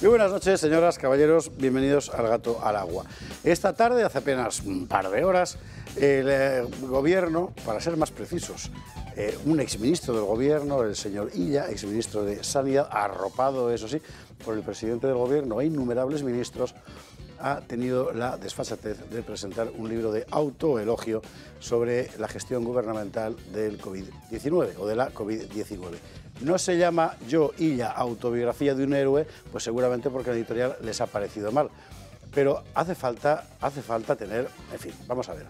Muy buenas noches, señoras, caballeros, bienvenidos al Gato al Agua. Esta tarde, hace apenas un par de horas, el gobierno, para ser más precisos, un exministro del gobierno, el señor Illa, exministro de Sanidad, arropado, eso sí, por el presidente del gobierno e innumerables ministros, ha tenido la desfachatez de presentar un libro de autoelogio sobre la gestión gubernamental del COVID-19 o de la COVID-19. No se llama Yo, Illa, autobiografía de un héroe, pues seguramente porque la editorial les ha parecido mal. Pero hace falta tener... En fin, vamos a ver.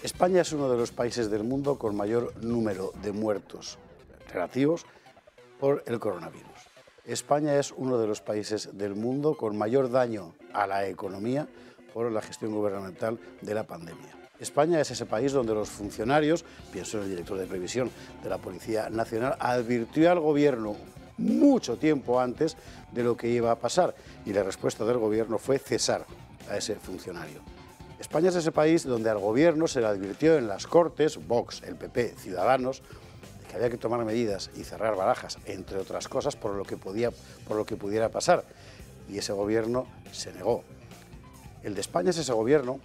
España es uno de los países del mundo con mayor número de muertos relativos por el coronavirus. España es uno de los países del mundo con mayor daño a la economía por la gestión gubernamental de la pandemia. España es ese país donde los funcionarios, pienso en el director de previsión de la Policía Nacional, advirtió al gobierno mucho tiempo antes de lo que iba a pasar y la respuesta del gobierno fue cesar a ese funcionario. España es ese país donde al gobierno se le advirtió en las Cortes, Vox, el PP, Ciudadanos, que había que tomar medidas y cerrar barajas, entre otras cosas, por lo que pudiera pasar. Y ese gobierno se negó. El de España es ese gobierno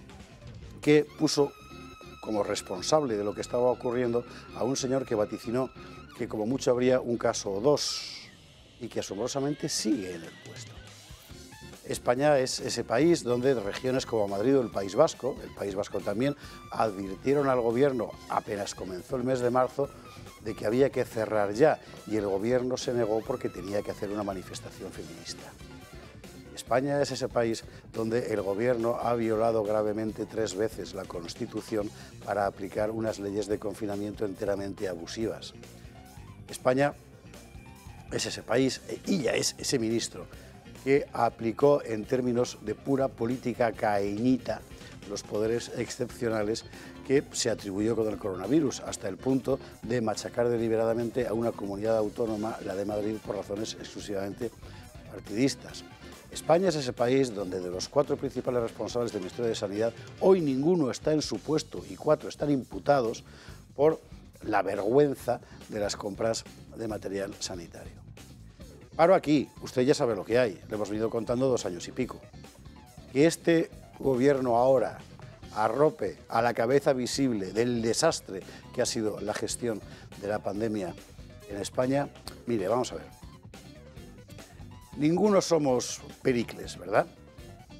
que puso como responsable de lo que estaba ocurriendo a un señor que vaticinó que como mucho habría un caso o dos y que asombrosamente sigue en el puesto. España es ese país donde regiones como Madrid o el País Vasco también, advirtieron al gobierno apenas comenzó el mes de marzo de que había que cerrar ya y el gobierno se negó porque tenía que hacer una manifestación feminista. España es ese país donde el gobierno ha violado gravemente 3 veces la Constitución para aplicar unas leyes de confinamiento enteramente abusivas. España es ese país, y ya es ese ministro, que aplicó en términos de pura política caínita los poderes excepcionales que se atribuyó con el coronavirus, hasta el punto de machacar deliberadamente a una comunidad autónoma, la de Madrid, por razones exclusivamente partidistas. España es ese país donde de los 4 principales responsables del Ministerio de Sanidad, hoy ninguno está en su puesto y 4 están imputados por la vergüenza de las compras de material sanitario. Paro aquí, usted ya sabe lo que hay, le hemos venido contando 2 años y pico. Que este gobierno ahora arrope a la cabeza visible del desastre que ha sido la gestión de la pandemia en España, mire, vamos a ver. Ninguno somos Pericles, ¿verdad?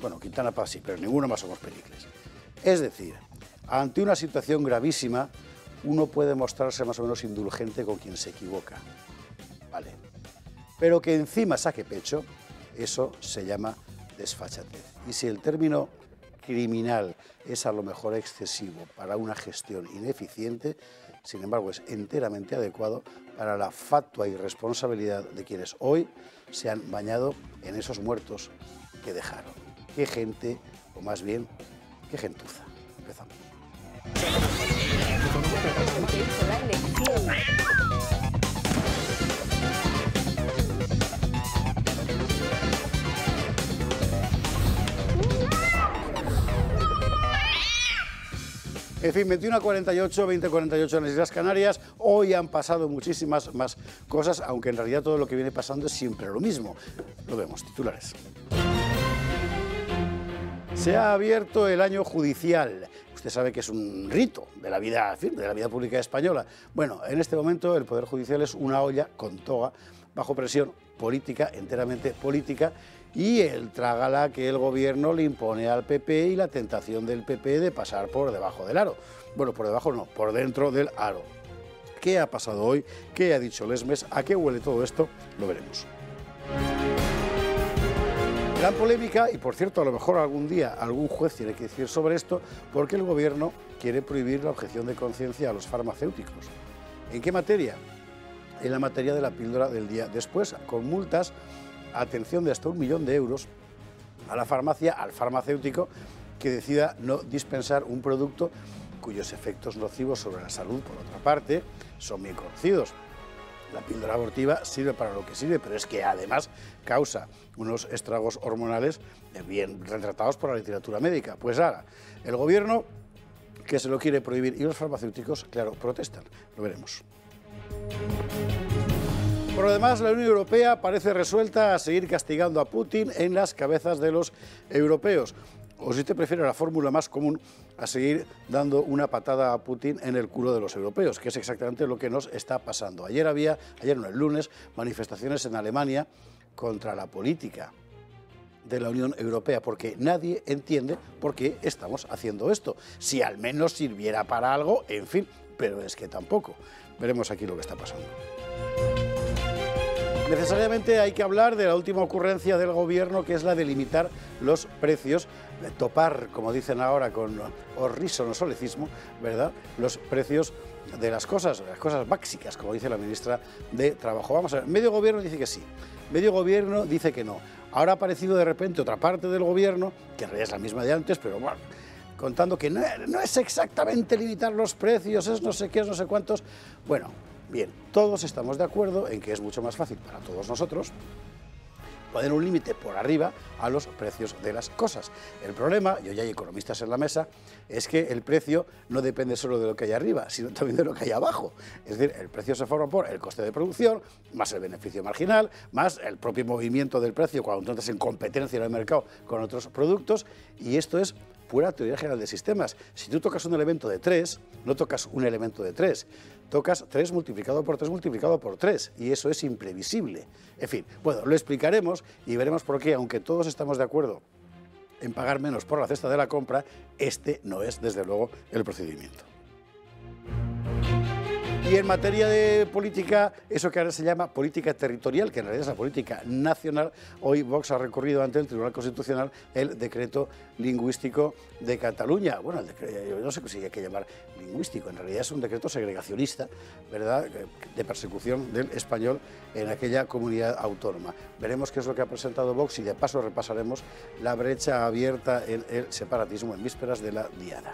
Bueno, Quintana Paz sí, pero ninguno más somos Pericles. Es decir, ante una situación gravísima, uno puede mostrarse más o menos indulgente con quien se equivoca. Vale. Pero que encima saque pecho, eso se llama desfachatez. Y si el término criminal es a lo mejor excesivo para una gestión ineficiente, sin embargo es enteramente adecuado para la fatua irresponsabilidad de quienes hoy se han bañado en esos muertos que dejaron. Qué gente, o más bien, qué gentuza. Empezamos. En fin, 21:48, 20:48 en las Islas Canarias. Hoy han pasado muchísimas más cosas, aunque en realidad todo lo que viene pasando es siempre lo mismo. Lo vemos, titulares. Se ha abierto el año judicial. Usted sabe que es un rito de la vida, en fin, de la vida pública española. Bueno, en este momento el Poder Judicial es una olla con toga, bajo presión política, enteramente política, y el trágala que el gobierno le impone al PP y la tentación del PP de pasar por debajo del aro. Bueno, por debajo no, por dentro del aro. ¿Qué ha pasado hoy? ¿Qué ha dicho Lesmes? ¿A qué huele todo esto? Lo veremos. Gran polémica, y por cierto, a lo mejor algún día algún juez tiene que decir sobre esto, porque el gobierno quiere prohibir la objeción de conciencia a los farmacéuticos. ¿En qué materia? En la materia de la píldora del día después, con multas, atención, de hasta 1 millón de euros a la farmacia, al farmacéutico que decida no dispensar un producto cuyos efectos nocivos sobre la salud, por otra parte, son bien conocidos. La píldora abortiva sirve para lo que sirve, pero es que además causa unos estragos hormonales bien retratados por la literatura médica. Pues ahora, el gobierno que se lo quiere prohibir y los farmacéuticos, claro, protestan. Lo veremos. Por lo demás, la Unión Europea parece resuelta a seguir castigando a Putin en las cabezas de los europeos. O si usted prefiere la fórmula más común, a seguir dando una patada a Putin en el culo de los europeos, que es exactamente lo que nos está pasando. Ayer no, el lunes, manifestaciones en Alemania contra la política de la Unión Europea, porque nadie entiende por qué estamos haciendo esto. Si al menos sirviera para algo, en fin, pero es que tampoco. Veremos aquí lo que está pasando. Necesariamente hay que hablar de la última ocurrencia del Gobierno, que es la de limitar los precios, de topar, como dicen ahora con horrísono solecismo, ¿verdad?, los precios de las cosas básicas, como dice la ministra de Trabajo. Vamos a ver, medio Gobierno dice que sí, medio Gobierno dice que no. Ahora ha aparecido de repente otra parte del Gobierno, que en realidad es la misma de antes, pero bueno, contando que no es exactamente limitar los precios, es no sé qué, es no sé cuántos. Bueno, bien, todos estamos de acuerdo en que es mucho más fácil para todos nosotros poner un límite por arriba a los precios de las cosas. El problema, y hoy hay economistas en la mesa, es que el precio no depende solo de lo que hay arriba, sino también de lo que hay abajo. Es decir, el precio se forma por el coste de producción, más el beneficio marginal, más el propio movimiento del precio cuando entras en competencia en el mercado con otros productos, y esto es pura teoría general de sistemas. Si tú tocas un elemento de 3, no tocas un elemento de 3, tocas 3 multiplicado por 3 multiplicado por 3, y eso es imprevisible. En fin, bueno, lo explicaremos y veremos por qué, aunque todos estamos de acuerdo en pagar menos por la cesta de la compra, este no es, desde luego, el procedimiento. Y en materia de política, eso que ahora se llama política territorial, que en realidad es la política nacional, hoy Vox ha recurrido ante el Tribunal Constitucional el decreto lingüístico de Cataluña. Bueno, yo no sé si hay que llamar lingüístico, en realidad es un decreto segregacionista, ¿verdad?, de persecución del español en aquella comunidad autónoma. Veremos qué es lo que ha presentado Vox y de paso repasaremos la brecha abierta en el separatismo en vísperas de la Diada.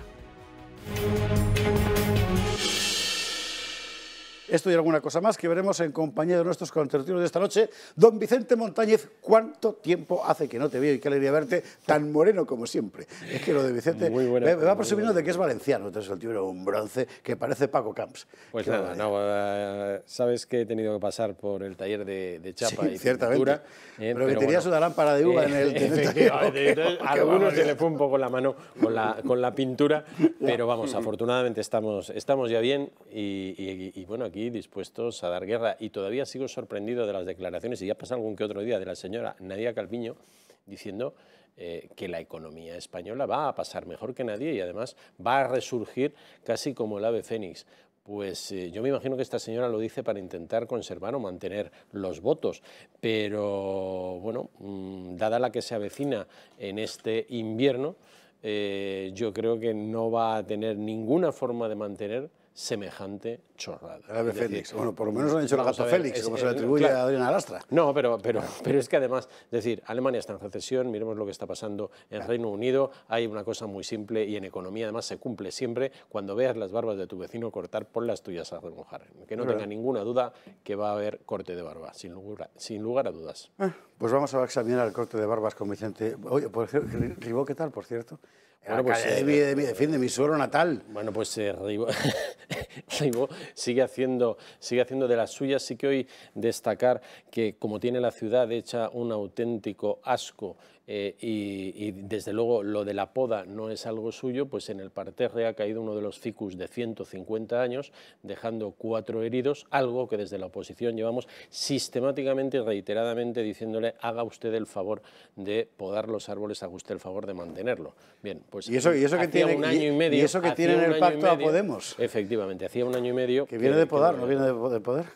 Esto y alguna cosa más que veremos en compañía de nuestros contertulios de esta noche. Don Vicente Montañez, ¿cuánto tiempo hace que no te veo y qué alegría verte tan moreno como siempre? Es que lo de Vicente me va presumiendo de que es valenciano, entonces el tío era un bronce que parece Paco Camps. Pues nada, sabes que he tenido que pasar por el taller de chapa y pintura. Pero que tenías una lámpara de uva en el efectivamente, a algunos se le fue un poco la mano con la pintura, pero vamos, afortunadamente estamos ya bien y bueno, aquí dispuestos a dar guerra, y todavía sigo sorprendido de las declaraciones, y ya pasa algún que otro día, de la señora Nadia Calviño diciendo que la economía española va a pasar mejor que nadie y además va a resurgir casi como el ave fénix. Pues yo me imagino que esta señora lo dice para intentar conservar o mantener los votos, pero bueno, dada la que se avecina en este invierno, yo creo que no va a tener ninguna forma de mantener semejante chorrada. El ave fénix. Bueno, por lo menos lo han hecho la gato Félix, como se le atribuye a Adriana Lastra. No, pero es que además, es decir, Alemania está en recesión, miremos lo que está pasando en Reino Unido, hay una cosa muy simple y en economía además se cumple siempre: cuando veas las barbas de tu vecino cortar, pon las tuyas a remojar. Que no tenga ninguna duda que va a haber corte de barba, sin lugar a dudas. Pues vamos a examinar el corte de barbas con Vicente. Oye, por cierto, Ribó, ¿qué tal, por cierto? Bueno, pues, de mi suelo natal. Bueno, pues Ribó sigue haciendo de las suyas. Sí que hoy destacar que, como tiene la ciudad hecha un auténtico asco, y desde luego lo de la poda no es algo suyo, pues en el parterre ha caído uno de los ficus de 150 años, dejando 4 heridos, algo que desde la oposición llevamos sistemáticamente y reiteradamente diciéndole: haga usted el favor de podar los árboles, haga used el favor de mantenerlo. Bien, pues ¿Y eso que tiene un año y medio, y eso que tiene en el pacto a Podemos? Efectivamente, hacía un año y medio... Que viene de podar, no viene de poder.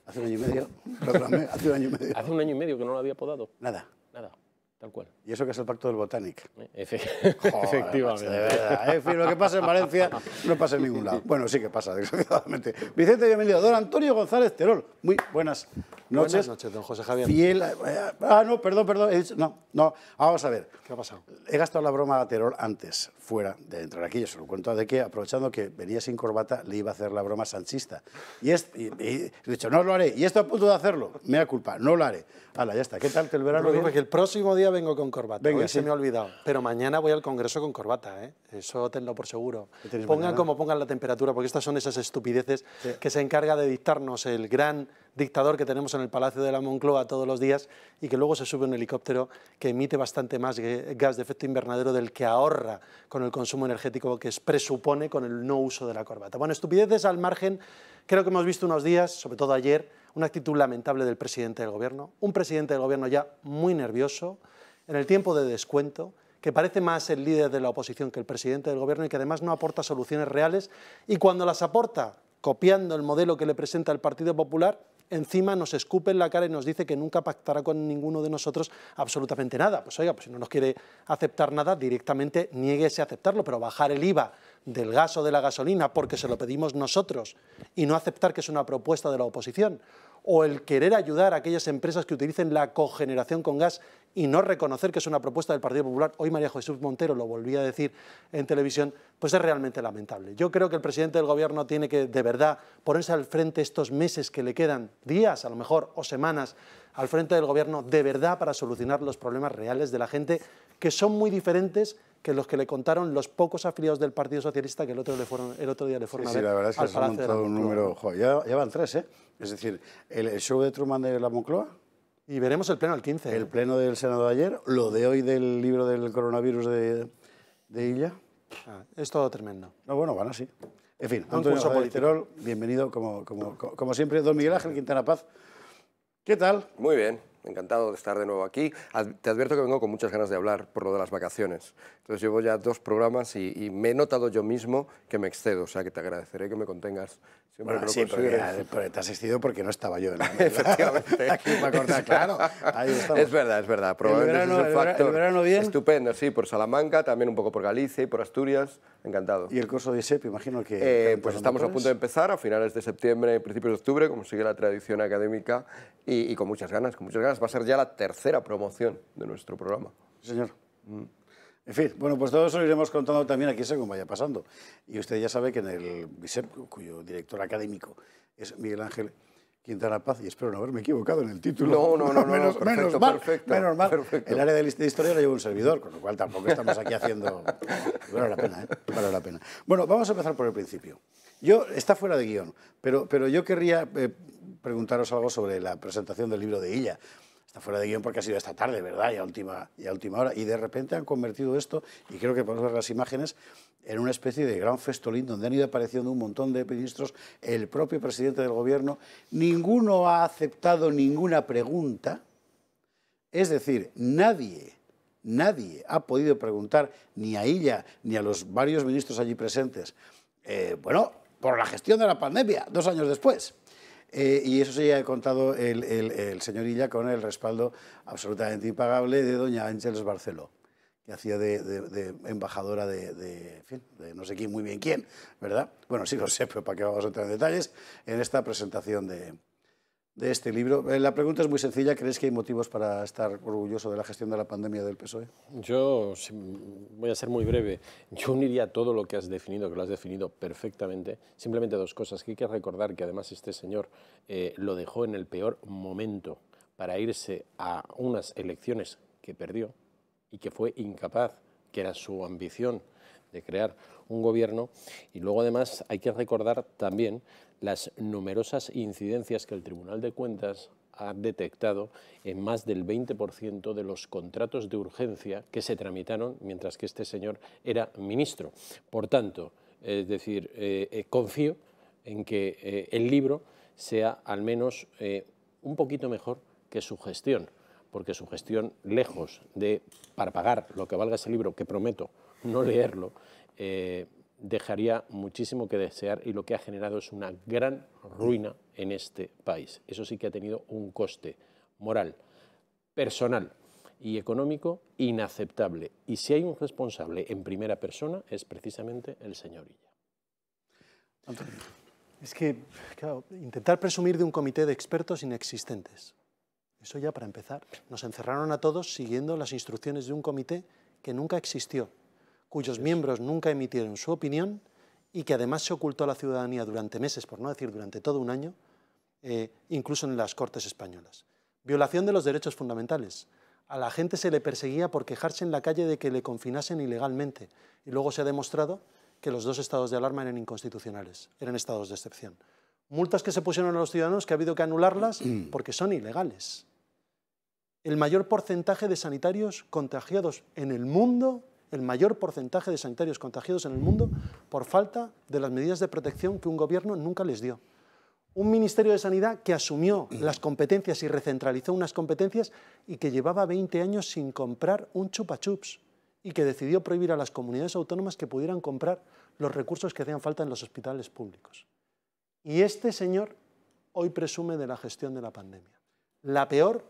Hace un año y medio, perdóname, hace un año y medio. Hace un año y medio que no lo había podado. Nada. Tal cual. Y eso que es el pacto del Botanic. Efectivamente. De verdad, en fin, lo que pasa en Valencia no pasa en ningún lado. Bueno, sí que pasa, desgraciadamente. Vicente, bienvenido. Don Antonio González Terol, muy buenas noches. Buenas noches, don José Javier. Fiel... no, perdón. No, vamos a ver. ¿Qué ha pasado? He gastado la broma a Terol antes, fuera de entrar aquí. Yo se lo cuento de que, aprovechando que venía sin corbata, le iba a hacer la broma sanchista. Y he dicho, no lo haré. Y estoy a punto de hacerlo. Mea culpa, no lo haré. Hala, ya está. ¿Qué tal? ¿Que el verano bien? Porque el próximo día vengo con corbata. Venga, Hoy se me ha olvidado. Pero mañana voy al Congreso con corbata, ¿eh? Eso tenlo por seguro. Pongan mañana? como pongan la temperatura, porque estas son esas estupideces que se encarga de dictarnos el gran dictador que tenemos en el Palacio de la Moncloa todos los días y que luego se sube un helicóptero que emite bastante más gas de efecto invernadero del que ahorra con el consumo energético que presupone con el no uso de la corbata. Bueno, estupideces al margen, creo que hemos visto unos días, sobre todo ayer, una actitud lamentable del presidente del Gobierno, un presidente del Gobierno ya muy nervioso, en el tiempo de descuento, que parece más el líder de la oposición que el presidente del Gobierno y que además no aporta soluciones reales y cuando las aporta, copiando el modelo que le presenta el Partido Popular, encima nos escupe en la cara y nos dice que nunca pactará con ninguno de nosotros absolutamente nada. Pues oiga, pues si no nos quiere aceptar nada, directamente niéguese a aceptarlo, pero bajar el IVA del gas o de la gasolina porque se lo pedimos nosotros y no aceptar que es una propuesta de la oposición, o el querer ayudar a aquellas empresas que utilicen la cogeneración con gas y no reconocer que es una propuesta del Partido Popular, hoy María Jesús Montero lo volvía a decir en televisión, pues es realmente lamentable. Yo creo que el presidente del Gobierno tiene que, de verdad, ponerse al frente estos meses que le quedan, días a lo mejor, o semanas, al frente del Gobierno, de verdad, para solucionar los problemas reales de la gente, que son muy diferentes que los que le contaron los pocos afiliados del Partido Socialista que el otro día le fueron a ver. Sí, la verdad es que se ha montado un número... Joder, ya van 3, ¿eh? Es decir, el show de Truman de la Moncloa. Y veremos el pleno el 15. El pleno del Senado de ayer, lo de hoy del libro del coronavirus de Illa. Es todo tremendo. No, bueno, van así. En fin, Antonio Terol, bienvenido como siempre. Don Miguel Ángel Quintana Paz, ¿qué tal? Muy bien, encantado de estar de nuevo aquí. Te advierto que vengo con muchas ganas de hablar por lo de las vacaciones. Entonces llevo ya 2 programas y me he notado yo mismo que me excedo, o sea que te agradeceré que me contengas. Siempre Bueno, sí, pero te has excedido porque no estaba yo. Efectivamente. Aquí para cortar, claro. Ahí estamos. Es verdad. Probablemente es un factor. ¿El verano bien? Estupendo, sí, por Salamanca, también un poco por Galicia y por Asturias. Encantado. ¿Y el curso de ISEP, imagino que...? Pues estamos a punto de empezar, a finales de septiembre, principios de octubre, como sigue la tradición académica, y con muchas ganas, Va a ser ya la 3ª promoción de nuestro programa. Sí, señor. En fin, bueno, pues todo eso lo iremos contando también aquí según vaya pasando. Y usted ya sabe que en el BISEP, cuyo director académico es Miguel Ángel Quintana Paz, y espero no haberme equivocado en el título. No, menos mal. El área de historia lo lleva un servidor, con lo cual tampoco estamos aquí haciendo... Vale la pena, ¿eh? Vale la pena. Bueno, vamos a empezar por el principio. Está fuera de guión, pero yo querría preguntaros algo sobre la presentación del libro de Illa. Está fuera de guión porque ha sido esta tarde, ¿verdad? Y a última hora. Y de repente han convertido esto, y creo que podemos ver las imágenes, en una especie de gran festolín donde han ido apareciendo un montón de ministros, el propio presidente del Gobierno. Ninguno ha aceptado ninguna pregunta. Es decir, nadie ha podido preguntar ni a Illa ni a los varios ministros allí presentes, por la gestión de la pandemia, 2 años después. Y eso sí ha contado el señor Illa con el respaldo absolutamente impagable de doña Ángeles Barceló, que hacía de embajadora de no sé quién, muy bien quién, ¿verdad? Bueno, sí lo sé, pero para qué vamos a entrar en detalles en esta presentación de este libro. La pregunta es muy sencilla. ¿Crees que hay motivos para estar orgulloso de la gestión de la pandemia del PSOE? Yo voy a ser muy breve. Yo uniría todo lo que has definido, que lo has definido perfectamente. Simplemente 2 cosas. Que hay que recordar que además este señor lo dejó en el peor momento para irse a unas elecciones que perdió y que fue incapaz, que era su ambición de crear un gobierno. Y luego además hay que recordar también las numerosas incidencias que el Tribunal de Cuentas ha detectado en más del 20% de los contratos de urgencia que se tramitaron mientras que este señor era ministro. Por tanto, es decir, confío en que el libro sea al menos un poquito mejor que su gestión, porque su gestión, lejos de, para pagar lo que valga ese libro, que prometo no leerlo, dejaría muchísimo que desear y lo que ha generado es una gran ruina en este país. Eso sí que ha tenido un coste moral, personal y económico inaceptable. Y si hay un responsable en primera persona es precisamente el señor Illa. Es que, claro, intentar presumir de un comité de expertos inexistentes. Eso ya para empezar. Nos encerraron a todos siguiendo las instrucciones de un comité que nunca existió, cuyos miembros nunca emitieron su opinión y que además se ocultó a la ciudadanía durante meses, por no decir durante todo un año, incluso en las Cortes españolas. Violación de los derechos fundamentales. A la gente se le perseguía por quejarse en la calle de que le confinasen ilegalmente y luego se ha demostrado que los 2 estados de alarma eran inconstitucionales, eran estados de excepción. Multas que se pusieron a los ciudadanos que ha habido que anularlas porque son ilegales. El mayor porcentaje de sanitarios contagiados en el mundo, por falta de las medidas de protección que un gobierno nunca les dio. Un Ministerio de Sanidad que asumió las competencias y recentralizó unas competencias y que llevaba 20 años sin comprar un chupa chups y que decidió prohibir a las comunidades autónomas que pudieran comprar los recursos que hacían falta en los hospitales públicos. Y este señor hoy presume de la gestión de la pandemia. La peor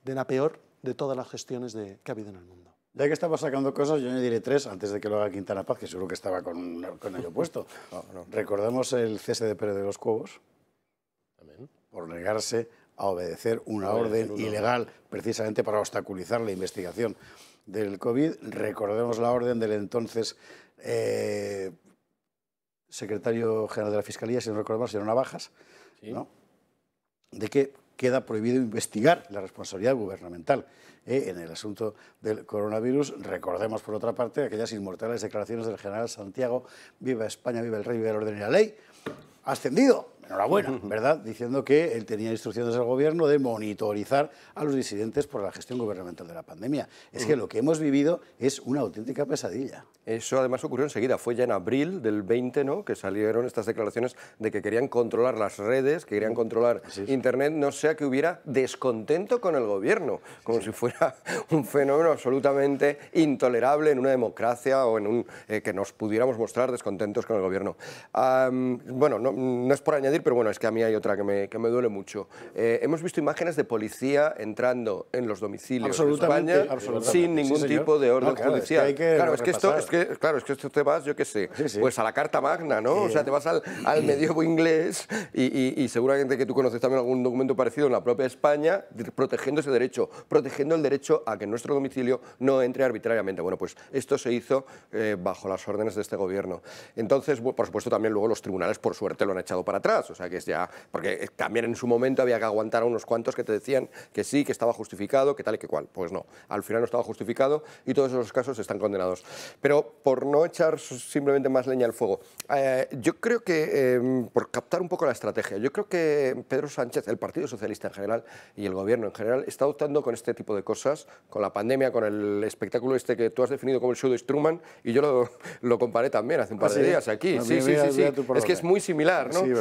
de todas las gestiones que ha habido en el mundo. Ya que estamos sacando cosas, yo añadiré 3 antes de que lo haga Quintana Paz, que seguro que estaba con ello puesto. No. Recordemos el cese de Pérez de los Cobos, por negarse a obedecer una orden ilegal precisamente para obstaculizar la investigación del COVID. Recordemos la orden del entonces secretario general de la Fiscalía, si no recuerdo mal, señor Navajas, ¿sí? ¿No? De que queda prohibido investigar la responsabilidad gubernamental en el asunto del coronavirus. Recordemos, por otra parte, aquellas inmortales declaraciones del general Santiago: viva España, viva el rey, viva el orden y la ley. Ascendido, enhorabuena, ¿verdad? Diciendo que él tenía instrucciones del gobierno de monitorizar a los disidentes por la gestión gubernamental de la pandemia. Es que lo que hemos vivido es una auténtica pesadilla. Eso además ocurrió enseguida, fue ya en abril del 20, ¿no?, que salieron estas declaraciones de que querían controlar las redes, que querían controlar Internet, no sea que hubiera descontento con el gobierno, como si fuera un fenómeno absolutamente intolerable en una democracia o en que nos pudiéramos mostrar descontentos con el gobierno. Bueno, no es por añadir, pero bueno, es que a mí hay otra que me duele mucho. Hemos visto imágenes de policía entrando en los domicilios de España sin ningún tipo de orden judicial. Claro, es que esto te vas, yo qué sé, pues a la Carta Magna, ¿no? O sea, te vas al medievo inglés y seguramente que tú conoces también algún documento parecido en la propia España, protegiendo ese derecho, protegiendo el derecho a que en nuestro domicilio no entre arbitrariamente. Bueno, pues esto se hizo bajo las órdenes de este gobierno. Entonces, por supuesto, también luego los tribunales, por suerte, lo han echado para atrás. O sea, que es ya... Porque también en su momento había que aguantar a unos cuantos que te decían que sí, que estaba justificado, que tal y que cual. Pues no, al final no estaba justificado y todos esos casos están condenados. Pero por no echar simplemente más leña al fuego, yo creo que, por captar un poco la estrategia, yo creo que Pedro Sánchez, el Partido Socialista en general y el Gobierno en general, está optando con este tipo de cosas, con la pandemia, con el espectáculo este que tú has definido como el show de Truman, y yo lo comparé también hace un par de días aquí. Sí. Es que es muy similar, ¿no? Sí,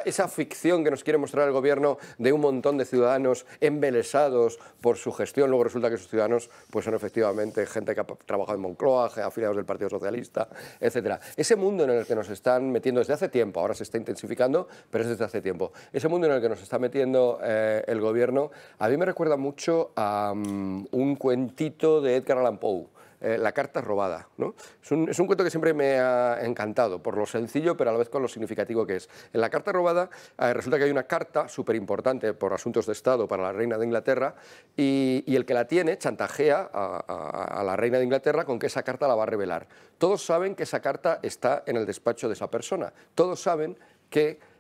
esa ficción que nos quiere mostrar el Gobierno de un montón de ciudadanos embelesados por su gestión, luego resulta que esos ciudadanos pues son efectivamente gente que ha trabajado en Moncloa, afiliados del Partido Socialista, etcétera. Ese mundo en el que nos están metiendo desde hace tiempo, ahora se está intensificando, pero es desde hace tiempo. Ese mundo en el que nos está metiendo el Gobierno, a mí me recuerda mucho a un cuentito de Edgar Allan Poe, La carta robada, ¿no? Es un cuento que siempre me ha encantado, por lo sencillo, pero a la vez con lo significativo que es. En La carta robada resulta que hay una carta súper importante por asuntos de Estado para la reina de Inglaterra y el que la tiene chantajea a la reina de Inglaterra con que esa carta la va a revelar. Todos saben que esa carta está en el despacho de esa persona. Todos saben que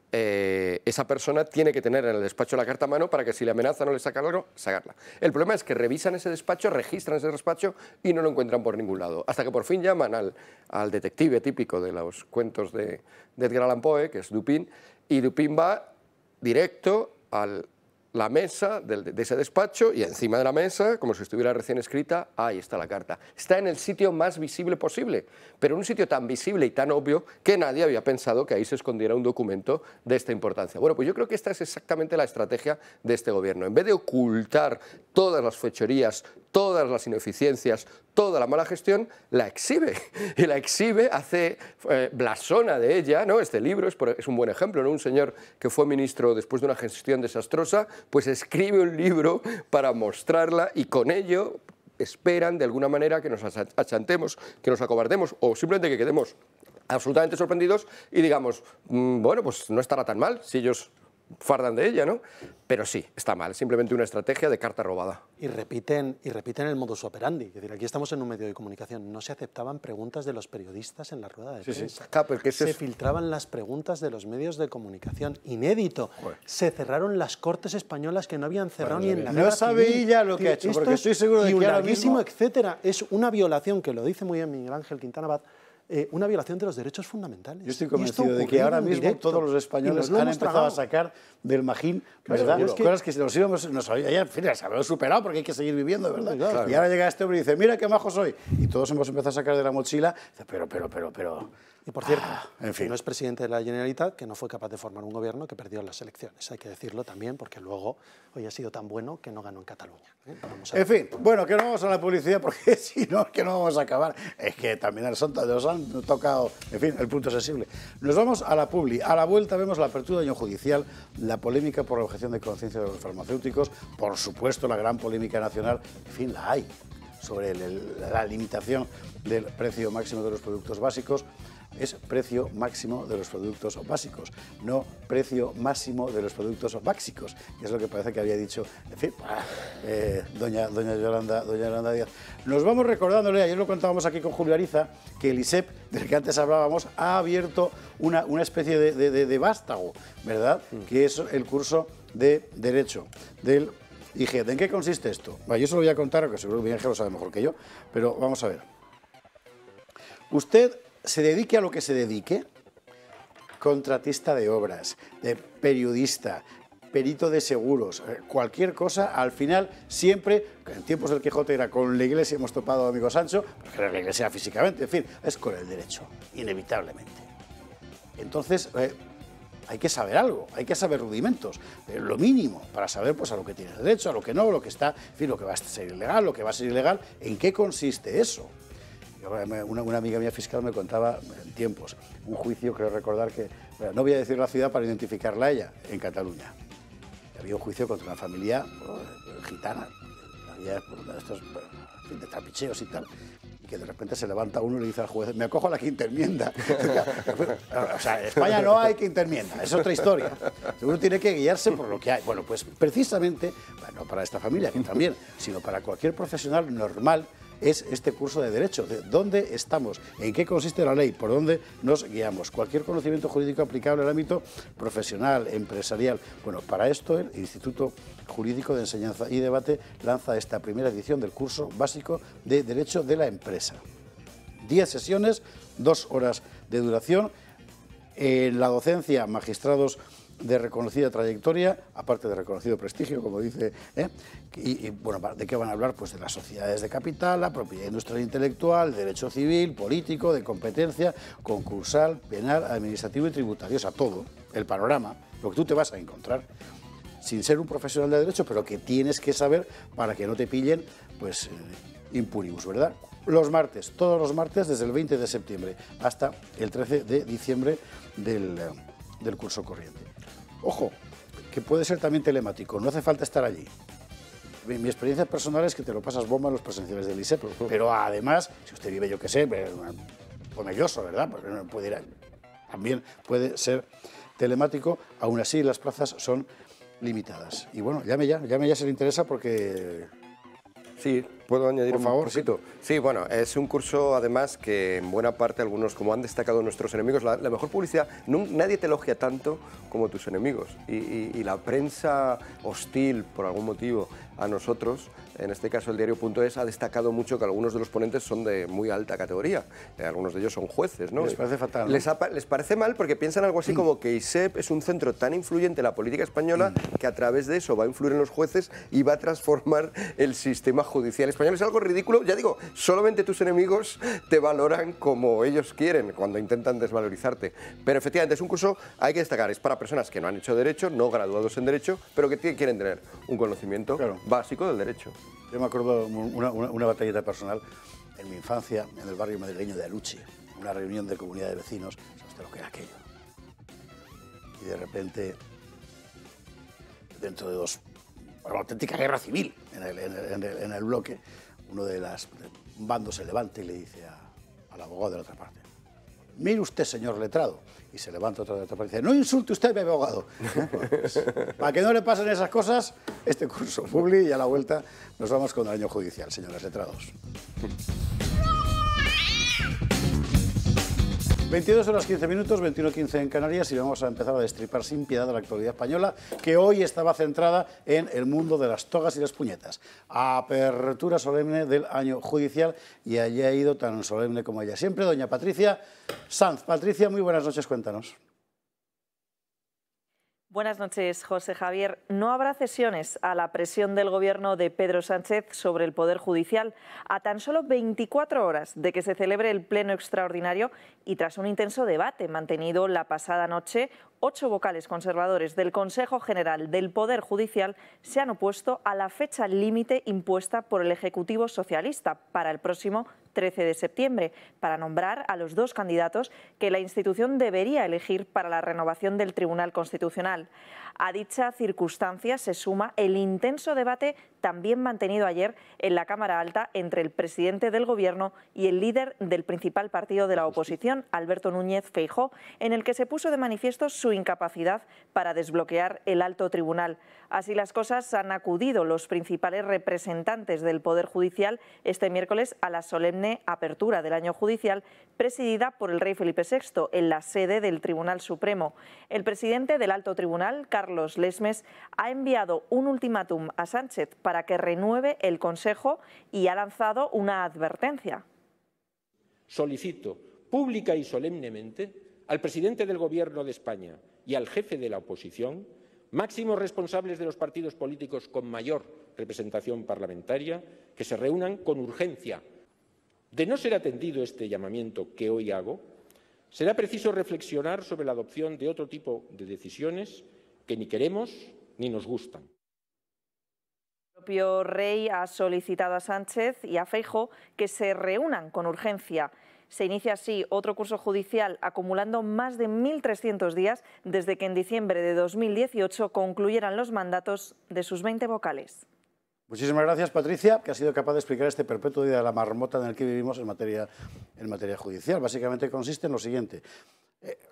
esa persona tiene que tener en el despacho la carta a mano para que si le amenaza no le saca algo, sacarla. El problema es que revisan ese despacho, registran ese despacho y no lo encuentran por ningún lado. Hasta que por fin llaman al detective típico de los cuentos de Edgar Allan Poe, que es Dupin, y Dupin va directo a la mesa de ese despacho y encima de la mesa, como si estuviera recién escrita, ahí está la carta. Está en el sitio más visible posible, pero en un sitio tan visible y tan obvio que nadie había pensado que ahí se escondiera un documento de esta importancia. Bueno, pues yo creo que esta es exactamente la estrategia de este Gobierno. En vez de ocultar todas las fechorías, todas las ineficiencias, toda la mala gestión, la exhibe. Y la exhibe, hace blasona de ella, ¿no? Este libro es un buen ejemplo, ¿no? Un señor que fue ministro después de una gestión desastrosa, pues escribe un libro para mostrarla y con ello esperan de alguna manera que nos achantemos, que nos acobardemos o simplemente que quedemos absolutamente sorprendidos y digamos, bueno, pues no estará tan mal si ellos fardan de ella, ¿no? Pero sí, está mal, simplemente una estrategia de carta robada. Y repiten el modus operandi. Es decir, aquí estamos en un medio de comunicación. No se aceptaban preguntas de los periodistas en la rueda de prensa. Claro, porque se filtraban las preguntas de los medios de comunicación. Inédito. Joder. Se cerraron las Cortes españolas que no habían cerrado ni en la no guerra sabe civil. ella lo que ha hecho, Esto porque es estoy seguro de que un ahora larguísimo, mismo... etcétera. Es una violación, que lo dice muy bien Miguel Ángel Quintana Abad, una violación de los derechos fundamentales. Yo estoy convencido de que ahora mismo todos los españoles han empezado a sacar del magín, ¿verdad? Cosas que nos habíamos superado porque hay que seguir viviendo, ¿verdad? Claro. Y ahora llega este hombre y dice, mira qué majo soy. Y todos hemos empezado a sacar de la mochila, pero... Y por cierto, en fin. no es presidente de la Generalitat, que no fue capaz de formar un gobierno que perdió las elecciones. Hay que decirlo también, porque luego hoy ha sido tan bueno que no ganó en Cataluña. En fin, bueno, que no vamos a la publicidad, porque si no, que no vamos a acabar. Es que también nos han tocado, en fin, el punto sensible. Nos vamos a la publi. A la vuelta vemos la apertura de año judicial, la polémica por la objeción de conciencia de los farmacéuticos, por supuesto la gran polémica nacional, en fin, la hay, sobre la limitación del precio máximo de los productos básicos. Es precio máximo de los productos básicos, no precio máximo de los productos básicos, que es lo que parece que había dicho, en fin, doña Yolanda Díaz. Nos vamos recordándole, ayer lo contábamos aquí con Julio Ariza, que el ISEP, del que antes hablábamos, ha abierto una especie de vástago, ¿verdad? Que es el curso de Derecho del IGED. ¿En qué consiste esto? Bueno, yo se lo voy a contar, aunque seguro que Miguel Ángel lo sabe mejor que yo, pero vamos a ver. Usted se dedique a lo que se dedique, contratista de obras, de periodista, perito de seguros, cualquier cosa, al final siempre, en tiempos del Quijote era con la Iglesia, hemos topado a amigo Sancho, porque era la Iglesia físicamente, en fin, es con el derecho, inevitablemente. Entonces, hay que saber algo, hay que saber rudimentos, lo mínimo, para saber pues, a lo que tiene derecho, a lo que no, lo que está, en fin, lo que va a ser ilegal, lo que va a ser ilegal, en qué consiste eso. Una amiga mía fiscal me contaba en tiempos un juicio, creo recordar que, no voy a decir la ciudad para identificarla a ella, en Cataluña. Había un juicio contra una familia gitana, había estos de trapicheos y tal, y que de repente se levanta uno y le dice al juez, me acojo a la quinta enmienda. O sea, en España no hay quinta enmienda, es otra historia. Uno tiene que guiarse por lo que hay. Bueno, pues precisamente, no para esta familia, que también, sino para cualquier profesional normal, es este curso de Derecho, de dónde estamos, en qué consiste la ley, por dónde nos guiamos, cualquier conocimiento jurídico aplicable al ámbito profesional, empresarial. Bueno, para esto el Instituto Jurídico de Enseñanza y Debate lanza esta primera edición del curso básico de Derecho de la Empresa. 10 sesiones, 2 horas de duración. En la docencia, magistrados de reconocida trayectoria, aparte de reconocido prestigio, como dice, y bueno, ¿de qué van a hablar? Pues de las sociedades de capital, la propiedad industrial e intelectual, derecho civil, político, de competencia, concursal, penal, administrativo y tributario, o sea, todo, el panorama, lo que tú te vas a encontrar, sin ser un profesional de derecho, pero que tienes que saber para que no te pillen, pues, impuribus, ¿verdad? Los martes, todos los martes, desde el 20 de septiembre hasta el 13 de diciembre del curso corriente. Ojo, que puede ser también telemático, no hace falta estar allí. Mi experiencia personal es que te lo pasas bomba en los presenciales del ISEP, pero además, si usted vive, yo qué sé, Pomelloso, ¿verdad? Pues no puede ir también puede ser telemático, aún así las plazas son limitadas. Y bueno, llame ya si le interesa porque... Sí, ¿puedo añadir por favor, un poquito? Sí, bueno, es un curso además que en buena parte algunos, como han destacado nuestros enemigos, la mejor publicidad, nadie te elogia tanto como tus enemigos. Y la prensa hostil, por algún motivo, a nosotros, en este caso el diario.es, ha destacado mucho que algunos de los ponentes son de muy alta categoría. Algunos de ellos son jueces, ¿no? Les parece fatal, ¿no? Les parece mal porque piensan algo así como que ISEP es un centro tan influyente en la política española que a través de eso va a influir en los jueces y va a transformar el sistema judicial español. Es algo ridículo. Ya digo, solamente tus enemigos te valoran como ellos quieren cuando intentan desvalorizarte. Pero efectivamente es un curso, hay que destacar, es para personas que no han hecho Derecho, no graduados en Derecho, pero que quieren tener un conocimiento básico del Derecho. Yo me acuerdo una batallita personal en mi infancia, en el barrio madrileño de Aluche, una reunión de comunidad de vecinos, ¿sabe usted lo que era aquello? Y de repente, dentro de una auténtica guerra civil en el bloque, uno de un bando se levanta y le dice al abogado de la otra parte, mire usted, señor letrado. Y se levanta otra vez y dice, no insulte usted a mi abogado. Pues, para que no le pasen esas cosas, este curso Publi y a la vuelta nos vamos con el año judicial, señores letrados. 22 horas 15 minutos, 21:15 en Canarias, y vamos a empezar a destripar sin piedad la actualidad española, que hoy estaba centrada en el mundo de las togas y las puñetas. Apertura solemne del año judicial, y allí ha ido tan solemne como ella siempre, doña Patricia Sanz. Patricia, muy buenas noches, cuéntanos. Buenas noches, José Javier. No habrá cesiones a la presión del Gobierno de Pedro Sánchez sobre el Poder Judicial a tan solo 24 horas de que se celebre el Pleno Extraordinario y tras un intenso debate mantenido la pasada noche. 8 vocales conservadores del Consejo General del Poder Judicial se han opuesto a la fecha límite impuesta por el Ejecutivo Socialista para el próximo 13 de septiembre, para nombrar a los 2 candidatos que la institución debería elegir para la renovación del Tribunal Constitucional. A dicha circunstancia se suma el intenso debate también mantenido ayer en la Cámara Alta entre el presidente del Gobierno y el líder del principal partido de la oposición, Alberto Núñez Feijóo, en el que se puso de manifiesto su incapacidad para desbloquear el alto tribunal. Así las cosas, han acudido los principales representantes del Poder Judicial este miércoles a la solemne apertura del año judicial presidida por el rey Felipe VI en la sede del Tribunal Supremo. El presidente del Alto Tribunal, Carlos Lesmes, ha enviado un ultimátum a Sánchez para que renueve el Consejo y ha lanzado una advertencia. Solicito pública y solemnemente al presidente del Gobierno de España y al jefe de la oposición, máximos responsables de los partidos políticos con mayor representación parlamentaria, que se reúnan con urgencia. De no ser atendido este llamamiento que hoy hago, será preciso reflexionar sobre la adopción de otro tipo de decisiones que ni queremos ni nos gustan. El propio rey ha solicitado a Sánchez y a Feijóo que se reúnan con urgencia. Se inicia así otro curso judicial acumulando más de 1.300 días desde que en diciembre de 2018 concluyeran los mandatos de sus 20 vocales. Muchísimas gracias, Patricia, que ha sido capaz de explicar este perpetuo día de la marmota en el que vivimos en materia judicial. Básicamente consiste en lo siguiente.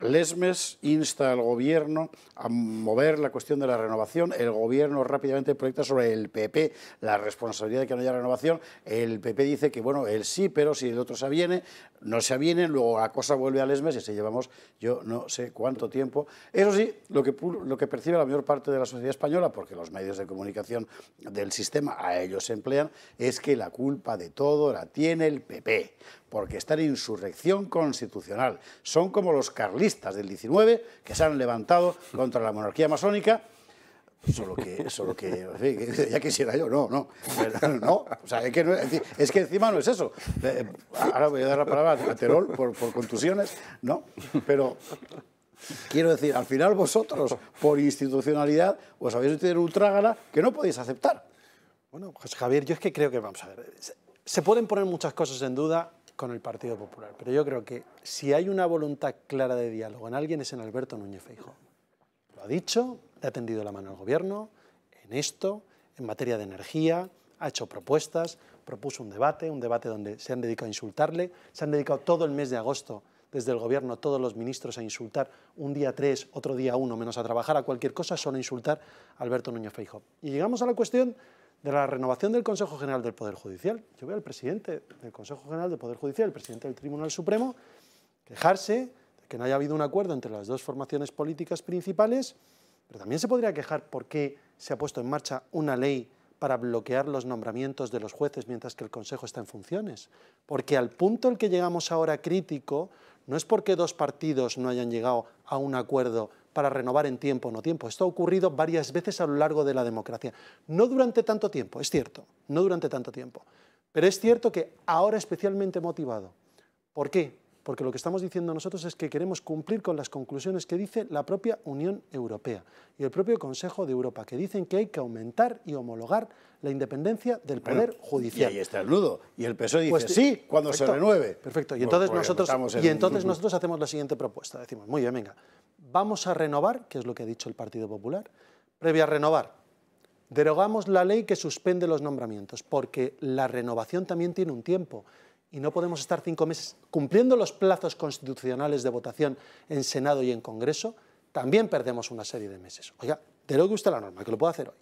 Lesmes insta al Gobierno a mover la cuestión de la renovación. El Gobierno rápidamente proyecta sobre el PP la responsabilidad de que no haya renovación. El PP dice que, bueno, él sí, pero si el otro se aviene, no se aviene, luego la cosa vuelve a Lesmes y se llevamos yo no sé cuánto tiempo. Eso sí, lo que percibe la mayor parte de la sociedad española, porque los medios de comunicación del sistema a ellos se emplean, es que la culpa de todo la tiene el PP, porque está en insurrección constitucional. Son como los carlistas del 19 que se han levantado contra la monarquía masónica. Solo que en fin, ya quisiera yo, no, o sea, es que encima no es eso. Ahora voy a dar la palabra a Terol por contusiones, ¿no? Pero quiero decir, al final vosotros, por institucionalidad, os habéis metido en un trágala que no podéis aceptar. Bueno, José Javier, yo es que creo que, vamos a ver, se pueden poner muchas cosas en duda con el Partido Popular, pero yo creo que si hay una voluntad clara de diálogo en alguien es en Alberto Núñez Feijóo. Lo ha dicho, le ha tendido la mano al Gobierno en esto, en materia de energía, ha hecho propuestas, propuso un debate donde se han dedicado a insultarle, se han dedicado todo el mes de agosto desde el Gobierno, todos los ministros a insultar, un día 3, otro día 1, menos a trabajar a cualquier cosa, solo a insultar a Alberto Núñez Feijóo. Y llegamos a la cuestión de la renovación del Consejo General del Poder Judicial. Yo veo al presidente del Consejo General del Poder Judicial, el presidente del Tribunal Supremo, quejarse de que no haya habido un acuerdo entre las 2 formaciones políticas principales, pero también se podría quejar por qué se ha puesto en marcha una ley para bloquear los nombramientos de los jueces mientras que el Consejo está en funciones. Porque al punto al que llegamos ahora crítico no es porque 2 partidos no hayan llegado a un acuerdo para renovar en tiempo o no tiempo. Esto ha ocurrido varias veces a lo largo de la democracia. No durante tanto tiempo, es cierto, no durante tanto tiempo. Pero es cierto que ahora especialmente motivado. ¿Por qué? Porque lo que estamos diciendo nosotros es que queremos cumplir con las conclusiones que dice la propia Unión Europea y el propio Consejo de Europa, que dicen que hay que aumentar y homologar la independencia del Poder Judicial. Y ahí está el nudo. Y el PSOE dice pues, sí, cuando perfecto, se renueve. Perfecto. Y entonces, nosotros hacemos la siguiente propuesta. Decimos, muy bien, venga, vamos a renovar, que es lo que ha dicho el Partido Popular, previa a renovar, derogamos la ley que suspende los nombramientos, porque la renovación también tiene un tiempo. y no podemos estar 5 meses cumpliendo los plazos constitucionales de votación en Senado y en Congreso, también perdemos una serie de meses. Oiga, derogue usted la norma, que lo puedo hacer hoy.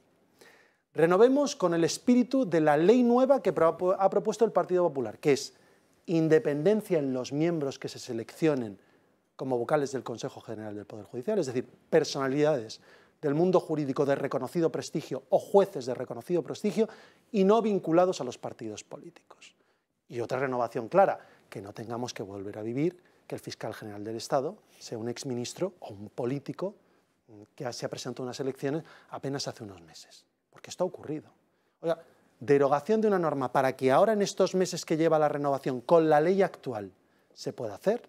Renovemos con el espíritu de la ley nueva que ha propuesto el Partido Popular, que es independencia en los miembros que se seleccionen como vocales del Consejo General del Poder Judicial, es decir, personalidades del mundo jurídico de reconocido prestigio o jueces de reconocido prestigio y no vinculados a los partidos políticos. Y otra renovación clara, que no tengamos que volver a vivir que el fiscal general del Estado sea un exministro o un político que se ha presentado a unas elecciones apenas hace unos meses, porque esto ha ocurrido. Oiga, derogación de una norma para que ahora en estos meses que lleva la renovación con la ley actual se pueda hacer,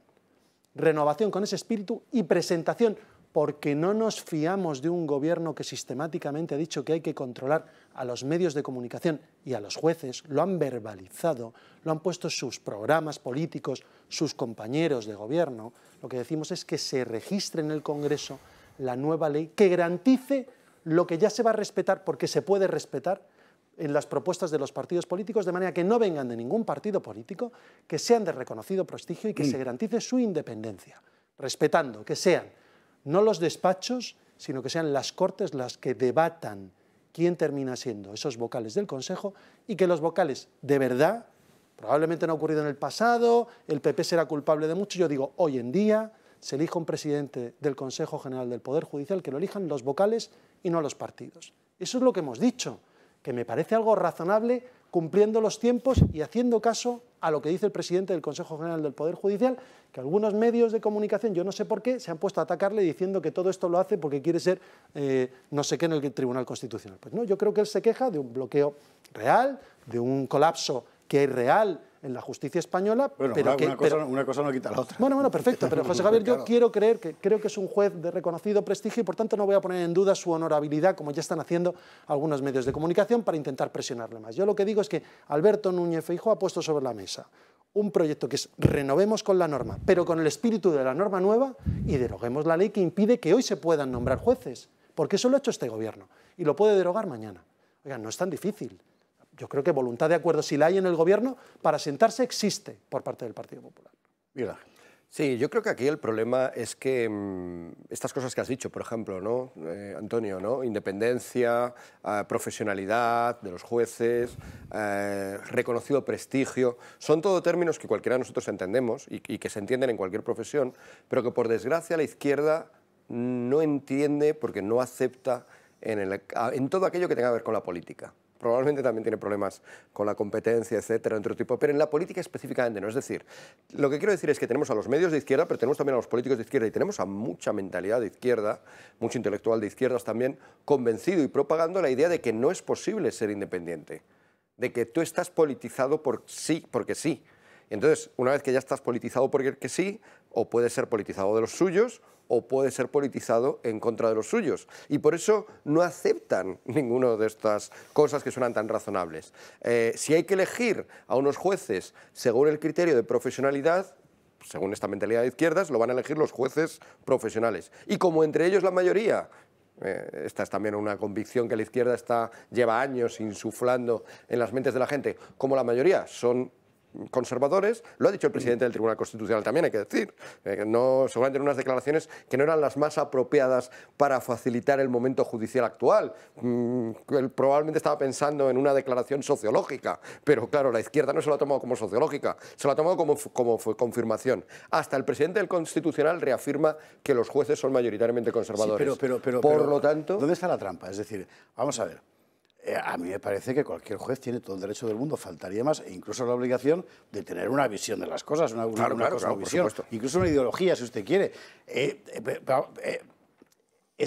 renovación con ese espíritu y presentación, porque no nos fiamos de un gobierno que sistemáticamente ha dicho que hay que controlar a los medios de comunicación y a los jueces, lo han verbalizado, lo han puesto sus programas políticos, sus compañeros de gobierno. Lo que decimos es que se registre en el Congreso la nueva ley que garantice lo que ya se va a respetar, porque se puede respetar en las propuestas de los partidos políticos, de manera que no vengan de ningún partido político, que sean de reconocido prestigio y que se garantice su independencia, respetando que sean no los despachos, sino que sean las Cortes las que debatan quién termina siendo esos vocales del Consejo y que los vocales de verdad, probablemente no ha ocurrido en el pasado, el PP será culpable de mucho, yo digo, hoy en día se elija un presidente del Consejo General del Poder Judicial, que lo elijan los vocales y no los partidos. Eso es lo que hemos dicho, que me parece algo razonable, cumpliendo los tiempos y haciendo caso a lo que dice el presidente del Consejo General del Poder Judicial, que algunos medios de comunicación, yo no sé por qué, se han puesto a atacarle diciendo que todo esto lo hace porque quiere ser no sé qué en el Tribunal Constitucional. Pues no, yo creo que él se queja de un bloqueo real, de un colapso que es real en la justicia española, bueno, pero una cosa no quita la otra. Bueno, perfecto, pero José Javier, yo quiero creer que creo que es un juez de reconocido prestigio y por tanto no voy a poner en duda su honorabilidad, como ya están haciendo algunos medios de comunicación para intentar presionarle más. Yo lo que digo es que Alberto Núñez Feijóo ha puesto sobre la mesa un proyecto que es renovemos con la norma, pero con el espíritu de la norma nueva y deroguemos la ley que impide que hoy se puedan nombrar jueces, porque eso lo ha hecho este gobierno y lo puede derogar mañana. Oigan, no es tan difícil. Yo creo que voluntad de acuerdo, si la hay en el gobierno, para sentarse existe por parte del Partido Popular. Mira. Sí, yo creo que aquí el problema es que estas cosas que has dicho, por ejemplo, ¿no? Antonio, ¿no? Independencia, profesionalidad de los jueces, reconocido prestigio, son todo términos que cualquiera de nosotros entendemos y que se entienden en cualquier profesión, pero que por desgracia la izquierda no entiende porque no acepta en todo aquello que tenga que ver con la política. Probablemente también tiene problemas con la competencia, etcétera, de otro tipo, pero en la política específicamente no. Es decir, lo que quiero decir es que tenemos a los medios de izquierda, pero tenemos también a los políticos de izquierda y tenemos a mucha mentalidad de izquierda, mucho intelectual de izquierdas también, convencido y propagando la idea de que no es posible ser independiente, de que tú estás politizado porque sí. Entonces, una vez que ya estás politizado porque sí, o puedes ser politizado de los suyos, o puede ser politizado en contra de los suyos. Y por eso no aceptan ninguna de estas cosas que suenan tan razonables. Si hay que elegir a unos jueces según el criterio de profesionalidad, según esta mentalidad de izquierdas, lo van a elegir los jueces profesionales. Y como entre ellos la mayoría, esta es también una convicción que la izquierda lleva años insuflando en las mentes de la gente, como la mayoría son conservadores, lo ha dicho el presidente del Tribunal Constitucional también, hay que decir, seguramente en unas declaraciones que no eran las más apropiadas para facilitar el momento judicial actual. Él probablemente estaba pensando en una declaración sociológica, pero claro, la izquierda no se lo ha tomado como sociológica, se lo ha tomado como confirmación. Hasta el presidente del Constitucional reafirma que los jueces son mayoritariamente conservadores. Sí, pero, por lo tanto, ¿dónde está la trampa? Es decir, vamos a ver. A mí me parece que cualquier juez tiene todo el derecho del mundo, faltaría más, e incluso la obligación de tener una visión de las cosas, una cosmovisión, incluso una ideología, si usted quiere. Es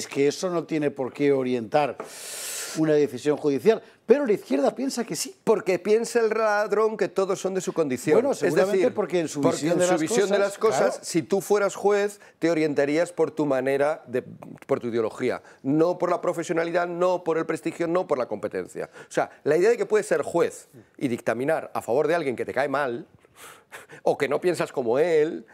que eso no tiene por qué orientar una decisión judicial, pero la izquierda piensa que sí. Porque piensa el ladrón que todos son de su condición. Bueno, seguramente es decir, porque en su visión de las cosas, claro, si tú fueras juez, te orientarías por tu manera, por tu ideología, no por la profesionalidad, no por el prestigio, no por la competencia. O sea, la idea de que puedes ser juez y dictaminar a favor de alguien que te cae mal, o que no piensas como él.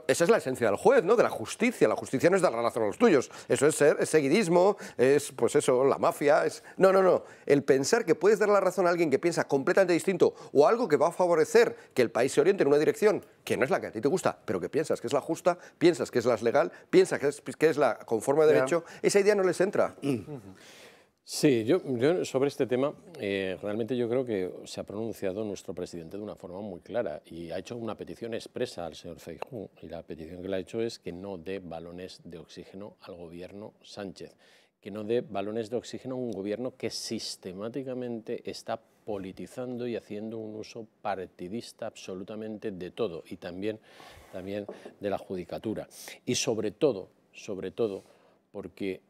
Esa es la esencia del juez, ¿no? De la justicia. La justicia no es dar la razón a los tuyos. Eso es seguidismo, es, pues eso, la mafia. No. El pensar que puedes dar la razón a alguien que piensa completamente distinto o algo que va a favorecer que el país se oriente en una dirección que no es la que a ti te gusta, pero que piensas que es la justa, piensas que es la legal, piensas que es la conforme a derecho, esa idea no les entra. Sí, yo sobre este tema realmente yo creo que se ha pronunciado nuestro presidente de una forma muy clara y ha hecho una petición expresa al señor Feijóo, y la petición que le ha hecho es que no dé balones de oxígeno al gobierno Sánchez, que no dé balones de oxígeno a un gobierno que sistemáticamente está politizando y haciendo un uso partidista absolutamente de todo, y también de la judicatura. Y sobre todo, porque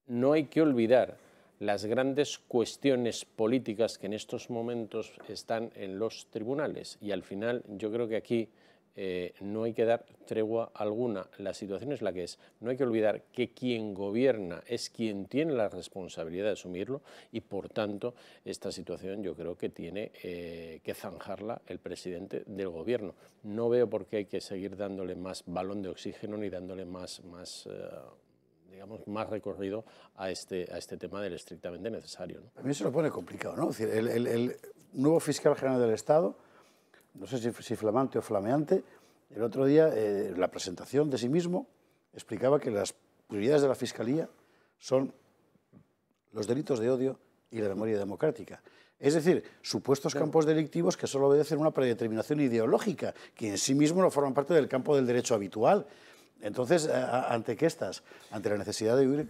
no hay que olvidar las grandes cuestiones políticas que en estos momentos están en los tribunales, y al final yo creo que aquí no hay que dar tregua alguna. La situación es la que es. No hay que olvidar que quien gobierna es quien tiene la responsabilidad de asumirlo, y por tanto esta situación yo creo que tiene que zanjarla el presidente del gobierno. No veo por qué hay que seguir dándole más balón de oxígeno ni dándole más recorrido a este tema del estrictamente necesario, ¿no? A mí se lo pone complicado, ¿no? Es decir, el nuevo fiscal general del Estado, no sé si flamante o flameante, el otro día, en la presentación de sí mismo, explicaba que las prioridades de la Fiscalía son los delitos de odio y la memoria democrática. Es decir, supuestos campos delictivos que solo obedecen a una predeterminación ideológica, que en sí mismo no forman parte del campo del derecho habitual. Entonces, ¿ante qué estás? Ante la necesidad de huir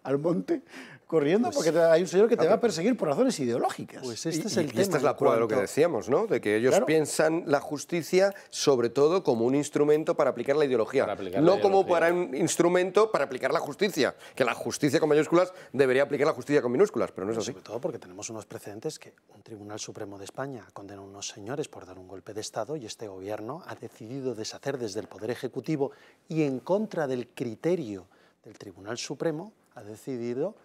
al monte corriendo, porque hay un señor que te va a perseguir por razones ideológicas. Pues este es el tema. Esta es la prueba de lo que decíamos, ¿no? De que ellos piensan la justicia sobre todo como un instrumento para aplicar la ideología, como para un instrumento para aplicar la justicia, que la justicia con mayúsculas debería aplicar la justicia con minúsculas, pero no es así. Sobre todo porque tenemos unos precedentes que un Tribunal Supremo de España condena a unos señores por dar un golpe de Estado, y este gobierno ha decidido deshacer desde el Poder Ejecutivo, y en contra del criterio del Tribunal Supremo ha decidido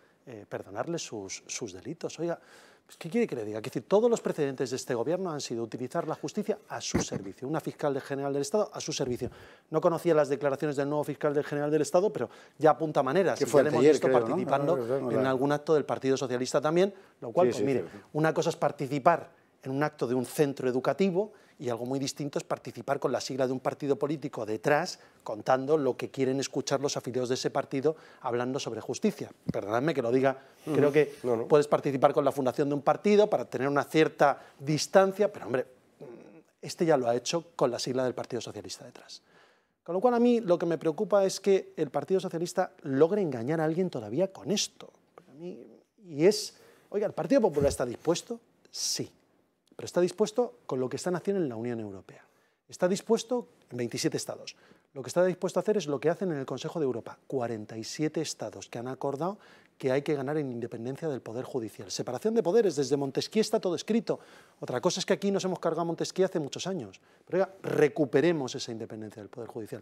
perdonarle sus delitos. Oiga, pues, ¿qué quiere que le diga? Es decir, todos los precedentes de este gobierno han sido utilizar la justicia a su servicio, una fiscal general del Estado a su servicio. No conocía las declaraciones del nuevo fiscal general del Estado, pero ya apunta maneras. Que fue ya le hemos visto participando en algún acto del Partido Socialista también, lo cual, mire, una cosa es participar en un acto de un centro educativo, y algo muy distinto es participar con la sigla de un partido político detrás, contando lo que quieren escuchar los afiliados de ese partido hablando sobre justicia. Perdonadme que lo diga, creo que puedes participar con la fundación de un partido para tener una cierta distancia, pero hombre, este ya lo ha hecho con la sigla del Partido Socialista detrás. Con lo cual a mí lo que me preocupa es que el Partido Socialista logre engañar a alguien todavía con esto. Oiga, ¿el Partido Popular está dispuesto? Sí. Pero está dispuesto con lo que están haciendo en la Unión Europea. Está dispuesto en 27 estados. Lo que está dispuesto a hacer es lo que hacen en el Consejo de Europa. 47 estados que han acordado que hay que ganar en independencia del Poder Judicial. Separación de poderes, desde Montesquieu está todo escrito. Otra cosa es que aquí nos hemos cargado a Montesquieu hace muchos años. Pero oiga, recuperemos esa independencia del Poder Judicial.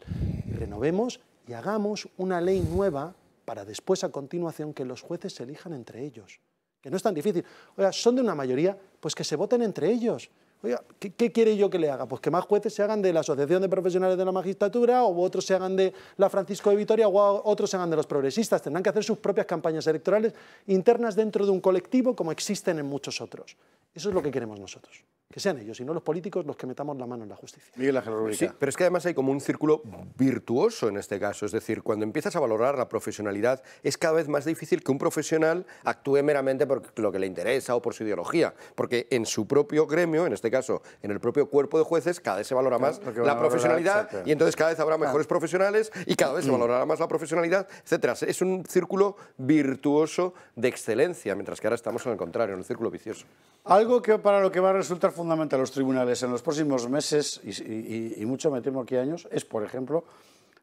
Renovemos y hagamos una ley nueva para después, a continuación, que los jueces se elijan entre ellos. Que no es tan difícil. Oiga, son de una mayoría, pues que se voten entre ellos. Oiga, ¿qué quiere yo que le haga? Pues que más jueces se hagan de la Asociación de Profesionales de la Magistratura, o otros se hagan de la Francisco de Vitoria, o otros se hagan de los progresistas. Tendrán que hacer sus propias campañas electorales internas dentro de un colectivo, como existen en muchos otros. Eso es lo que queremos nosotros. Que sean ellos y no los políticos los que metamos la mano en la justicia. Miguel Ángel Rúbrica. Sí, pero es que además hay como un círculo virtuoso en este caso. Es decir, cuando empiezas a valorar la profesionalidad, es cada vez más difícil que un profesional actúe meramente por lo que le interesa o por su ideología. Porque en su propio gremio, en este caso, en el propio cuerpo de jueces, cada vez se valora más la profesionalidad, y entonces cada vez habrá mejores profesionales y cada vez se valorará más la profesionalidad, etcétera. Es un círculo virtuoso de excelencia, mientras que ahora estamos en el contrario, en el círculo vicioso. Algo que para lo que va a resultar fundamental a los tribunales en los próximos meses y mucho me temo que años es, por ejemplo,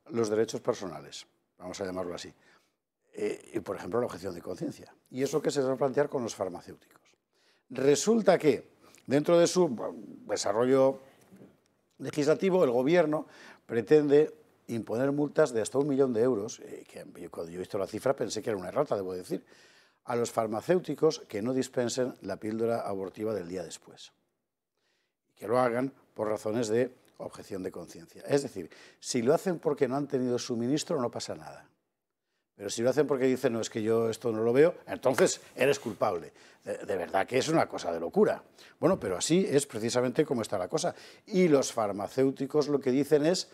los derechos personales, vamos a llamarlo así, y por ejemplo la objeción de conciencia. Y eso que se va a plantear con los farmacéuticos. Resulta que dentro de su desarrollo legislativo el Gobierno pretende imponer multas de hasta 1 millón de euros, que cuando yo he visto la cifra pensé que era una errata, debo decir, a los farmacéuticos que no dispensen la píldora abortiva del día después. que lo hagan por razones de objeción de conciencia. Es decir, si lo hacen porque no han tenido suministro, no pasa nada. Pero si lo hacen porque dicen, no, es que yo esto no lo veo, entonces eres culpable. De verdad que es una cosa de locura. Bueno, pero así es precisamente como está la cosa. Y los farmacéuticos lo que dicen es,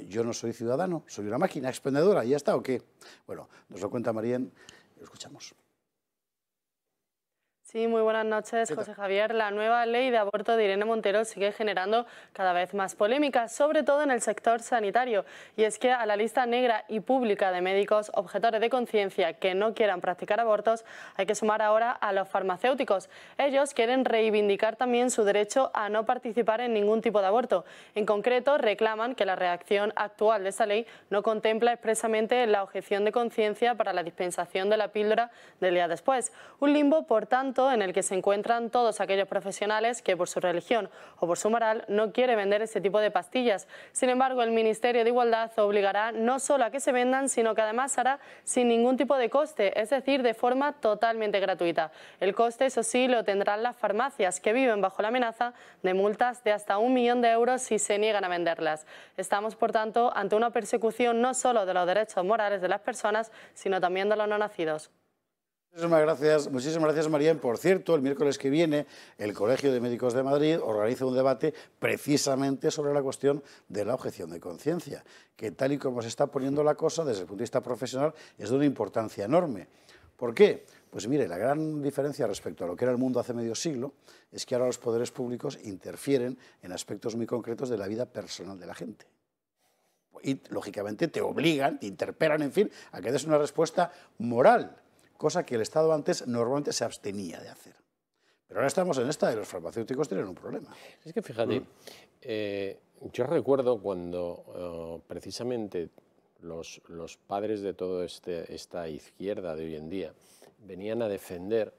yo no soy ciudadano, soy una máquina expendedora, ¿y ya está o qué? Bueno, nos lo cuenta Marien, lo escuchamos. Sí, muy buenas noches, José Javier. La nueva ley de aborto de Irene Montero sigue generando cada vez más polémicas, sobre todo en el sector sanitario. Y es que a la lista negra y pública de médicos objetores de conciencia que no quieran practicar abortos hay que sumar ahora a los farmacéuticos. Ellos quieren reivindicar también su derecho a no participar en ningún tipo de aborto. En concreto, reclaman que la redacción actual de esta ley no contempla expresamente la objeción de conciencia para la dispensación de la píldora del día después. Un limbo, por tanto, en el que se encuentran todos aquellos profesionales que por su religión o por su moral no quiere vender ese tipo de pastillas. Sin embargo, el Ministerio de Igualdad obligará no solo a que se vendan, sino que además hará sin ningún tipo de coste, es decir, de forma totalmente gratuita. El coste, eso sí, lo tendrán las farmacias, que viven bajo la amenaza de multas de hasta 1 millón de euros si se niegan a venderlas. Estamos, por tanto, ante una persecución no solo de los derechos morales de las personas, sino también de los no nacidos. Muchísimas gracias, Marien. Por cierto, el miércoles que viene, el Colegio de Médicos de Madrid organiza un debate precisamente sobre la cuestión de la objeción de conciencia, que tal y como se está poniendo la cosa, desde el punto de vista profesional, es de una importancia enorme. ¿Por qué? Pues mire, la gran diferencia respecto a lo que era el mundo hace medio siglo es que ahora los poderes públicos interfieren en aspectos muy concretos de la vida personal de la gente. Y, lógicamente, te obligan, te interpelan, en fin, a que des una respuesta moral, cosa que el Estado antes normalmente se abstenía de hacer. Pero ahora estamos en esta y los farmacéuticos tienen un problema. Es que fíjate, yo recuerdo cuando precisamente los padres de toda esta izquierda de hoy en día venían a defender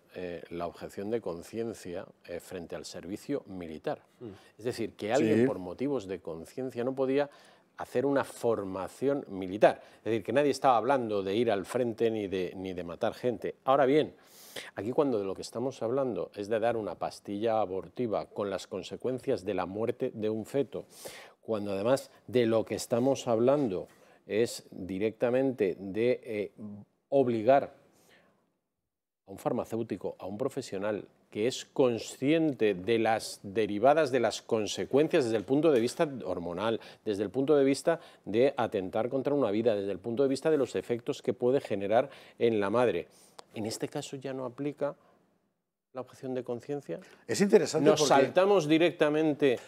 la objeción de conciencia frente al servicio militar. Es decir, que alguien por motivos de conciencia no podía hacer una formación militar. Es decir, que nadie estaba hablando de ir al frente ni de matar gente. Ahora bien, aquí cuando de lo que estamos hablando es de dar una pastilla abortiva con las consecuencias de la muerte de un feto, cuando además de lo que estamos hablando es directamente de obligar a un farmacéutico, a un profesional que es consciente de las derivadas, de las consecuencias desde el punto de vista hormonal, desde el punto de vista de atentar contra una vida, desde el punto de vista de los efectos que puede generar en la madre. En este caso ya no aplica la objeción de conciencia. Es interesante porque nos saltamos directamente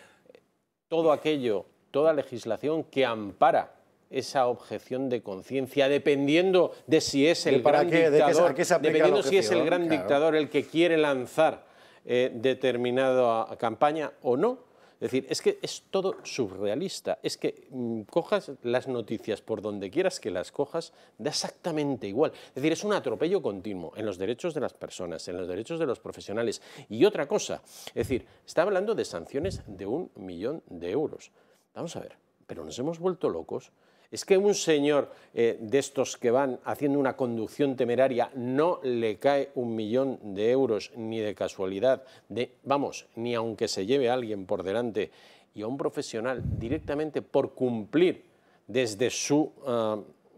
todo aquello, toda legislación que ampara esa objeción de conciencia, dependiendo de si es el gran dictador, dependiendo si es el gran dictador el que quiere lanzar determinada campaña o no. Es decir, es que es todo surrealista. Es que cojas las noticias por donde quieras que las cojas, da exactamente igual. Es decir, es un atropello continuo en los derechos de las personas, en los derechos de los profesionales. Y otra cosa, es decir, está hablando de sanciones de 1 millón de euros. Vamos a ver, pero nos hemos vuelto locos. Es que un señor de estos que van haciendo una conducción temeraria no le cae 1 millón de euros ni de casualidad, vamos, ni aunque se lleve a alguien por delante, y a un profesional directamente por cumplir desde su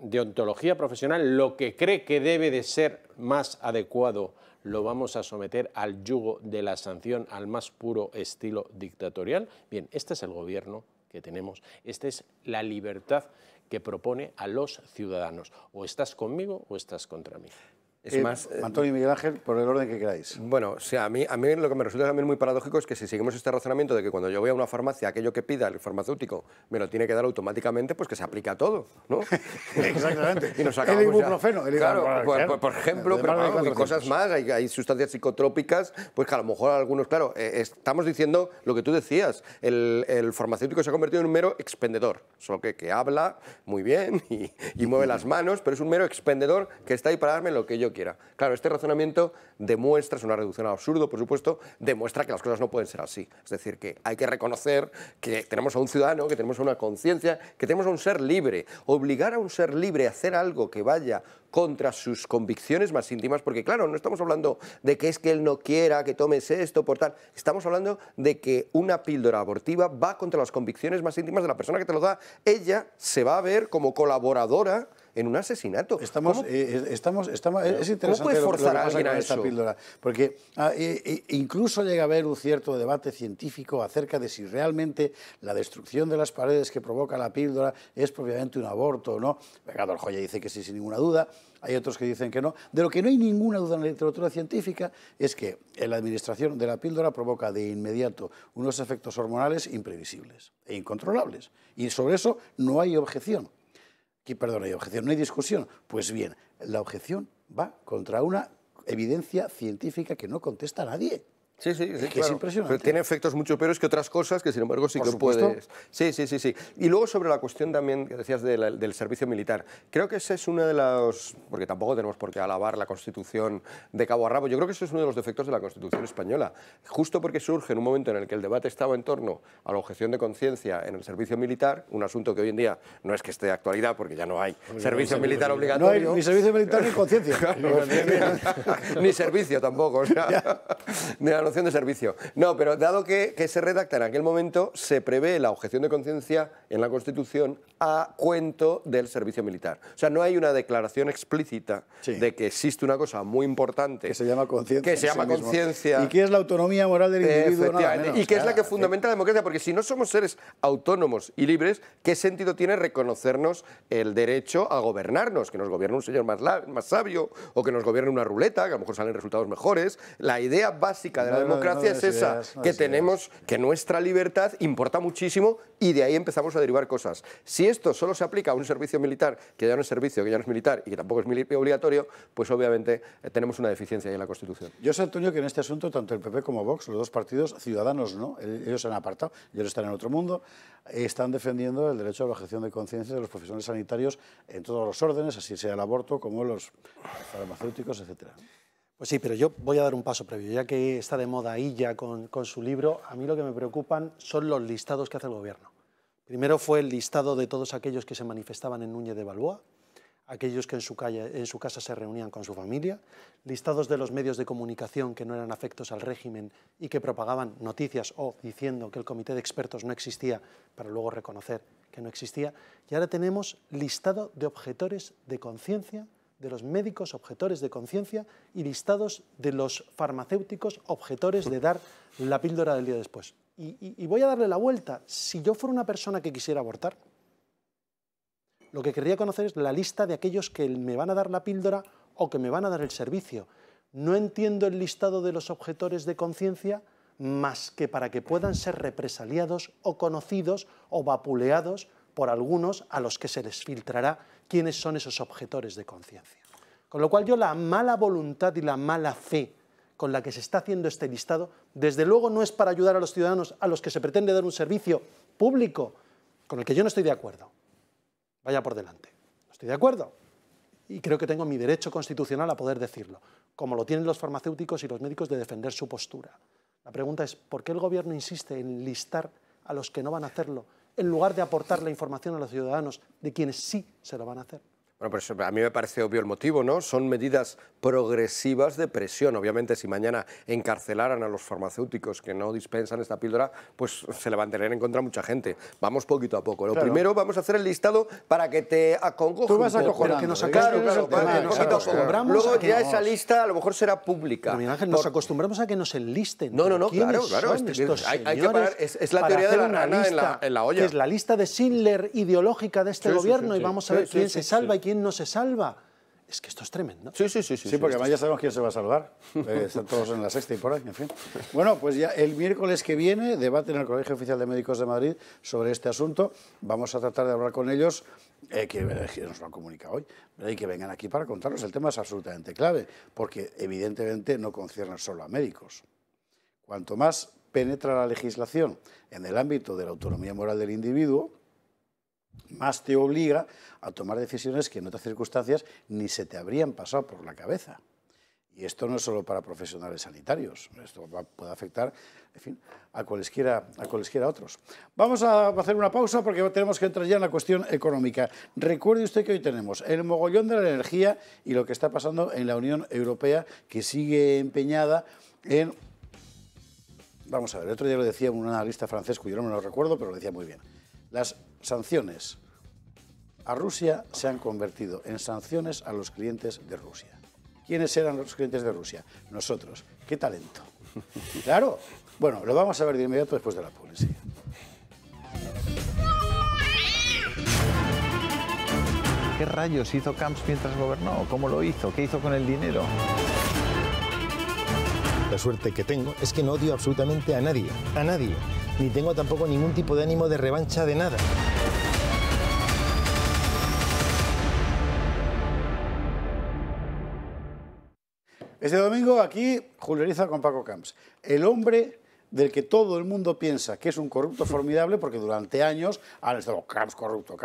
deontología profesional lo que cree que debe de ser más adecuado, lo vamos a someter al yugo de la sanción al más puro estilo dictatorial. Bien, este es el gobierno que tenemos, esta es la libertad que propone a los ciudadanos. O estás conmigo o estás contra mí. Es más, Antonio y Miguel Ángel, por el orden que queráis. Bueno, o sea, a mí lo que me resulta también muy paradójico es que si seguimos este razonamiento de que cuando yo voy a una farmacia, aquello que pida el farmacéutico me lo tiene que dar automáticamente, pues que se aplica a todo, ¿no? Exactamente. Y nos el ibuprofeno. Claro, por ejemplo, pero hay cosas más, hay sustancias psicotrópicas, pues que a lo mejor algunos, claro, estamos diciendo lo que tú decías, el farmacéutico se ha convertido en un mero expendedor, solo que habla muy bien y mueve las manos, pero es un mero expendedor que está ahí para darme lo que yo yo quiera. Claro, este razonamiento demuestra, es una reducción al absurdo, por supuesto, demuestra que las cosas no pueden ser así. Es decir, que hay que reconocer que tenemos a un ciudadano, que tenemos a una conciencia, que tenemos a un ser libre. Obligar a un ser libre a hacer algo que vaya contra sus convicciones más íntimas, porque claro, no estamos hablando de que es que él no quiera que tomes esto por tal, estamos hablando de que una píldora abortiva va contra las convicciones más íntimas de la persona que te lo da. Ella se va a ver como colaboradora en un asesinato. Es interesante ¿Cómo puedes forzar a alguien a esta eso? píldora, porque incluso llega a haber un cierto debate científico acerca de si realmente la destrucción de las paredes que provoca la píldora es propiamente un aborto o no. Vengador Joya dice que sí, sin ninguna duda. Hay otros que dicen que no. De lo que no hay ninguna duda en la literatura científica es que la administración de la píldora provoca de inmediato unos efectos hormonales imprevisibles e incontrolables. Y sobre eso no hay objeción. Perdón, hay objeción, no hay discusión. Pues bien, la objeción va contra una evidencia científica que no contesta a nadie. Sí, que claro. es impresionante. Pero tiene efectos mucho peores que otras cosas que, sin embargo, sí que puedes... Sí. Y luego sobre la cuestión también que decías del servicio militar. Creo que ese es uno de los... Porque tampoco tenemos por qué alabar la Constitución de cabo a rabo. Yo creo que ese es uno de los defectos de la Constitución española. Justo porque surge en un momento en el que el debate estaba en torno a la objeción de conciencia en el servicio militar, un asunto que hoy en día no es que esté de actualidad, porque ya no hay servicio militar obligatorio. No hay ni servicio militar ni conciencia. Ni servicio tampoco, o sea, ni la noción de servicio. No, pero dado que se redacta en aquel momento, se prevé la objeción de conciencia en la Constitución a cuento del servicio militar. O sea, no hay una declaración explícita de que existe una cosa muy importante que se llama conciencia. Que se llama conciencia. Y que es la autonomía moral del individuo. Nada menos, y que es la que fundamenta la democracia, porque si no somos seres autónomos y libres, ¿qué sentido tiene reconocernos el derecho a gobernarnos? Que nos gobierne un señor más sabio o que nos gobierne una ruleta, que a lo mejor salen resultados mejores. La idea básica de la democracia es esa, que tenemos que nuestra libertad importa muchísimo y de ahí empezamos a derivar cosas. Si esto solo se aplica a un servicio militar, que ya no es servicio, que ya no es militar y que tampoco es obligatorio, pues obviamente tenemos una deficiencia ahí en la Constitución. Yo sé, Antonio, que en este asunto tanto el PP como Vox, los dos partidos, Ciudadanos no, ellos se han apartado, ellos están en otro mundo, están defendiendo el derecho a la objeción de conciencia de los profesionales sanitarios en todos los órdenes, así sea el aborto como los farmacéuticos, etcétera. Pues sí, pero yo voy a dar un paso previo. Ya que está de moda Illa con su libro, a mí lo que me preocupan son los listados que hace el Gobierno. Primero fue el listado de todos aquellos que se manifestaban en Núñez de Balboa, aquellos que en su casa se reunían con su familia, listados de los medios de comunicación que no eran afectos al régimen y que propagaban noticias o diciendo que el comité de expertos no existía para luego reconocer que no existía. Y ahora tenemos listado de objetores de conciencia, de los médicos objetores de conciencia y listados de los farmacéuticos objetores de dar la píldora del día después. Y voy a darle la vuelta. Si yo fuera una persona que quisiera abortar, lo que querría conocer es la lista de aquellos que me van a dar la píldora o que me van a dar el servicio. No entiendo el listado de los objetores de conciencia más que para que puedan ser represaliados o conocidos o vapuleados por algunos a los que se les filtrará quiénes son esos objetores de conciencia. Con lo cual yo la mala voluntad y la mala fe con la que se está haciendo este listado, desde luego no es para ayudar a los ciudadanos a los que se pretende dar un servicio público, con el que yo no estoy de acuerdo. Vaya por delante. No estoy de acuerdo. Y creo que tengo mi derecho constitucional a poder decirlo, como lo tienen los farmacéuticos y los médicos de defender su postura. La pregunta es, ¿por qué el Gobierno insiste en listar a los que no van a hacerlo, en lugar de aportar la información a los ciudadanos de quienes sí se lo van a hacer? Bueno, pues a mí me parece obvio el motivo, ¿no? Son medidas progresivas de presión. Obviamente, si mañana encarcelaran a los farmacéuticos que no dispensan esta píldora, pues se levantarían en contra mucha gente. Vamos poquito a poco. Lo primero, vamos a hacer el listado para que te acongoje. Tú vas acojonando. Luego ya esa lista a lo mejor será pública. Pero, Miguel Ángel, nos acostumbramos a que nos enlisten. No, claro. Hay que parar. Es la teoría de la rana en la olla. Que es la lista de Schindler ideológica de este gobierno y vamos a ver quién se salva y quién no se salva. Es que esto es tremendo. Sí, porque además ya sabemos quién se va a salvar. Están todos en la Sexta y por ahí, en fin. Bueno, pues ya el miércoles que viene debate en el Colegio Oficial de Médicos de Madrid sobre este asunto. Vamos a tratar de hablar con ellos, que nos lo han comunicado hoy, y que vengan aquí para contarnos. El tema es absolutamente clave, porque evidentemente no concierne solo a médicos. Cuanto más penetra la legislación en el ámbito de la autonomía moral del individuo, más te obliga a tomar decisiones que en otras circunstancias ni se te habrían pasado por la cabeza. Y esto no es solo para profesionales sanitarios, esto puede afectar, en fin, a cualesquiera otros. Vamos a hacer una pausa porque tenemos que entrar ya en la cuestión económica. Recuerde usted que hoy tenemos el mogollón de la energía y lo que está pasando en la Unión Europea, que sigue empeñada en... Vamos a ver, el otro día lo decía un analista francés, cuyo nombre no lo recuerdo, pero lo decía muy bien. Las sanciones a Rusia se han convertido en sanciones a los clientes de Rusia. ¿Quiénes eran los clientes de Rusia? Nosotros. ¡Qué talento! Claro. Bueno, lo vamos a ver de inmediato después de la publicidad. ¿Qué rayos hizo Camps mientras gobernó? ¿Cómo lo hizo? ¿Qué hizo con el dinero? La suerte que tengo es que no odio absolutamente a nadie, ni tengo tampoco ningún tipo de ánimo de revancha de nada. Este domingo aquí, Julio Ariza con Paco Camps, el hombre del que todo el mundo piensa que es un corrupto formidable, porque durante años han estado Camps corrupto,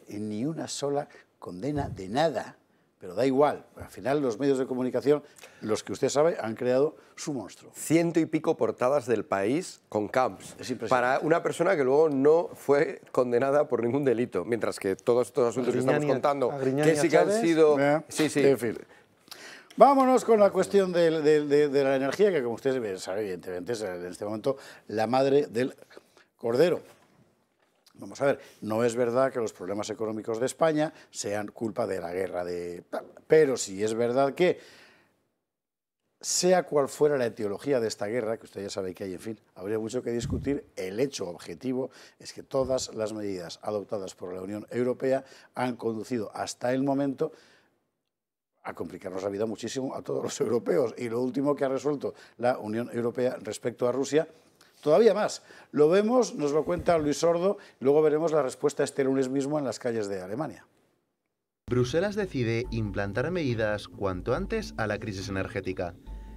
y ni una sola condena de nada. Pero da igual, al final los medios de comunicación, los que usted sabe, han creado su monstruo. 100 y pico portadas del País con Camps, es impresionante, para una persona que luego no fue condenada por ningún delito, mientras que todos estos asuntos que estamos contando, que sí que han sido... Sí. En fin. Vámonos con la cuestión de la energía, que como usted sabe, evidentemente es en este momento la madre del cordero. Vamos a ver, no es verdad que los problemas económicos de España sean culpa de la guerra pero sí es verdad que, sea cual fuera la etiología de esta guerra, que usted ya sabe que hay, en fin, habría mucho que discutir, el hecho objetivo es que todas las medidas adoptadas por la Unión Europea han conducido hasta el momento a complicarnos la vida muchísimo a todos los europeos. Y lo último que ha resuelto la Unión Europea respecto a Rusia, todavía más. Lo vemos, nos lo cuenta Luis Sordo, luego veremos la respuesta este lunes mismo en las calles de Alemania. Bruselas decide implantar medidas cuanto antes a la crisis energética.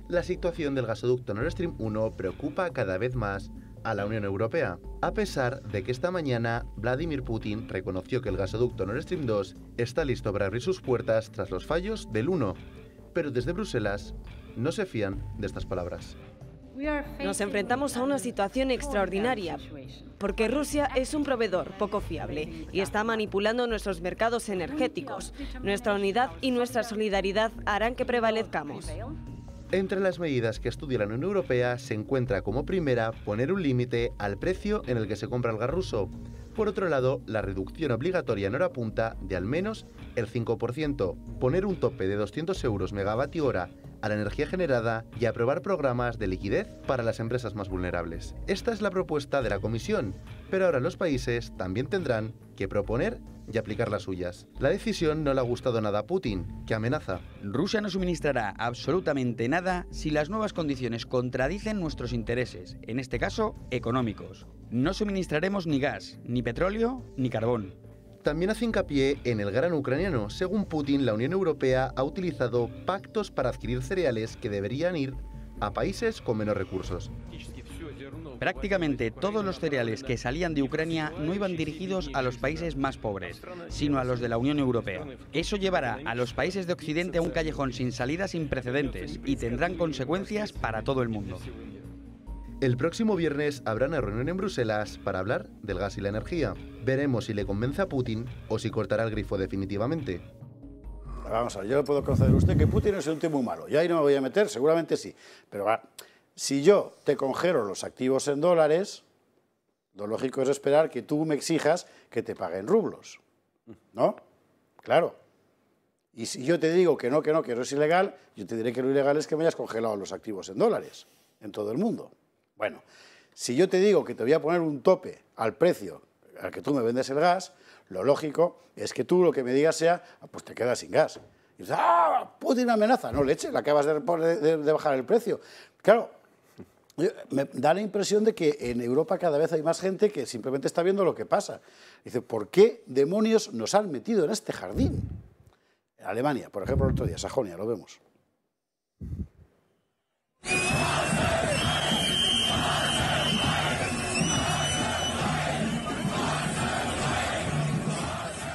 La situación del gasoducto Nord Stream 1 preocupa cada vez más a la Unión Europea, a pesar de que esta mañana Vladimir Putin reconoció que el gasoducto Nord Stream 2 está listo para abrir sus puertas tras los fallos del 1, pero desde Bruselas no se fían de estas palabras. Nos enfrentamos a una situación extraordinaria, porque Rusia es un proveedor poco fiable y está manipulando nuestros mercados energéticos. Nuestra unidad y nuestra solidaridad harán que prevalezcamos. Entre las medidas que estudia la Unión Europea se encuentra como primera poner un límite al precio en el que se compra el gas ruso. Por otro lado, la reducción obligatoria en hora punta de al menos el 5%, poner un tope de 200 euros megavatio hora a la energía generada y aprobar programas de liquidez para las empresas más vulnerables. Esta es la propuesta de la Comisión, pero ahora los países también tendrán que proponer y aplicar las suyas. La decisión no le ha gustado nada a Putin, que amenaza. Rusia no suministrará absolutamente nada si las nuevas condiciones contradicen nuestros intereses, en este caso, económicos. No suministraremos ni gas, ni petróleo, ni carbón. También hace hincapié en el grano ucraniano. Según Putin, la Unión Europea ha utilizado pactos para adquirir cereales que deberían ir a países con menos recursos. Prácticamente todos los cereales que salían de Ucrania no iban dirigidos a los países más pobres, sino a los de la Unión Europea. Eso llevará a los países de Occidente a un callejón sin salida sin precedentes y tendrán consecuencias para todo el mundo. El próximo viernes habrá una reunión en Bruselas para hablar del gas y la energía. Veremos si le convence a Putin o si cortará el grifo definitivamente. Vamos a ver, yo le puedo conceder a usted que Putin es un tío muy malo. Y ahí no me voy a meter, seguramente sí. Pero si yo te congelo los activos en dólares, lo lógico es esperar que tú me exijas que te pague en rublos. ¿No? Claro. Y si yo te digo que no es ilegal, yo te diré que lo ilegal es que me hayas congelado los activos en dólares en todo el mundo. Bueno, si yo te digo que te voy a poner un tope al precio al que tú me vendes el gas, lo lógico es que tú lo que me digas sea, pues te quedas sin gas. Y dices, Putin amenaza. No, leche, le acabas de bajar el precio. Claro, me da la impresión de que en Europa cada vez hay más gente que simplemente está viendo lo que pasa. Dice, ¿por qué demonios nos han metido en este jardín? En Alemania, por ejemplo, el otro día, Sajonia, lo vemos.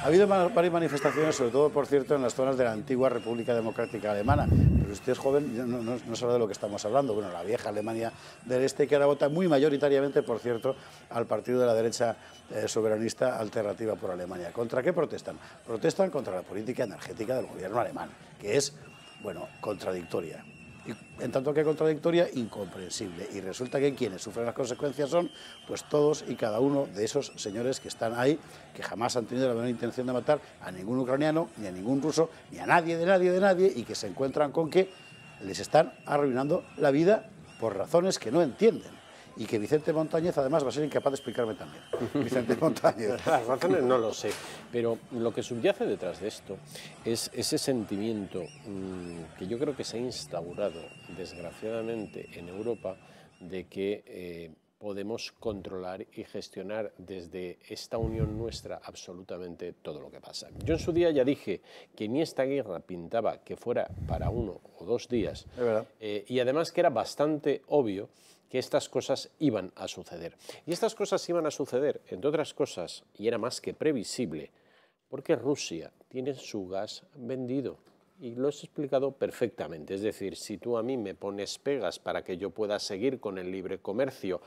habido varias manifestaciones, sobre todo, por cierto, en las zonas de la antigua República Democrática Alemana. Pero usted es joven, no sabe de lo que estamos hablando. Bueno, la vieja Alemania del Este, que ahora vota muy mayoritariamente, por cierto, al partido de la derecha soberanista Alternativa por Alemania. ¿Contra qué protestan? Protestan contra la política energética del gobierno alemán, que es, bueno, contradictoria. Y en tanto que contradictoria, incomprensible. Y resulta que quienes sufren las consecuencias son pues todos y cada uno de esos señores que están ahí, que jamás han tenido la menor intención de matar a ningún ucraniano, ni a ningún ruso, ni a nadie, de nadie, y que se encuentran con que les están arruinando la vida por razones que no entienden. Y que Vicente Montañez, además, va a ser incapaz de explicarme también. Vicente Montañez. Las razones no lo sé, pero lo que subyace detrás de esto es ese sentimiento que yo creo que se ha instaurado, desgraciadamente, en Europa, de que podemos controlar y gestionar desde esta unión nuestra absolutamente todo lo que pasa. Yo en su día ya dije que ni esta guerra pintaba que fuera para 1 o 2 días, es verdad. Y además que era bastante obvio que estas cosas iban a suceder. Y estas cosas iban a suceder, entre otras cosas, y era más que previsible, porque Rusia tiene su gas vendido. Y lo he explicado perfectamente. Es decir, si tú a mí me pones pegas para que yo pueda seguir con el libre comercio,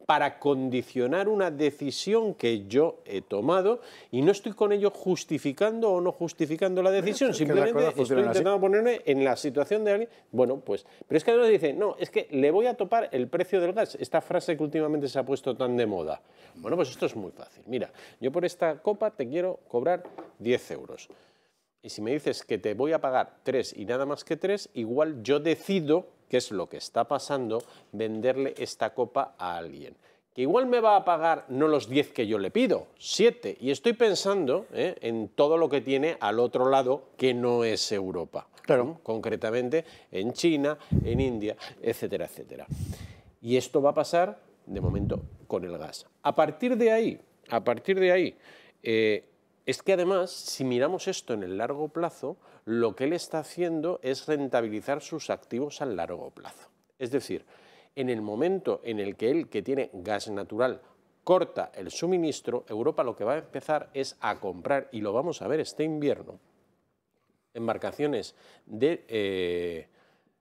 para condicionar una decisión que yo he tomado, y no estoy con ello justificando o no justificando la decisión, simplemente estoy intentando ponerme en la situación de alguien. Bueno, pues, pero es que además dice, no, es que le voy a topar el precio del gas, esta frase que últimamente se ha puesto tan de moda. Bueno, pues esto es muy fácil. Mira, yo por esta copa te quiero cobrar 10 euros. Y si me dices que te voy a pagar 3 y nada más que 3, igual yo decido, que es lo que está pasando, venderle esta copa a alguien. Que igual me va a pagar no los 10 que yo le pido, 7. Y estoy pensando en todo lo que tiene al otro lado que no es Europa. Claro. Concretamente en China, en India, etcétera, etcétera. Y esto va a pasar, de momento, con el gas. A partir de ahí, es que además, si miramos esto en el largo plazo, lo que él está haciendo es rentabilizar sus activos a largo plazo. Es decir, en el momento en el que él, que tiene gas natural, corta el suministro, Europa lo que va a empezar es a comprar, y lo vamos a ver este invierno, embarcaciones de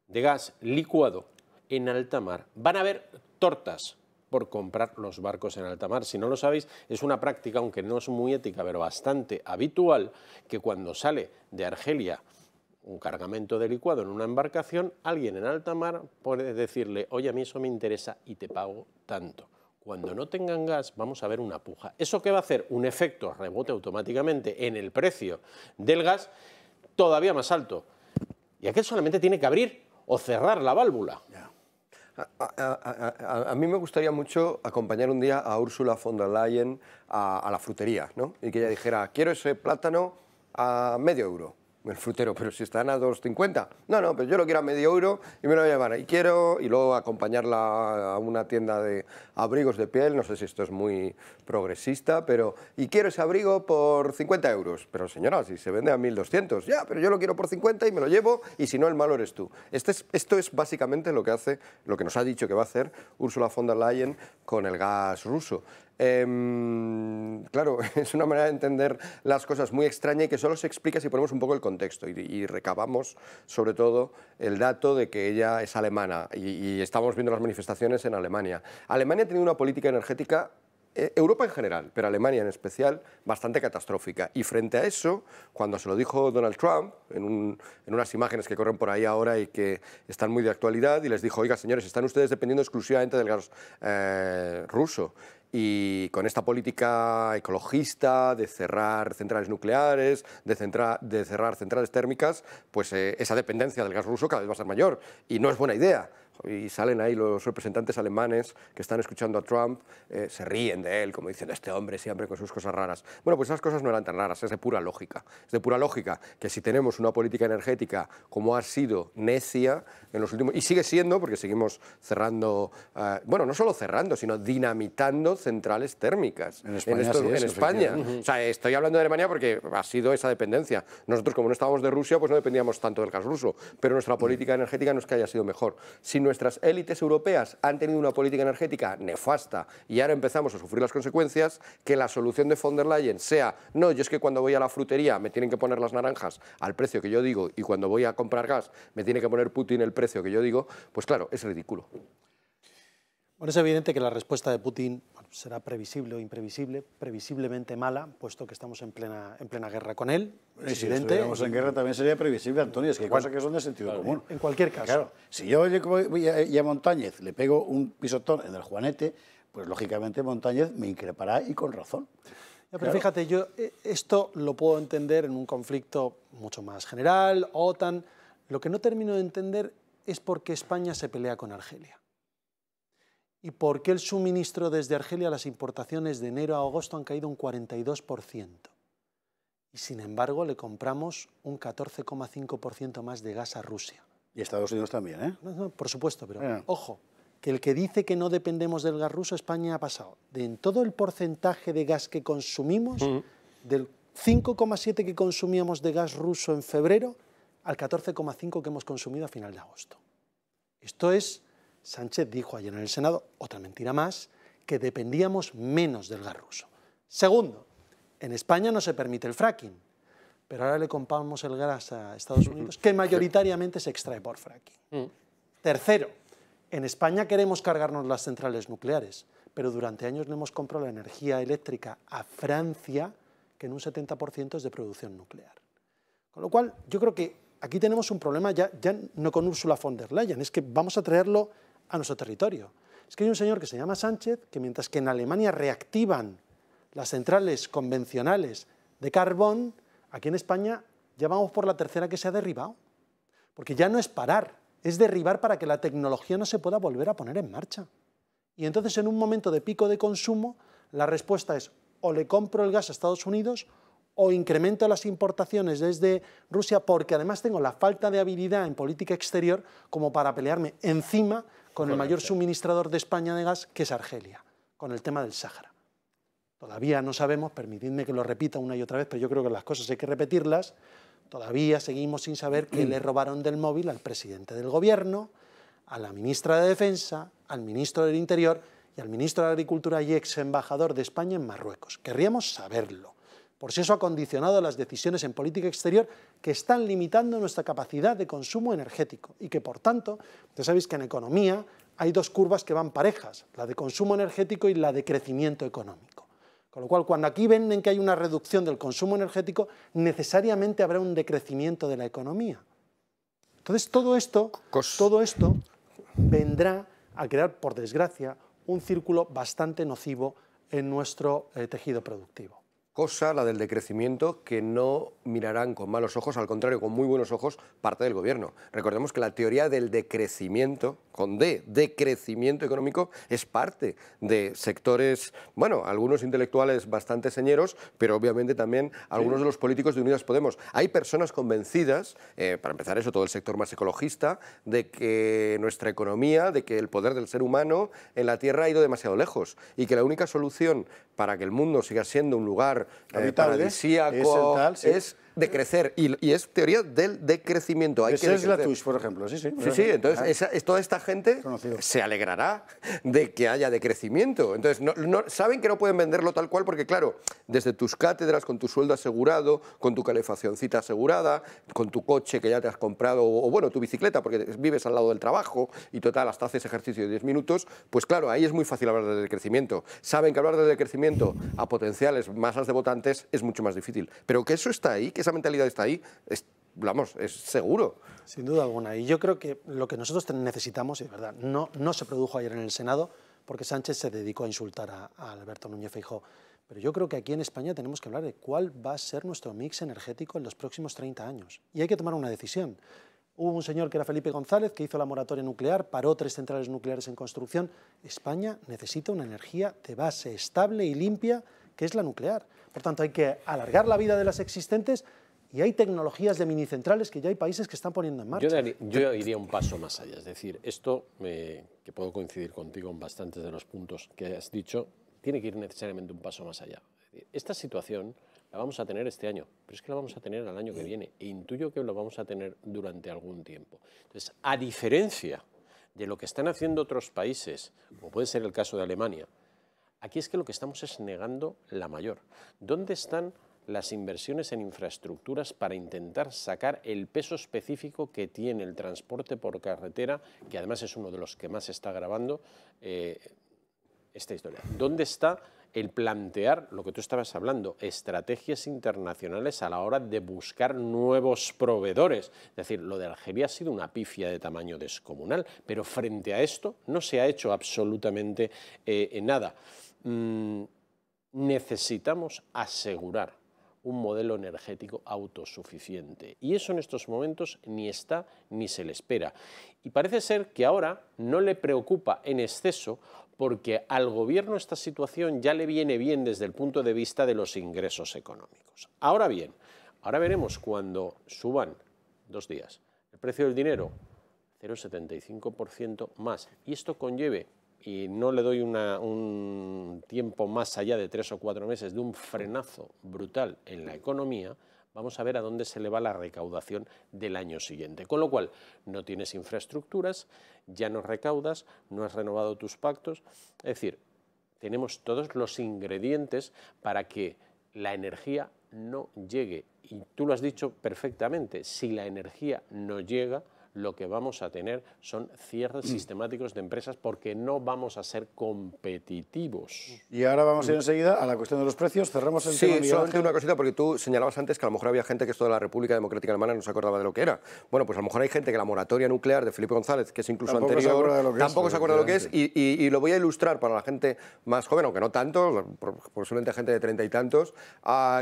gas licuado en alta mar. Van a haber tortas por comprar los barcos en alta mar. Si no lo sabéis, es una práctica, aunque no es muy ética, pero bastante habitual, que cuando sale de Argelia un cargamento de licuado en una embarcación, alguien en alta mar puede decirle, oye, a mí eso me interesa y te pago tanto. Cuando no tengan gas, vamos a ver una puja. ¿Eso qué va a hacer? Un efecto rebote automáticamente en el precio del gas todavía más alto. Y aquel solamente tiene que abrir o cerrar la válvula. A mí me gustaría mucho acompañar un día a Ursula von der Leyen a la frutería, ¿no? Y que ella dijera, quiero ese plátano a €0,5. El frutero, pero si están a 2,50. No, pero yo lo quiero a €0,5 y me lo voy a llevar. Y luego acompañarla a una tienda de abrigos de piel, no sé si esto es muy progresista, pero y quiero ese abrigo por 50 euros. Pero señora, si se vende a 1.200, ya, pero yo lo quiero por 50 y me lo llevo, y si no, el malo eres tú. Esto es básicamente lo que nos ha dicho que va a hacer Ursula von der Leyen con el gas ruso. Claro, es una manera de entender las cosas muy extraña y que solo se explica si ponemos un poco el contexto y recabamos sobre todo el dato de que ella es alemana y estamos viendo las manifestaciones en Alemania. Alemania ha tenido una política energética, Europa en general, pero Alemania en especial, bastante catastrófica. Y frente a eso, cuando se lo dijo Donald Trump, en unas imágenes que corren por ahí ahora y que están muy de actualidad, y les dijo, oiga, señores, están ustedes dependiendo exclusivamente del gas ruso. Y con esta política ecologista de cerrar centrales nucleares, de cerrar centrales térmicas, pues esa dependencia del gas ruso cada vez va a ser mayor. Y no es buena idea. Y salen ahí los representantes alemanes que están escuchando a Trump, se ríen de él, como diciendo, este hombre siempre con sus cosas raras. Bueno, pues esas cosas no eran tan raras, es de pura lógica. Es de pura lógica que si tenemos una política energética como ha sido necia en los últimos... Y sigue siendo, porque seguimos cerrando, bueno, no solo cerrando, sino dinamitando centrales térmicas. En España, en España. O sea, estoy hablando de Alemania porque ha sido esa dependencia. Nosotros, como no estábamos de Rusia, pues no dependíamos tanto del gas ruso, pero nuestra política energética no es que haya sido mejor. Si nuestras élites europeas han tenido una política energética nefasta y ahora empezamos a sufrir las consecuencias, que la solución de von der Leyen sea, no, yo es que cuando voy a la frutería me tienen que poner las naranjas al precio que yo digo y cuando voy a comprar gas me tiene que poner Putin el precio que yo digo, pues claro, es ridículo. Bueno, es evidente que la respuesta de Putin será previsible o imprevisible, previsiblemente mala, puesto que estamos en plena guerra con él. Y si estuviéramos en guerra también sería previsible, Antonio, es que hay cosas que son de sentido común. En cualquier caso. Claro, si yo voy a Montañez le pego un pisotón en el Juanete, pues lógicamente Montañez me increpará y con razón. Ya, pero fíjate, yo esto lo puedo entender en un conflicto mucho más general, OTAN. Lo que no termino de entender es por qué España se pelea con Argelia. ¿Y por qué el suministro desde Argelia, las importaciones de enero a agosto han caído un 42%? Y sin embargo le compramos un 14,5% más de gas a Rusia. Y Estados Unidos también, ¿eh? No, por supuesto, pero ojo, que el que dice que no dependemos del gas ruso, España ha pasado en todo el porcentaje de gas que consumimos, del 5,7 que consumíamos de gas ruso en febrero, al 14,5 que hemos consumido a final de agosto. Esto es... Sánchez dijo ayer en el Senado, otra mentira más, que dependíamos menos del gas ruso. Segundo, en España no se permite el fracking, pero ahora le compramos el gas a Estados Unidos, que mayoritariamente se extrae por fracking. Tercero, en España queremos cargarnos las centrales nucleares, pero durante años le hemos comprado la energía eléctrica a Francia, que en un 70% es de producción nuclear. Con lo cual, yo creo que aquí tenemos un problema ya no con Ursula von der Leyen, es que vamos a traerlo a nuestro territorio. Es que hay un señor que se llama Sánchez, que mientras que en Alemania reactivan las centrales convencionales de carbón, aquí en España ya vamos por la tercera que se ha derribado. Porque ya no es parar, es derribar para que la tecnología no se pueda volver a poner en marcha. Y entonces en un momento de pico de consumo, la respuesta es o le compro el gas a Estados Unidos o incremento las importaciones desde Rusia, porque además tengo la falta de habilidad en política exterior como para pelearme encima con el mayor suministrador de España de gas, que es Argelia, con el tema del Sáhara. Todavía no sabemos, permitidme que lo repita una y otra vez, pero yo creo que las cosas hay que repetirlas, todavía seguimos sin saber que le robaron del móvil al presidente del Gobierno, a la ministra de Defensa, al ministro del Interior y al ministro de Agricultura y ex embajador de España en Marruecos. Querríamos saberlo, por si eso ha condicionado las decisiones en política exterior que están limitando nuestra capacidad de consumo energético y que, por tanto, ya sabéis que en economía hay dos curvas que van parejas, la de consumo energético y la de crecimiento económico. Con lo cual, cuando aquí ven que hay una reducción del consumo energético, necesariamente habrá un decrecimiento de la economía. Entonces, todo esto vendrá a crear, por desgracia, un círculo bastante nocivo en nuestro tejido productivo. Cosa, la del decrecimiento, que no mirarán con malos ojos, al contrario, con muy buenos ojos, parte del Gobierno. Recordemos que la teoría del decrecimiento, con D, decrecimiento económico, es parte de sectores, bueno, algunos intelectuales bastante señeros, pero obviamente también algunos de los políticos de Unidas Podemos. Hay personas convencidas, para empezar eso, todo el sector más ecologista, de que nuestra economía, de que el poder del ser humano en la Tierra ha ido demasiado lejos y que la única solución para que el mundo siga siendo un lugar paradisíaco es decrecer, y es teoría del decrecimiento. Esa es la TUS, por ejemplo. Sí, entonces toda esta gente se alegrará de que haya decrecimiento. Entonces saben que no pueden venderlo tal cual porque, claro, desde tus cátedras, con tu sueldo asegurado, con tu calefaccioncita asegurada, con tu coche que ya te has comprado, o bueno, tu bicicleta porque vives al lado del trabajo y total, hasta haces ejercicio de 10 minutos, pues claro, ahí es muy fácil hablar de decrecimiento. Saben que hablar de decrecimiento a potenciales masas de votantes es mucho más difícil. Pero que eso está ahí, que esa mentalidad está ahí, es seguro. Sin duda alguna. Y yo creo que lo que nosotros necesitamos, y de verdad, no se produjo ayer en el Senado, porque Sánchez se dedicó a insultar a Alberto Núñez Feijóo. Pero yo creo que aquí en España tenemos que hablar de cuál va a ser nuestro mix energético en los próximos 30 años. Y hay que tomar una decisión. Hubo un señor que era Felipe González, que hizo la moratoria nuclear, paró 3 centrales nucleares en construcción. España necesita una energía de base estable y limpia, que es la nuclear. Por tanto, hay que alargar la vida de las existentes y hay tecnologías de minicentrales que ya hay países que están poniendo en marcha. Yo iría un paso más allá. Es decir, esto, que puedo coincidir contigo en bastantes de los puntos que has dicho, tiene que ir necesariamente un paso más allá. Es decir, esta situación la vamos a tener este año, pero es que la vamos a tener el año que viene e intuyo que lo vamos a tener durante algún tiempo. Entonces, a diferencia de lo que están haciendo otros países, como puede ser el caso de Alemania, aquí es que lo que estamos es negando la mayor. ¿Dónde están las inversiones en infraestructuras para intentar sacar el peso específico que tiene el transporte por carretera, que además es uno de los que más se está agravando esta historia? ¿Dónde está el plantear lo que tú estabas hablando, estrategias internacionales a la hora de buscar nuevos proveedores? Es decir, lo de Argelia ha sido una pifia de tamaño descomunal, pero frente a esto no se ha hecho absolutamente nada. Necesitamos asegurar un modelo energético autosuficiente, y eso en estos momentos ni está ni se le espera. Y parece ser que ahora no le preocupa en exceso, porque al gobierno esta situación ya le viene bien desde el punto de vista de los ingresos económicos. Ahora bien, ahora veremos cuando suban 2 días el precio del dinero 0,75% más, y esto conlleve, y no le doy un tiempo más allá de 3 o 4 meses, de un frenazo brutal en la economía, vamos a ver a dónde se le va la recaudación del año siguiente. Con lo cual, no tienes infraestructuras, ya no recaudas, no has renovado tus pactos. Es decir, tenemos todos los ingredientes para que la energía no llegue. Y tú lo has dicho perfectamente, si la energía no llega, lo que vamos a tener son cierres sistemáticos de empresas, porque no vamos a ser competitivos. Y ahora vamos a ir enseguida a la cuestión de los precios. Cerramos el tema. Sí, solamente una cosita, porque tú señalabas antes que a lo mejor había gente que esto de la República Democrática Alemana no se acordaba de lo que era. Bueno, pues a lo mejor hay gente que la moratoria nuclear de Felipe González, que es incluso anterior, tampoco se acuerda de lo que es, y lo voy a ilustrar para la gente más joven, aunque no tanto, posiblemente gente de 30 y tantos,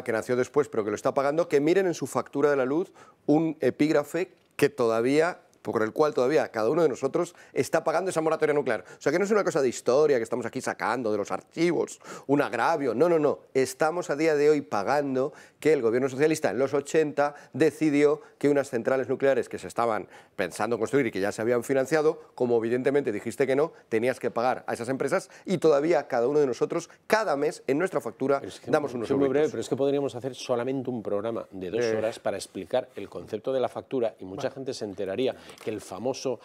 que nació después pero que lo está pagando, que miren en su factura de la luz un epígrafe que todavía, por el cual todavía cada uno de nosotros está pagando esa moratoria nuclear. O sea, que no es una cosa de historia que estamos aquí sacando de los archivos, un agravio. No, no, no. Estamos a día de hoy pagando que el gobierno socialista en los 80 decidió que unas centrales nucleares que se estaban pensando construir y que ya se habían financiado, como evidentemente dijiste que no, tenías que pagar a esas empresas, y todavía cada uno de nosotros, cada mes, en nuestra factura, damos unos euros. Muy breve, pero es que podríamos hacer solamente un programa de 2 horas para explicar el concepto de la factura, y mucha gente se enteraría que el famoso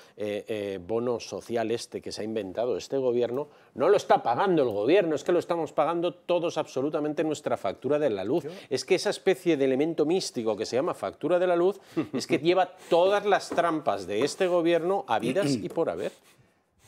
bono social que se ha inventado este gobierno no lo está pagando el gobierno, es que lo estamos pagando todos absolutamente nuestra factura de la luz. Es que esa especie de elemento místico que se llama factura de la luz es que lleva todas las trampas de este gobierno habidas y por haber.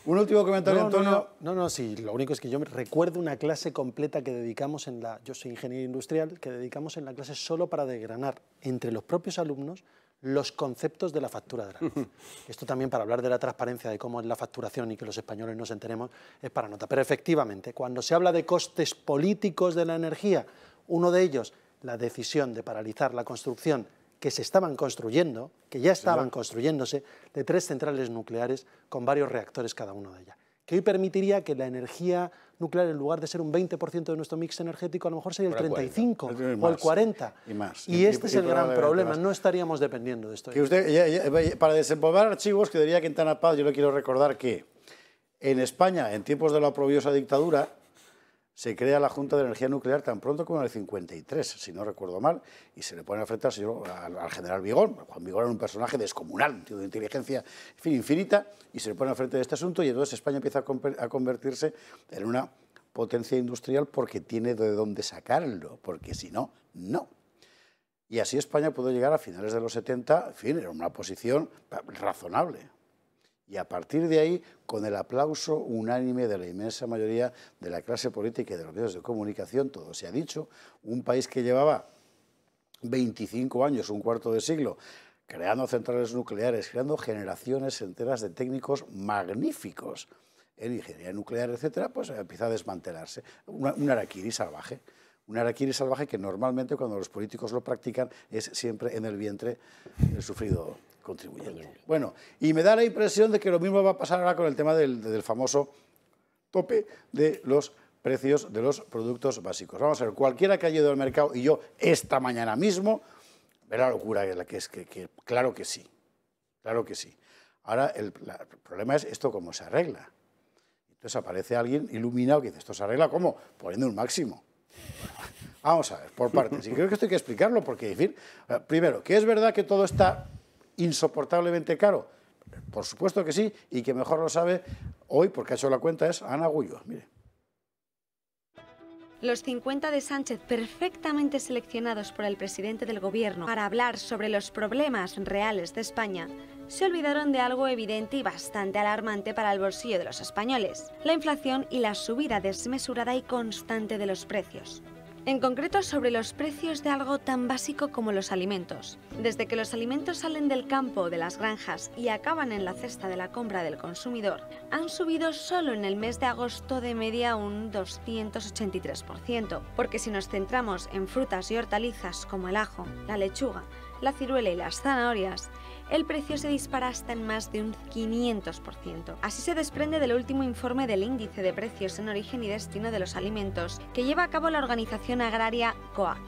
Un último comentario, Antonio. No, sí, lo único es que yo recuerdo una clase completa que dedicamos en la... Yo soy ingeniero industrial, que dedicamos en la clase solo para desgranar entre los propios alumnos los conceptos de la factura de la luz. Esto también, para hablar de la transparencia de cómo es la facturación y que los españoles nos enteremos, es para nota. Pero efectivamente, cuando se habla de costes políticos de la energía, uno de ellos, la decisión de paralizar la construcción que se estaban construyendo, que ya estaban construyéndose, de 3 centrales nucleares con varios reactores cada uno de ellas, que hoy permitiría que la energía nuclear, en lugar de ser un 20% de nuestro mix energético, a lo mejor sería el 35 o el 40. Y este es el gran problema, no estaríamos dependiendo de esto. Que usted, para desempolvar archivos, que diría Quintana Paz, yo le quiero recordar que en España, en tiempos de la oprobiosa dictadura, se crea la Junta de Energía Nuclear tan pronto como en el 53, si no recuerdo mal, y se le pone al frente al general Vigón. Juan Vigón era un personaje descomunal, un tío de inteligencia infinita, y se le pone al frente de este asunto, y entonces España empieza a convertirse en una potencia industrial porque tiene de dónde sacarlo, porque si no, no. Y así España pudo llegar a finales de los 70, en fin, era una posición razonable. Y a partir de ahí, con el aplauso unánime de la inmensa mayoría de la clase política y de los medios de comunicación, todo se ha dicho, un país que llevaba 25 años, un cuarto de siglo, creando centrales nucleares, creando generaciones enteras de técnicos magníficos en ingeniería nuclear, etcétera, pues empieza a desmantelarse. Un harakiri salvaje. Un harakiri salvaje que normalmente, cuando los políticos lo practican, es siempre en el vientre del sufrido contribuyente. Bueno, y me da la impresión de que lo mismo va a pasar ahora con el tema del famoso tope de los precios de los productos básicos. Vamos a ver, cualquiera que haya ido al mercado, y yo esta mañana mismo, ve la locura que es, que claro que sí, claro que sí. Ahora, el problema es esto cómo se arregla. Entonces aparece alguien iluminado que dice, ¿esto se arregla cómo? Poniendo un máximo. Vamos a ver, por partes. Y creo que esto hay que explicarlo porque, en fin, primero, que es verdad que todo está insoportablemente caro. Por supuesto que sí, y que mejor lo sabe hoy, porque ha hecho la cuenta, es Ana Gullo. Mire. Los 50 de Sánchez, perfectamente seleccionados por el presidente del gobierno para hablar sobre los problemas reales de España, se olvidaron de algo evidente y bastante alarmante para el bolsillo de los españoles: la inflación y la subida desmesurada y constante de los precios. En concreto, sobre los precios de algo tan básico como los alimentos. Desde que los alimentos salen del campo o de las granjas y acaban en la cesta de la compra del consumidor, han subido solo en el mes de agosto de media un 283%. Porque si nos centramos en frutas y hortalizas como el ajo, la lechuga, la ciruela y las zanahorias, el precio se dispara hasta en más de un 500%. Así se desprende del último informe del Índice de Precios en Origen y Destino de los Alimentos que lleva a cabo la organización agraria COAC.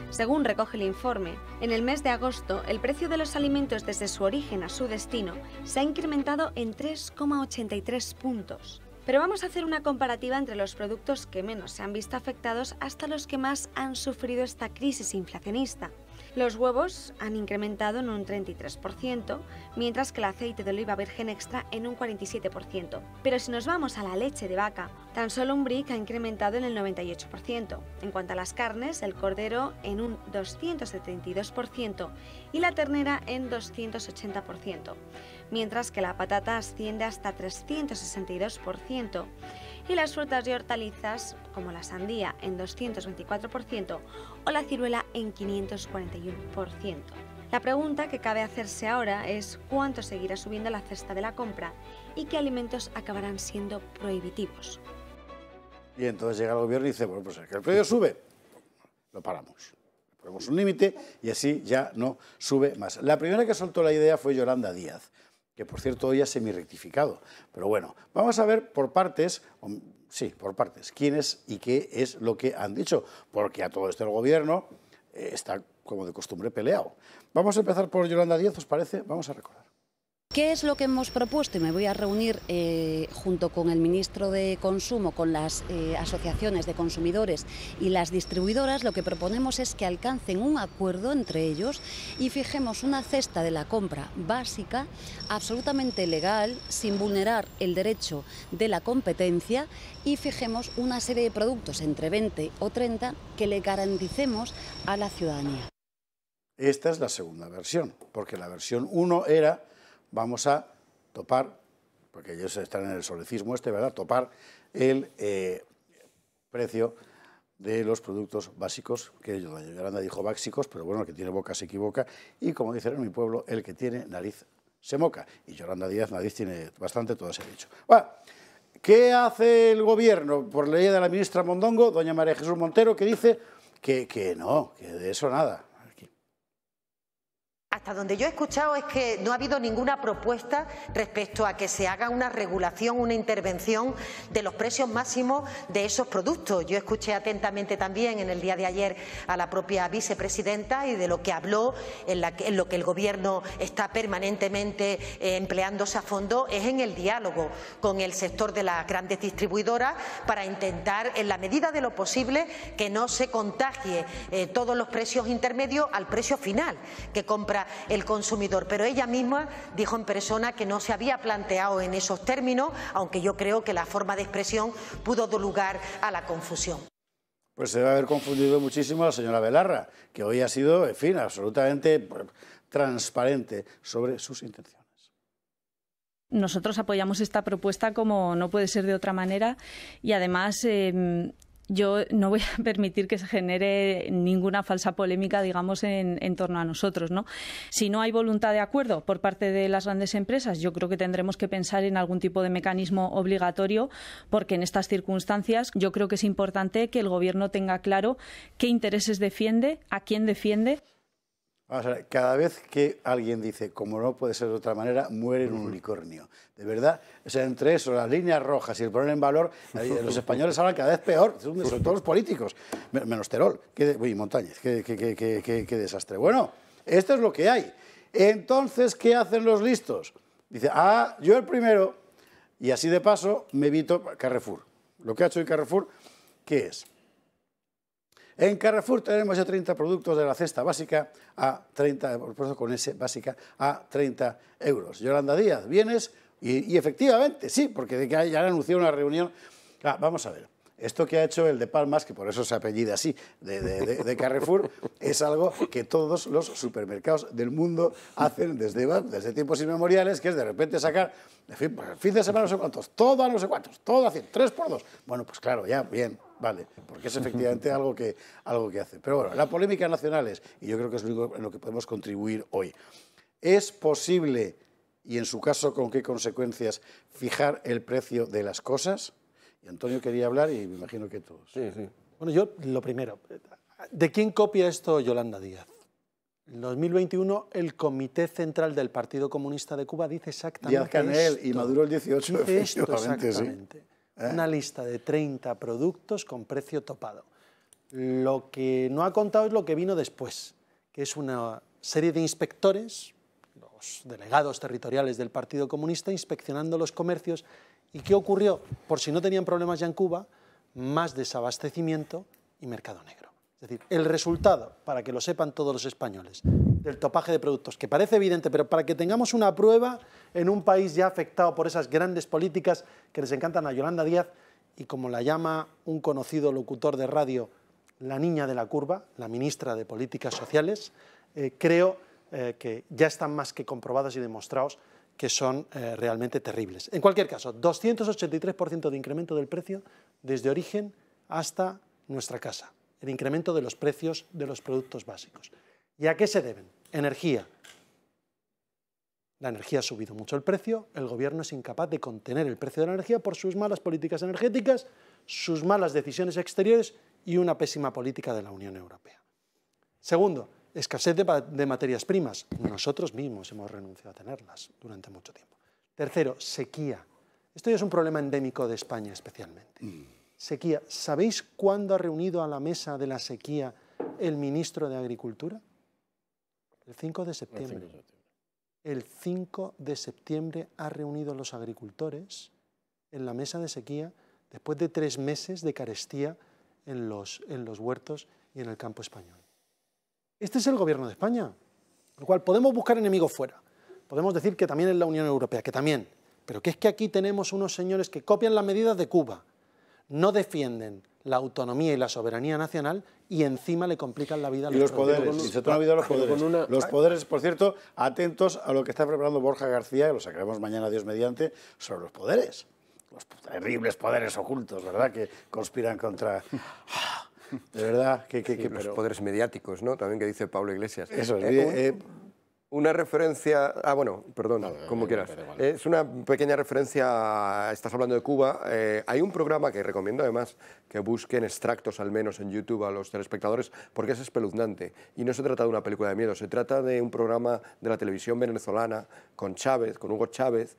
Según recoge el informe, en el mes de agosto el precio de los alimentos desde su origen a su destino se ha incrementado en 3,83 puntos. Pero vamos a hacer una comparativa entre los productos que menos se han visto afectados hasta los que más han sufrido esta crisis inflacionista. Los huevos han incrementado en un 33%, mientras que el aceite de oliva virgen extra en un 47%. Pero si nos vamos a la leche de vaca, tan solo un brick ha incrementado en el 98%. En cuanto a las carnes, el cordero en un 272% y la ternera en 280%, mientras que la patata asciende hasta 362%. Y las frutas y hortalizas, como la sandía, en 224% o la ciruela en 541%. La pregunta que cabe hacerse ahora es cuánto seguirá subiendo la cesta de la compra y qué alimentos acabarán siendo prohibitivos. Y entonces llega el gobierno y dice, bueno, pues es que el precio sube, lo paramos. Ponemos un límite y así ya no sube más. La primera que soltó la idea fue Yolanda Díaz, que por cierto hoy ha semi-rectificado. Pero bueno, vamos a ver por partes, quién es y qué es lo que han dicho, porque a todo esto el gobierno está, como de costumbre, peleado. Vamos a empezar por Yolanda Díaz, ¿os parece? Vamos a recordar. ¿Qué es lo que hemos propuesto? Y me voy a reunir junto con el ministro de Consumo, con las asociaciones de consumidores y las distribuidoras. Lo que proponemos es que alcancen un acuerdo entre ellos y fijemos una cesta de la compra básica, absolutamente legal, sin vulnerar el derecho de la competencia, y fijemos una serie de productos, entre 20 o 30, que le garanticemos a la ciudadanía. Esta es la segunda versión, porque la versión 1 era: vamos a topar, porque ellos están en el solecismo ¿verdad? Topar el precio de los productos básicos, que Yolanda dijo básicos, pero bueno, el que tiene boca se equivoca, y como dicen en mi pueblo, el que tiene nariz se moca. Y Yolanda Díaz, nariz tiene bastante, todo se ha dicho. Bueno, ¿qué hace el gobierno? Por ley de la ministra Mondongo, doña María Jesús Montero, que dice que no, que de eso nada. Hasta donde yo he escuchado es que no ha habido ninguna propuesta respecto a que se haga una regulación, una intervención de los precios máximos de esos productos. Yo escuché atentamente también en el día de ayer a la propia vicepresidenta y de lo que habló, en lo que el Gobierno está permanentemente empleándose a fondo es en el diálogo con el sector de las grandes distribuidoras para intentar, en la medida de lo posible, que no se contagie todos los precios intermedios al precio final que compra el consumidor. Pero ella misma dijo en persona que no se había planteado en esos términos, aunque yo creo que la forma de expresión pudo dar lugar a la confusión. Pues se debe haber confundido muchísimo la señora Belarra, que hoy ha sido, en fin, absolutamente transparente sobre sus intenciones. Nosotros apoyamos esta propuesta como no puede ser de otra manera y además yo no voy a permitir que se genere ninguna falsa polémica, digamos, en torno a nosotros, ¿no? Si no hay voluntad de acuerdo por parte de las grandes empresas, yo creo que tendremos que pensar en algún tipo de mecanismo obligatorio, porque en estas circunstancias yo creo que es importante que el Gobierno tenga claro qué intereses defiende, a quién defiende. Vamos a ver, cada vez que alguien dice, como no puede ser de otra manera, muere un unicornio. De verdad, o sea, entre eso, las líneas rojas y el poner en valor, los españoles hablan cada vez peor, sobre todo los políticos, menos Terol, uy, Montañez, qué desastre. Bueno, esto es lo que hay. Entonces, ¿qué hacen los listos? Dice, yo el primero, y así de paso me evito Carrefour. Lo que ha hecho hoy Carrefour, ¿qué es? En Carrefour tenemos ya 30 productos de la cesta básica a 30, con ese básica a 30 euros. Yolanda Díaz, vienes y efectivamente, sí, porque ya han anunciado una reunión. Vamos a ver. Esto que ha hecho el de Palmas, que por eso se apellida así, de Carrefour, es algo que todos los supermercados del mundo hacen desde tiempos inmemoriales, que es de repente sacar, en fin, pues el fin de semana no sé cuántos, todo a no sé cuántos, todo a 100, 3x2. Bueno, pues claro, ya, bien, vale, porque es efectivamente algo que hace. Pero bueno, la polémica nacional es, y yo creo que es lo único en lo que podemos contribuir hoy, ¿es posible, y en su caso con qué consecuencias, fijar el precio de las cosas? Y Antonio quería hablar y me imagino que todos. Sí. Bueno, yo lo primero, ¿de quién copia esto Yolanda Díaz? En 2021 el Comité Central del Partido Comunista de Cuba dice exactamente Díaz-Canel esto. y Maduro el 18, dice esto efectivamente, exactamente. Sí. Una lista de 30 productos con precio topado. Lo que no ha contado es lo que vino después, que es una serie de inspectores, los delegados territoriales del Partido Comunista, inspeccionando los comercios. ¿Y qué ocurrió? Por si no tenían problemas ya en Cuba, más desabastecimiento y mercado negro. Es decir, el resultado, para que lo sepan todos los españoles, del topaje de productos, que parece evidente, pero para que tengamos una prueba en un país ya afectado por esas grandes políticas que les encantan a Yolanda Díaz, y como la llama un conocido locutor de radio, la niña de la curva, la ministra de Políticas Sociales, creo que ya están más que comprobados y demostrados que son realmente terribles. En cualquier caso, 283% de incremento del precio desde origen hasta nuestra casa. El incremento de los precios de los productos básicos. ¿Y a qué se deben? Energía. La energía ha subido mucho el precio, el gobierno es incapaz de contener el precio de la energía por sus malas políticas energéticas, sus malas decisiones exteriores y una pésima política de la Unión Europea. Segundo, escasez de materias primas. Nosotros mismos hemos renunciado a tenerlas durante mucho tiempo. Tercero, sequía. Esto ya es un problema endémico de España especialmente. Sequía. ¿Sabéis cuándo ha reunido a la mesa de la sequía el ministro de Agricultura? El 5 de septiembre. El 5 de septiembre ha reunido a los agricultores en la mesa de sequía después de 3 meses de carestía en los huertos y en el campo español. Este es el gobierno de España, con lo cual podemos buscar enemigos fuera, podemos decir que también es la Unión Europea, que también, pero que es que aquí tenemos unos señores que copian las medidas de Cuba, no defienden la autonomía y la soberanía nacional y encima le complican la vida a los poderes. Y se te han olvidado los poderes. Los poderes, por cierto, atentos a lo que está preparando Borja García, que lo sacaremos mañana, Dios mediante, sobre los poderes. Los terribles poderes ocultos, ¿verdad?, que conspiran contra... De verdad, los poderes mediáticos, ¿no? También que dice Pablo Iglesias. Eso, una referencia... bueno, perdón, como quieras. Es una pequeña referencia, estás hablando de Cuba. Hay un programa que recomiendo además que busquen extractos al menos en YouTube a los telespectadores porque es espeluznante. Y no se trata de una película de miedo, se trata de un programa de la televisión venezolana con Chávez, con Hugo Chávez,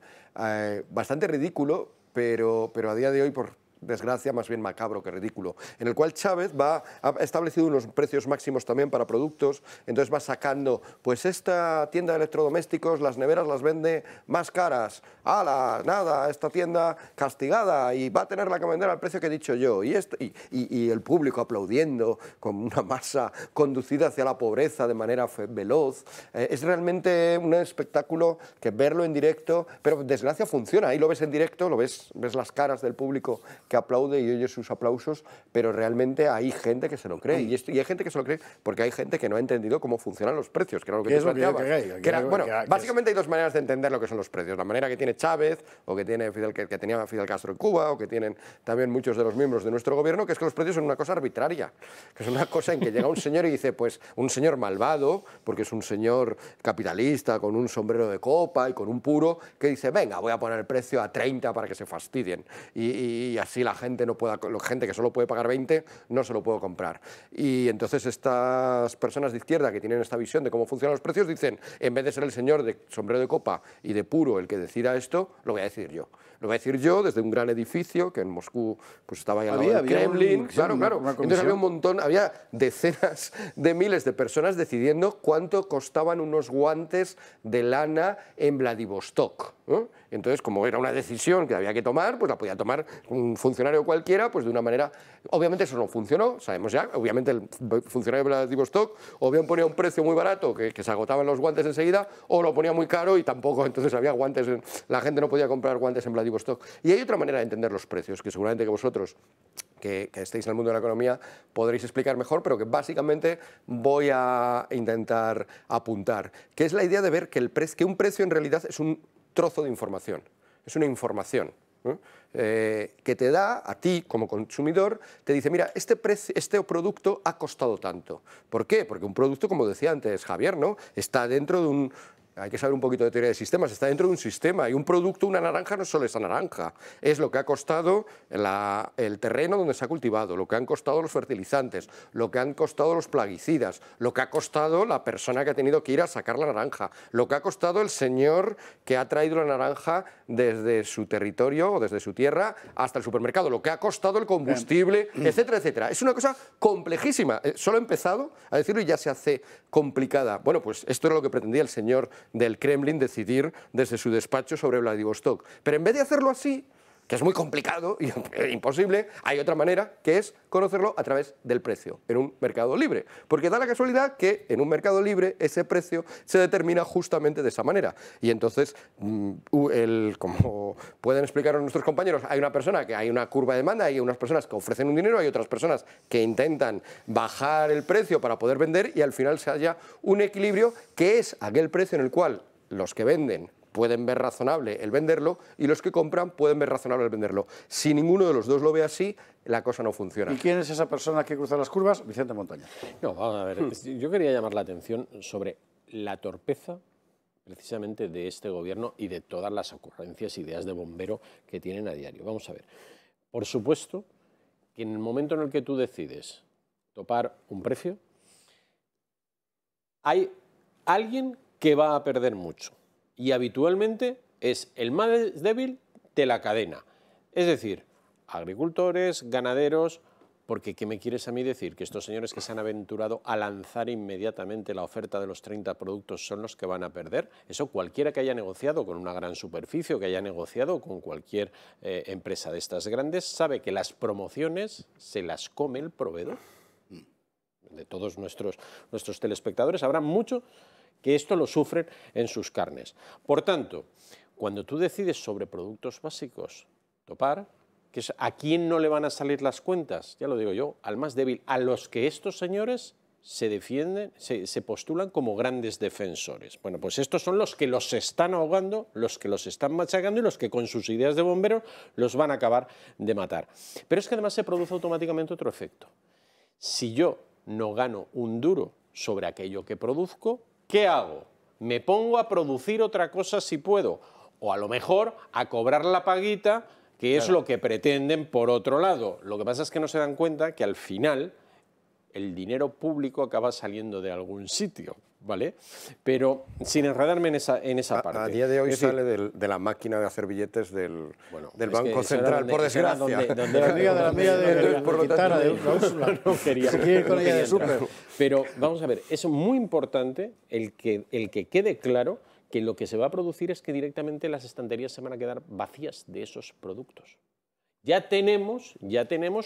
bastante ridículo, pero a día de hoy, por desgracia, más bien macabro que ridículo, en el cual Chávez ha establecido unos precios máximos también para productos, entonces va sacando, pues esta tienda de electrodomésticos, las neveras las vende más caras, ¡hala! Nada, esta tienda castigada y va a tenerla que vender al precio que he dicho yo, y el público aplaudiendo con una masa conducida hacia la pobreza de manera veloz. Es realmente un espectáculo que verlo en directo, pero desgracia funciona, ahí lo ves en directo, ves las caras del público que aplaude y oye sus aplausos, pero realmente hay gente que se lo cree. Y hay gente que se lo cree porque hay gente que no ha entendido cómo funcionan los precios, que era lo que tú planteabas. Básicamente hay dos maneras de entender lo que son los precios. La manera que tiene Chávez, o que tenía Fidel Castro en Cuba, o que tienen también muchos de los miembros de nuestro gobierno, que es que los precios son una cosa arbitraria, que es una cosa en que llega un señor y dice, pues un señor malvado, porque es un señor capitalista, con un sombrero de copa y con un puro, que dice, venga, voy a poner el precio a 30 para que se fastidien. Y así la gente gente que solo puede pagar 20 no se lo puede comprar. Y entonces estas personas de izquierda que tienen esta visión de cómo funcionan los precios dicen, en vez de ser el señor de sombrero de copa y de puro el que decida esto, lo voy a decir yo. Lo voy a decir yo desde un gran edificio que en Moscú pues estaba ahí al lado del Kremlin. Claro. Entonces había decenas de miles de personas decidiendo cuánto costaban unos guantes de lana en Vladivostok. Entonces, como era una decisión que había que tomar, pues la podía tomar un funcionario cualquiera, pues de una manera... Obviamente eso no funcionó, sabemos ya, obviamente el funcionario de Vladivostok o bien ponía un precio muy barato, que se agotaban los guantes enseguida, o lo ponía muy caro y tampoco, entonces había guantes, la gente no podía comprar guantes en Vladivostok. Y hay otra manera de entender los precios, que seguramente que vosotros, que estéis en el mundo de la economía, podréis explicar mejor, pero que básicamente voy a intentar apuntar, que es la idea de ver que un precio en realidad es un trozo de información, es una información que te da a ti como consumidor, te dice, mira, este producto ha costado tanto. ¿Por qué? Porque un producto, como decía antes Javier, ¿no?, está dentro de un... Hay que saber un poquito de teoría de sistemas, está dentro de un sistema y un producto, una naranja, no es solo esa naranja, es lo que ha costado el terreno donde se ha cultivado, lo que han costado los fertilizantes, lo que han costado los plaguicidas, lo que ha costado la persona que ha tenido que ir a sacar la naranja, lo que ha costado el señor que ha traído la naranja desde su territorio o desde su tierra hasta el supermercado, lo que ha costado el combustible, etcétera, etcétera. Es una cosa complejísima. Solo he empezado a decirlo y ya se hace complicada. Bueno, pues esto era lo que pretendía el señor del Kremlin decidir desde su despacho sobre Vladivostok. Pero en vez de hacerlo así, que es muy complicado y imposible, hay otra manera, que es conocerlo a través del precio, en un mercado libre. Porque da la casualidad que en un mercado libre ese precio se determina justamente de esa manera. Y entonces, como pueden explicar nuestros compañeros, hay una curva de demanda, hay unas personas que ofrecen un dinero, hay otras personas que intentan bajar el precio para poder vender y al final se halla un equilibrio que es aquel precio en el cual los que venden pueden ver razonable el venderlo y los que compran pueden ver razonable el venderlo. Si ninguno de los dos lo ve así, la cosa no funciona. ¿Y quién es esa persona que cruza las curvas? Vicente Montaña. No, vamos a ver. Yo quería llamar la atención sobre la torpeza precisamente de este gobierno y de todas las ocurrencias, ideas de bombero que tienen a diario. Vamos a ver. Por supuesto que en el momento en el que tú decides topar un precio, hay alguien que va a perder mucho. Y habitualmente es el más débil de la cadena. Es decir, agricultores, ganaderos, porque ¿qué me quieres a mí decir? Que estos señores que se han aventurado a lanzar inmediatamente la oferta de los 30 productos son los que van a perder. Eso cualquiera que haya negociado con una gran superficie o que haya negociado con cualquier empresa de estas grandes sabe que las promociones se las come el proveedor. De todos nuestros telespectadores habrá mucho que esto lo sufren en sus carnes. Por tanto, cuando tú decides sobre productos básicos topar, que es a quién no le van a salir las cuentas, ya lo digo yo, al más débil, a los que estos señores se defienden, se postulan como grandes defensores. Bueno, pues estos son los que los están ahogando, los que los están machacando y los que con sus ideas de bomberos los van a acabar de matar. Pero es que además se produce automáticamente otro efecto. Si yo no gano un duro sobre aquello que produzco, ¿qué hago? Me pongo a producir otra cosa si puedo, o a lo mejor a cobrar la paguita, que es lo que pretenden por otro lado. Lo que pasa es que no se dan cuenta que al final el dinero público acaba saliendo de algún sitio, ¿vale? Pero sin enredarme en esa parte. A día de hoy sale de la máquina de hacer billetes del Banco Central, por desgracia. Pero vamos a ver, es muy importante el que quede claro que lo que se va a producir es que directamente las estanterías se van a quedar vacías de esos productos. Ya tenemos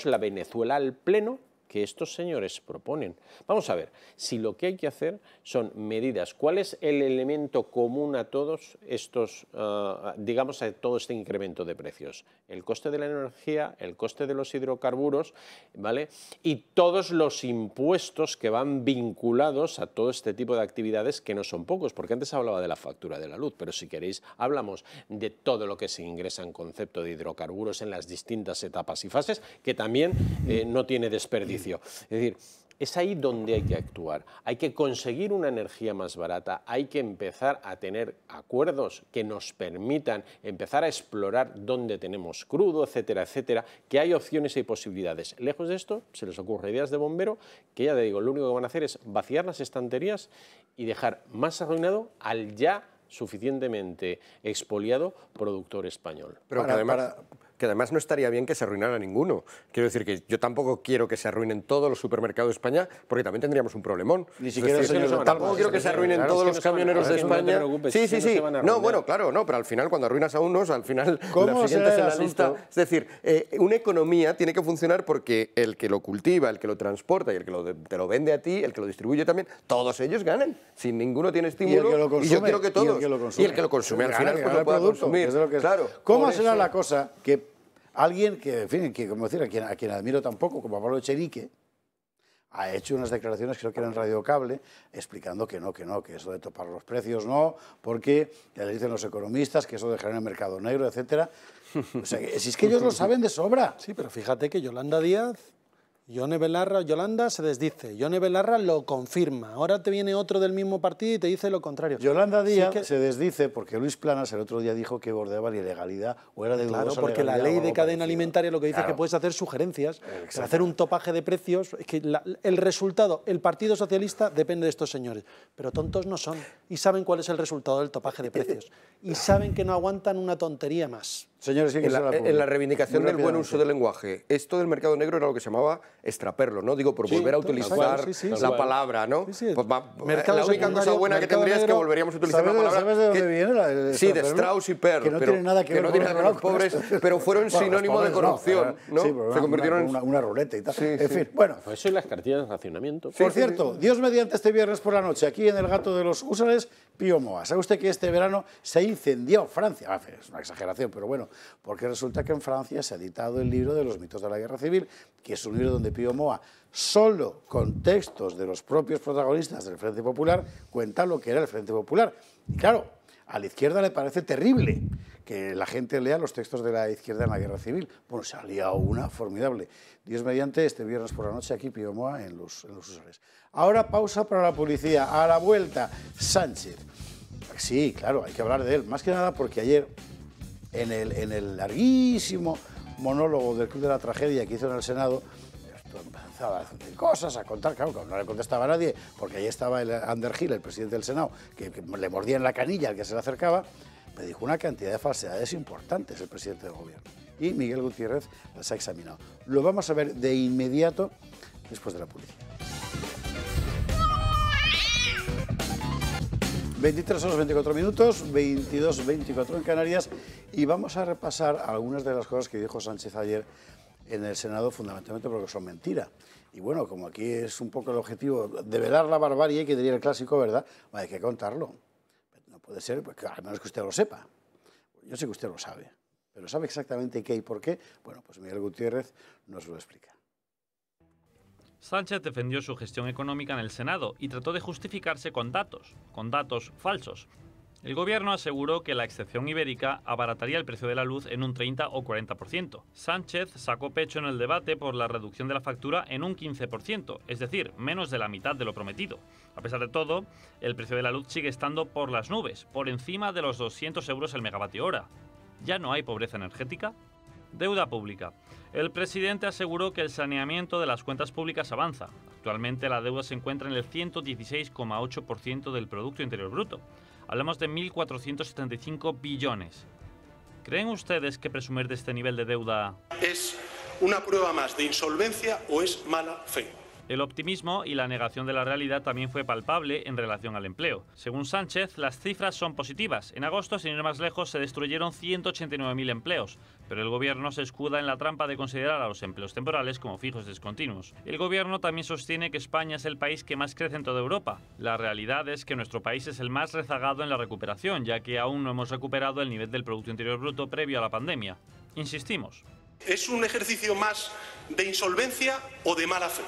la Venezuela al pleno que estos señores proponen. Vamos a ver, si lo que hay que hacer son medidas, ¿cuál es el elemento común a todos estos, digamos, a todo este incremento de precios? El coste de la energía, el coste de los hidrocarburos, ¿vale? Y todos los impuestos que van vinculados a todo este tipo de actividades, que no son pocos, porque antes hablaba de la factura de la luz, pero si queréis hablamos de todo lo que se ingresa en concepto de hidrocarburos en las distintas etapas y fases, que también no tiene desperdicio. Es decir, es ahí donde hay que actuar. Hay que conseguir una energía más barata, hay que empezar a tener acuerdos que nos permitan empezar a explorar dónde tenemos crudo, etcétera, etcétera, que hay opciones y posibilidades. Lejos de esto, se les ocurre ideas de bombero que ya te digo, lo único que van a hacer es vaciar las estanterías y dejar más arruinado al ya suficientemente expoliado productor español. Pero que además... que además no estaría bien que se arruinara ninguno. Quiero decir que yo tampoco quiero que se arruinen todos los supermercados de España, porque también tendríamos un problemón. Ni siquiera tampoco quiero que se arruinen todos los camioneros de España. Sí. No, bueno, claro, no, pero al final cuando arruinas a unos, al final los siguientes en la lista. Es decir, una economía tiene que funcionar porque el que lo cultiva, el que lo transporta y el que te lo vende a ti, el que lo distribuye también, todos ellos ganan. Sin ninguno tiene estímulo. Y yo quiero que todos. Y el que lo consume al final pues lo pueda consumir. Claro. ¿Cómo será la cosa que alguien que, en fin, como decir, a quien admiro tampoco, como Pablo Echenique, ha hecho unas declaraciones, creo que era en Radio Cable, explicando que eso de topar los precios no, porque ya le dicen los economistas que eso dejará en el mercado negro, etcétera. O sea, si es que ellos lo saben de sobra. Sí, pero fíjate que Yolanda Díaz, Yolanda se desdice, Yone Belarra lo confirma, ahora te viene otro del mismo partido y te dice lo contrario. Yolanda Díaz se desdice porque Luis Planas el otro día dijo que bordeaba la ilegalidad o era de dudosa legalidad. Claro, porque la ley de cadena alimentaria lo que dice es que puedes hacer sugerencias, hacer un topaje de precios, es que el resultado, el Partido Socialista depende de estos señores, pero tontos no son y saben cuál es el resultado del topaje de precios y saben que no aguantan una tontería más. Señores, en la reivindicación del buen uso del lenguaje, esto del mercado negro era lo que se llamaba extraperlo, ¿no? Digo, por volver a utilizar la palabra, ¿no? Pues la única cosa buena que tendría es que volveríamos a utilizar la palabra. ¿Sabes de dónde viene? Sí, de Strauss y Perl. Que no tiene nada que ver con los pobres, pero fueron sinónimo de corrupción, ¿no? Se convirtieron en una ruleta y tal. En fin, bueno. Eso y las cartillas de racionamiento. Por cierto, Dios mediante este viernes por la noche, aquí en el Gato de los Húsares, Pío Moa. ¿Sabe usted que este verano se ha incendiado Francia? Es una exageración, pero bueno, porque resulta que en Francia se ha editado el libro de los mitos de la Guerra Civil, que es un libro donde Pío Moa, solo con textos de los propios protagonistas del Frente Popular, cuenta lo que era el Frente Popular. Y claro, a la izquierda le parece terrible que la gente lea los textos de la izquierda en la Guerra Civil. Bueno, se ha liado una formidable. Dios mediante, este viernes por la noche aquí Pío Moa en los Húsares. Ahora pausa para la policía. A la vuelta, Sánchez. Sí, claro, hay que hablar de él. Más que nada porque ayer, en el larguísimo monólogo del Club de la Tragedia que hizo en el Senado, empezaba a hacer cosas, a contar, claro, no le contestaba a nadie, porque ahí estaba el Underhill, el presidente del Senado, que le mordía en la canilla al que se le acercaba, me dijo una cantidad de falsedades importantes el presidente del gobierno. Y Miguel Gutiérrez las ha examinado. Lo vamos a ver de inmediato después de la publicidad. 23 horas 24 minutos, 22:24 en Canarias, y vamos a repasar algunas de las cosas que dijo Sánchez ayer en el Senado, fundamentalmente porque son mentira. Y bueno, como aquí es un poco el objetivo de velar la barbarie, que diría el clásico, ¿verdad? Hay que contarlo. No puede ser, porque al menos que usted lo sepa. Yo sé que usted lo sabe, pero ¿sabe exactamente qué y por qué? Bueno, pues Miguel Gutiérrez nos lo explica. Sánchez defendió su gestión económica en el Senado y trató de justificarse con datos falsos. El gobierno aseguró que la excepción ibérica abarataría el precio de la luz en un 30 o 40%. Sánchez sacó pecho en el debate por la reducción de la factura en un 15%, es decir, menos de la mitad de lo prometido. A pesar de todo, el precio de la luz sigue estando por las nubes, por encima de los 200 euros el megavatio hora. ¿Ya no hay pobreza energética? Deuda pública. El presidente aseguró que el saneamiento de las cuentas públicas avanza. Actualmente la deuda se encuentra en el 116,8% del Producto Interior Bruto. Hablamos de 1.475 billones. ¿Creen ustedes que presumir de este nivel de deuda es una prueba más de insolvencia o es mala fe? El optimismo y la negación de la realidad también fue palpable en relación al empleo. Según Sánchez, las cifras son positivas. En agosto, sin ir más lejos, se destruyeron 189.000 empleos, pero el gobierno se escuda en la trampa de considerar a los empleos temporales como fijos discontinuos. El gobierno también sostiene que España es el país que más crece en toda Europa. La realidad es que nuestro país es el más rezagado en la recuperación, ya que aún no hemos recuperado el nivel del Producto Interior Bruto previo a la pandemia. Insistimos. ¿Es un ejercicio más de insolvencia o de mala fe?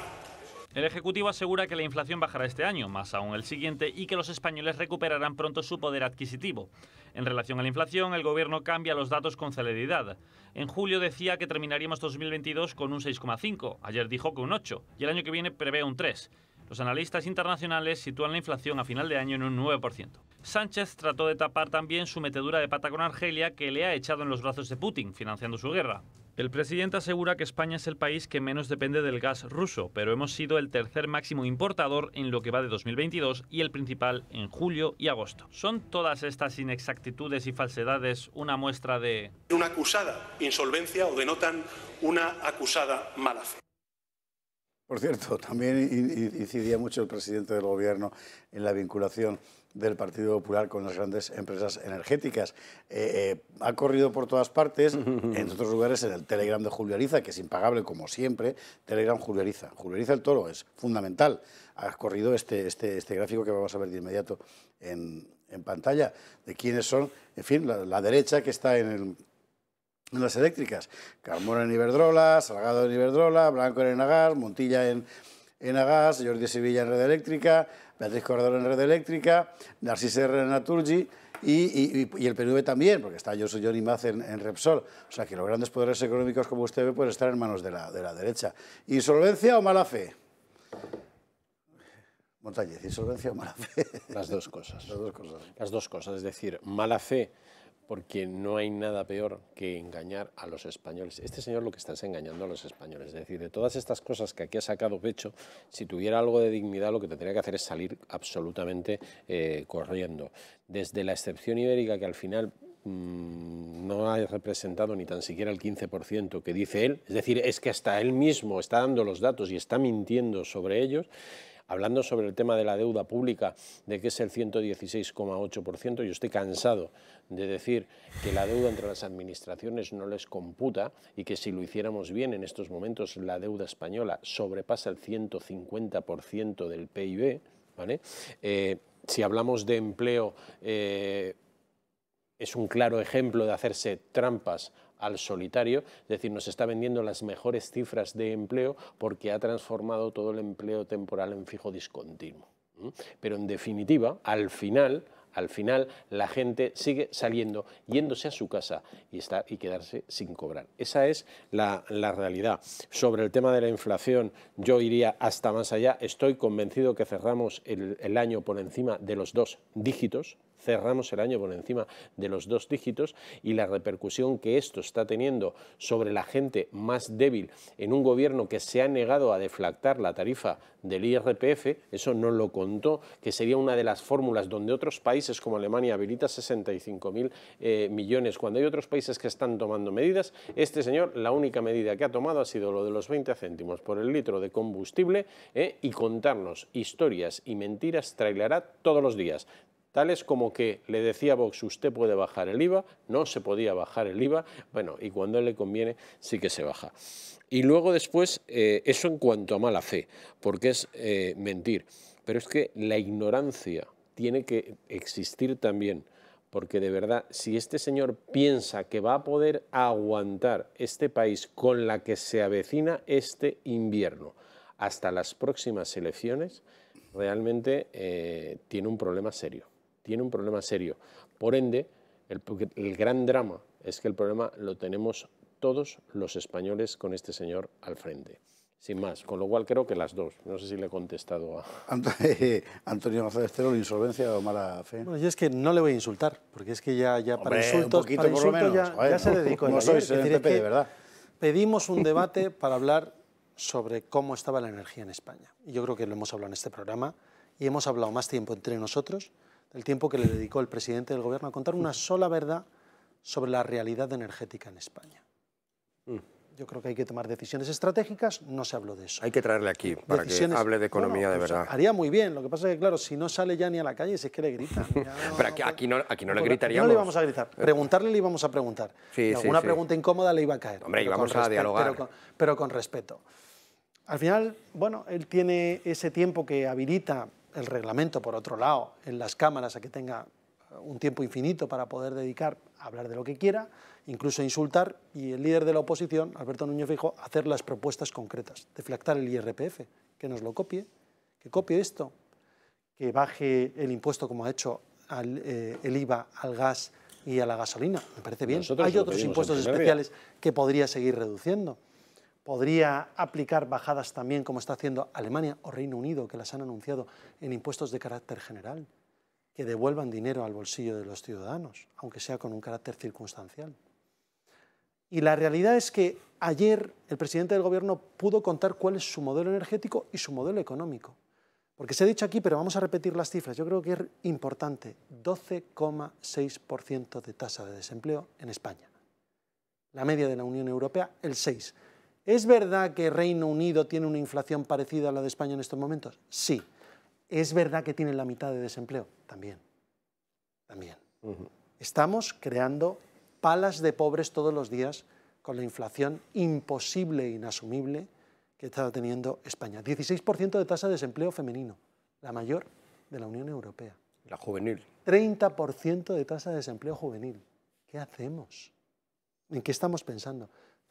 El Ejecutivo asegura que la inflación bajará este año, más aún el siguiente, y que los españoles recuperarán pronto su poder adquisitivo. En relación a la inflación, el Gobierno cambia los datos con celeridad. En julio decía que terminaríamos 2022 con un 6,5, ayer dijo que un 8, y el año que viene prevé un 3. Los analistas internacionales sitúan la inflación a final de año en un 9%. Sánchez trató de tapar también su metedura de pata con Argelia, que le ha echado en los brazos de Putin, financiando su guerra. El presidente asegura que España es el país que menos depende del gas ruso, pero hemos sido el tercer máximo importador en lo que va de 2022 y el principal en julio y agosto. ¿Son todas estas inexactitudes y falsedades una muestra de una acusada insolvencia o denotan una acusada mala fe? Por cierto, también incidía mucho el presidente del Gobierno en la vinculación del Partido Popular con las grandes empresas energéticas. Ha corrido por todas partes, en otros lugares en el Telegram de Julio Ariza, que es impagable como siempre. Telegram Julio Ariza. Julio Ariza el Toro es fundamental. Ha corrido este gráfico que vamos a ver de inmediato en pantalla, de quiénes son, en fin, la derecha que está en las eléctricas. Carmona en Iberdrola, Salgado en Iberdrola, Blanco en Enagas, Montilla en Agas, Jordi Sevilla en Red Eléctrica, Beatriz Corredor en Red Eléctrica, Narcís Herrera en Naturgy y el PNV también, porque está Johnny Maz en Repsol. O sea que los grandes poderes económicos, como usted ve, pueden estar en manos de la derecha. ¿Insolvencia o mala fe? Montañez, ¿insolvencia o mala fe? Las dos cosas. Las dos cosas. Las dos cosas, es decir, mala fe, porque no hay nada peor que engañar a los españoles. Este señor lo que está es engañando a los españoles. Es decir, de todas estas cosas que aquí ha sacado pecho, si tuviera algo de dignidad, lo que tendría que hacer es salir absolutamente corriendo. Desde la excepción ibérica, que al final no ha representado ni tan siquiera el 15% que dice él, es decir, es que hasta él mismo está dando los datos y está mintiendo sobre ellos. Hablando sobre el tema de la deuda pública, de que es el 116,8%, yo estoy cansado de decir que la deuda entre las administraciones no les computa y que si lo hiciéramos bien en estos momentos la deuda española sobrepasa el 150% del PIB, ¿vale? Si hablamos de empleo, es un claro ejemplo de hacerse trampas al solitario, es decir, nos está vendiendo las mejores cifras de empleo porque ha transformado todo el empleo temporal en fijo discontinuo. Pero en definitiva, al final la gente sigue saliendo, yéndose a su casa y quedarse sin cobrar. Esa es la realidad. Sobre el tema de la inflación, yo iría hasta más allá. Estoy convencido que cerramos el año por encima de los 2 dígitos. Cerramos el año por encima de los 2 dígitos y la repercusión que esto está teniendo sobre la gente más débil en un gobierno que se ha negado a deflactar la tarifa del IRPF, eso no lo contó, que sería una de las fórmulas donde otros países como Alemania habilita 65.000 millones, cuando hay otros países que están tomando medidas. Este señor, la única medida que ha tomado ha sido lo de los 20 céntimos por el litro de combustible y contarnos historias y mentiras trailerá todos los días. Tales como que le decía a Vox, usted puede bajar el IVA, no se podía bajar el IVA, bueno, y cuando a él le conviene sí que se baja. Y luego después, eso en cuanto a mala fe, porque es mentir, pero es que la ignorancia tiene que existir también, porque de verdad, si este señor piensa que va a poder aguantar este país con la que se avecina este invierno hasta las próximas elecciones, realmente tiene un problema serio. Tiene un problema serio. Por ende, el gran drama es que el problema lo tenemos todos los españoles con este señor al frente. Sin más, con lo cual creo que las dos. No sé si le he contestado a... Antonio González Terol, ¿insolvencia o mala fe? Bueno, yo es que no le voy a insultar, porque es que ya Hombre, para insultos, un poquito por lo menos. Ya se dedicó. No sois el PP, de verdad. Pedimos un debate para hablar sobre cómo estaba la energía en España. Y yo creo que lo hemos hablado en este programa y hemos hablado más tiempo entre nosotros del tiempo que le dedicó el presidente del Gobierno a contar una sola verdad sobre la realidad energética en España. Yo creo que hay que tomar decisiones estratégicas, no se habló de eso. Hay que traerle aquí para que hable de economía de verdad. Haría muy bien, lo que pasa es que, claro, si no sale ya ni a la calle, es que le gritan. Pero aquí no le gritaríamos. No le íbamos a gritar, preguntarle le íbamos a preguntar. Sí, alguna pregunta incómoda le iba a caer. Hombre, íbamos a dialogar. Pero con respeto. Al final, bueno, él tiene ese tiempo que habilita el reglamento, por otro lado, en las cámaras a que tenga un tiempo infinito para poder dedicar a hablar de lo que quiera, incluso a insultar, y el líder de la oposición, Alberto Núñez Feijóo, hacer las propuestas concretas, deflactar el IRPF, que nos lo copie, que copie esto, que baje el impuesto como ha hecho el IVA al gas y a la gasolina, me parece bien. Hay otros impuestos especiales que podría seguir reduciendo. Podría aplicar bajadas también, como está haciendo Alemania o Reino Unido, que las han anunciado en impuestos de carácter general, que devuelvan dinero al bolsillo de los ciudadanos, aunque sea con un carácter circunstancial. Y la realidad es que ayer el presidente del Gobierno pudo contar cuál es su modelo energético y su modelo económico. Porque se ha dicho aquí, pero vamos a repetir las cifras, yo creo que es importante, 12,6% de tasa de desempleo en España. La media de la Unión Europea, el 6%. ¿Es verdad que Reino Unido tiene una inflación parecida a la de España en estos momentos? Sí. ¿Es verdad que tiene la mitad de desempleo? También. Estamos creando palas de pobres todos los días con la inflación imposible e inasumible que está teniendo España. 16% de tasa de desempleo femenino, la mayor de la Unión Europea. La juvenil. 30% de tasa de desempleo juvenil. ¿Qué hacemos? ¿En qué estamos pensando?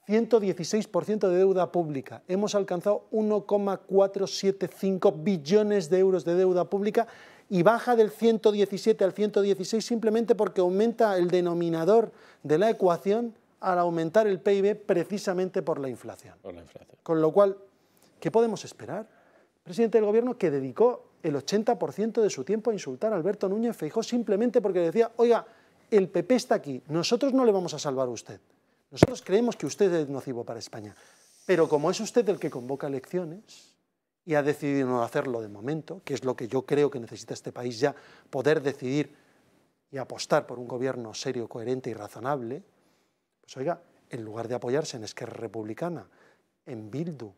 116% de deuda pública. Hemos alcanzado 1,475 billones de euros de deuda pública y baja del 117 al 116 simplemente porque aumenta el denominador de la ecuación al aumentar el PIB precisamente por la inflación. Con lo cual, ¿qué podemos esperar? El presidente del Gobierno que dedicó el 80% de su tiempo a insultar a Alberto Núñez Feijóo simplemente porque decía, oiga, el PP está aquí, nosotros no le vamos a salvar a usted. Nosotros creemos que usted es nocivo para España, pero como es usted el que convoca elecciones y ha decidido no hacerlo de momento, que es lo que yo creo que necesita este país ya, poder decidir y apostar por un gobierno serio, coherente y razonable, pues oiga, en lugar de apoyarse en Esquerra Republicana, en Bildu,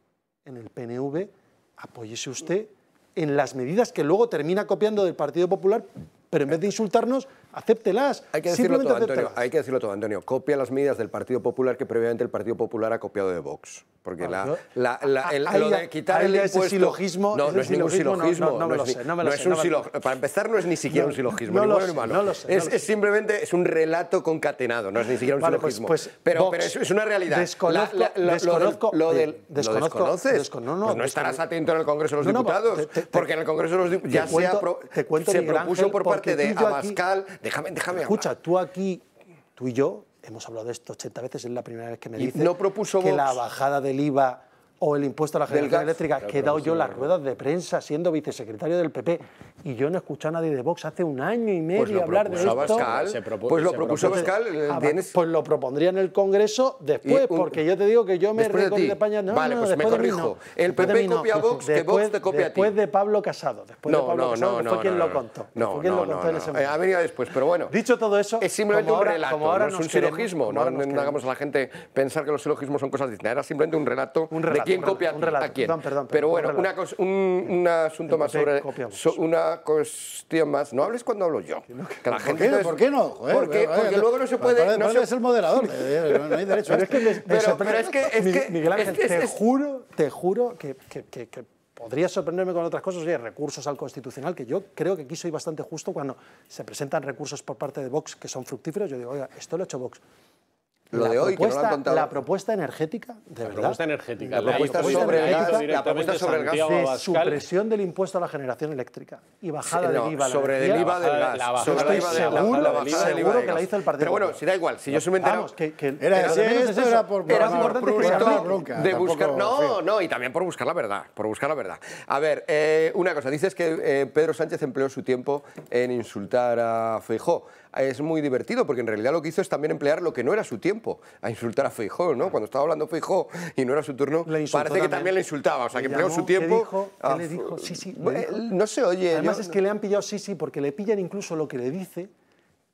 en el PNV, apóyese usted en las medidas que luego termina copiando del Partido Popular, pero en vez de insultarnos, acéptelas. Hay que decirlo todo, Antonio. Hay que decirlo todo, Antonio. Copia las medidas del Partido Popular que previamente el Partido Popular ha copiado de Vox. Porque lo de quitar el impuesto... Silogismo, no es ningún silogismo. No me lo sé. Para empezar, no es ni siquiera un silogismo. Es simplemente un relato concatenado, no es ni siquiera un silogismo. Pero es una realidad. ¿Desconoces? Pues no estarás atento en el Congreso de los Diputados, porque en el Congreso de los Diputados ya se propuso por parte de Abascal... Déjame Escucha, tú y yo hemos hablado de esto 80 veces, es la primera vez que me dices no propuso que Vox la bajada del IVA o el impuesto a la generación eléctrica, que he dado yo las ruedas de prensa siendo vicesecretario del PP, y yo no he escuchado a nadie de Vox hace un año y medio hablar de esto. Pues lo propuso Abascal. Pues lo propondría en el Congreso después, porque yo te digo que yo me recorro de España. Vale, pues me corrijo. El PP copia a Vox, que Vox te copia a ti. Después de Pablo Casado. No, fue quien lo contó. Ha venido después, pero bueno. Dicho todo eso, es simplemente un relato, no es un silogismo. No hagamos a la gente pensar que los silogismos son cosas distintas. Era simplemente un relato de quién copia a quién. Pero bueno, un asunto más sobre... Una cuestión más. No hables cuando hablo yo. ¿Por qué no? Porque luego no se puede... Es el moderador, no hay derecho. Pero es que... Miguel Ángel, te juro que podría sorprenderme con otras cosas, oye, recursos al Constitucional, que yo creo que aquí soy bastante justo cuando se presentan recursos por parte de Vox que son fructíferos, yo digo, oiga, esto lo ha hecho Vox. Lo de hoy, que no lo han contado. La propuesta energética, de verdad. La propuesta sobre el gas. De supresión del impuesto a la generación eléctrica y bajada del IVA. Sobre el IVA del gas. Seguro que la hizo el Partido. Pero bueno, si da igual, si yo soy enterado. Era por prurito de buscar. No, y también por buscar la verdad. A ver, una cosa, dices que Pedro Sánchez empleó su tiempo en insultar a Feijóo. Es muy divertido porque en realidad lo que hizo es también emplear lo que no era su tiempo, a insultar a Feijóo, ¿no? Cuando estaba hablando Feijóo y no era su turno, parece que también le insultaba, o sea, que empleó su tiempo... ¿Qué le dijo? Sí. No se oye. Además es que le han pillado sí, porque le pillan incluso lo que le dice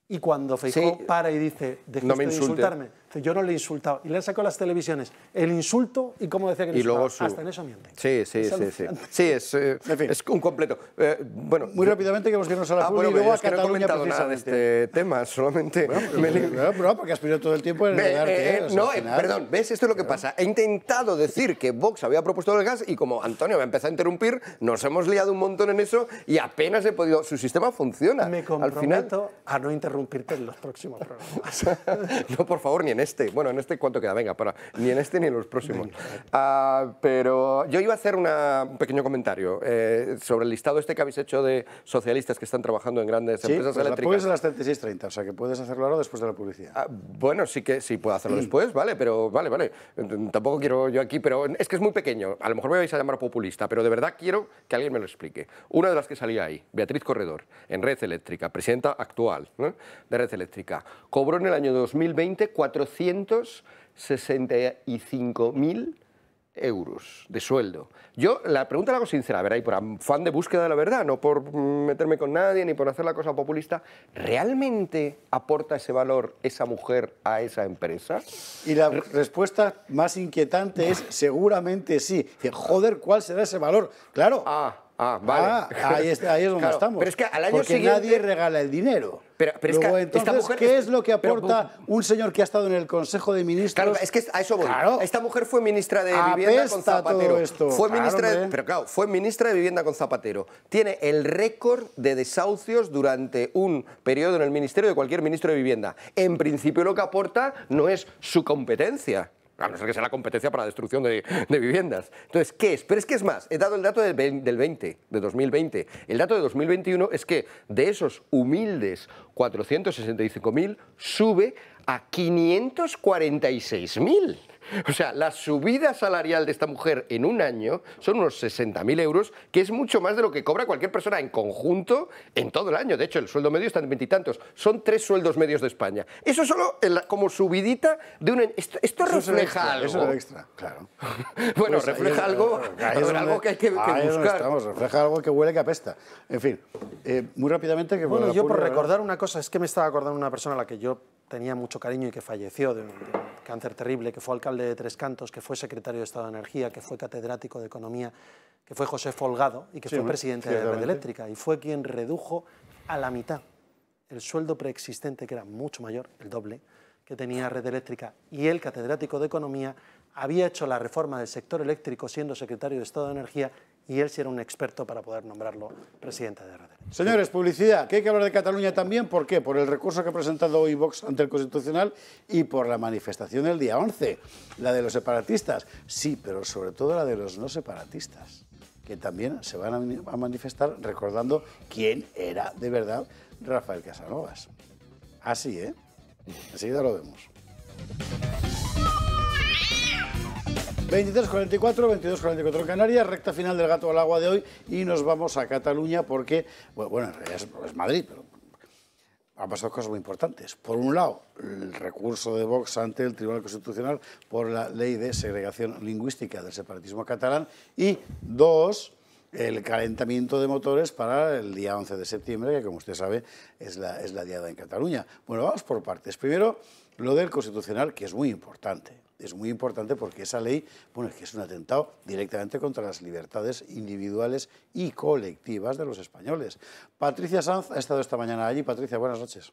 y cuando Feijóo para y dice, deje usted de insultarme, yo no le he insultado, y le han sacado las televisiones el insulto y cómo decía que le insultaba, hasta en eso miente. Sí, es un completo. Bueno, muy rápidamente que hemos irnos a la pública y luego a Cataluña. No he comentado nada de este tema, solamente... porque has perdido todo el tiempo en enredarte. Perdón, ¿ves? Esto es lo que pasa. He intentado decir que Vox había propuesto el gas y como Antonio me empezó a interrumpir, nos hemos liado un montón en eso y apenas he podido... Su sistema funciona. Me comprometo a no interrumpirte en los próximos programas. No, por favor, ni en este. Bueno, en este, ¿cuánto queda? Venga, ni en este ni en los próximos. Pero yo iba a hacer un pequeño comentario sobre el listado este que habéis hecho de socialistas que están trabajando en grandes empresas eléctricas. La puedes a las 36:30, o sea que puedes hacerlo ahora después de la publicidad. Bueno, sí puedo hacerlo después, vale, pero vale. Tampoco quiero yo aquí, pero es que es muy pequeño. A lo mejor me vais a llamar populista, pero de verdad quiero que alguien me lo explique. Una de las que salía ahí, Beatriz Corredor, en Red Eléctrica, presidenta actual, ¿no?, de Red Eléctrica, cobró en el año 2020 400 65.000 euros de sueldo. Yo la pregunta la hago sincera, a ver, ahí por afán de búsqueda de la verdad, no por meterme con nadie ni por hacer la cosa populista. ¿Realmente aporta ese valor esa mujer a esa empresa? Y la respuesta más inquietante es seguramente sí. Joder, ¿cuál será ese valor? Claro. Vale. Ahí es donde estamos. Pero es que al año porque siguiente nadie regala el dinero. Pero luego, es que entonces, esta mujer, ¿qué es lo que aporta un señor que ha estado en el Consejo de Ministros? Claro, es que a eso voy. Claro. Esta mujer fue ministra de Vivienda con Zapatero. Todo esto. Fue ministra fue ministra de Vivienda con Zapatero. Tiene el récord de desahucios durante un periodo en el ministerio de cualquier ministro de Vivienda. En principio lo que aporta no es su competencia. A no ser que sea la competencia para la destrucción de viviendas. Entonces, ¿qué es? Pero es que es más, he dado el dato de 2020. El dato de 2021 es que de esos humildes 465.000 sube a 546.000. O sea, la subida salarial de esta mujer en un año son unos 60.000 euros, que es mucho más de lo que cobra cualquier persona en conjunto en todo el año. De hecho, el sueldo medio está en 20 y tantos. Son 3 sueldos medios de España. Eso solo como subidita de un... Esto refleja algo. Eso es extra, claro. Bueno, pues refleja algo que hay que buscar. Refleja algo que huele que apesta. En fin, muy rápidamente... Bueno, yo por recordar una cosa, es que me estaba acordando de una persona a la que yo tenía mucho cariño y que falleció de un cáncer terrible, que fue alcalde de Tres Cantos, que fue secretario de Estado de Energía, que fue catedrático de Economía, que fue José Folgado y que fue presidente de Red Eléctrica, y fue quien redujo a la mitad el sueldo preexistente, que era mucho mayor, el doble, que tenía Red Eléctrica, y él, catedrático de Economía, había hecho la reforma del sector eléctrico siendo secretario de Estado de Energía, y él sí era un experto para poder nombrarlo presidente de Red Eléctrica. Señores, publicidad, que hay que hablar de Cataluña también. ¿Por qué? Por el recurso que ha presentado hoy Vox ante el Constitucional y por la manifestación del día 11, la de los separatistas. Sí, pero sobre todo la de los no separatistas, que también se van a manifestar recordando quién era de verdad Rafael Casanovas. Así, ¿eh? Enseguida lo vemos. 23:44, 22:44 en Canarias, recta final del Gato al Agua de hoy, y nos vamos a Cataluña porque, bueno, en realidad es Madrid, pero han pasado cosas muy importantes. Por un lado, el recurso de Vox ante el Tribunal Constitucional por la ley de segregación lingüística del separatismo catalán, y dos, el calentamiento de motores para el día 11 de septiembre, que como usted sabe es la diada en Cataluña. Bueno, vamos por partes. Primero, lo del Constitucional, que es muy importante. Es muy importante porque esa ley, bueno, es que es un atentado directamente contra las libertades individuales y colectivas de los españoles. Patricia Sanz ha estado esta mañana allí. Patricia, buenas noches.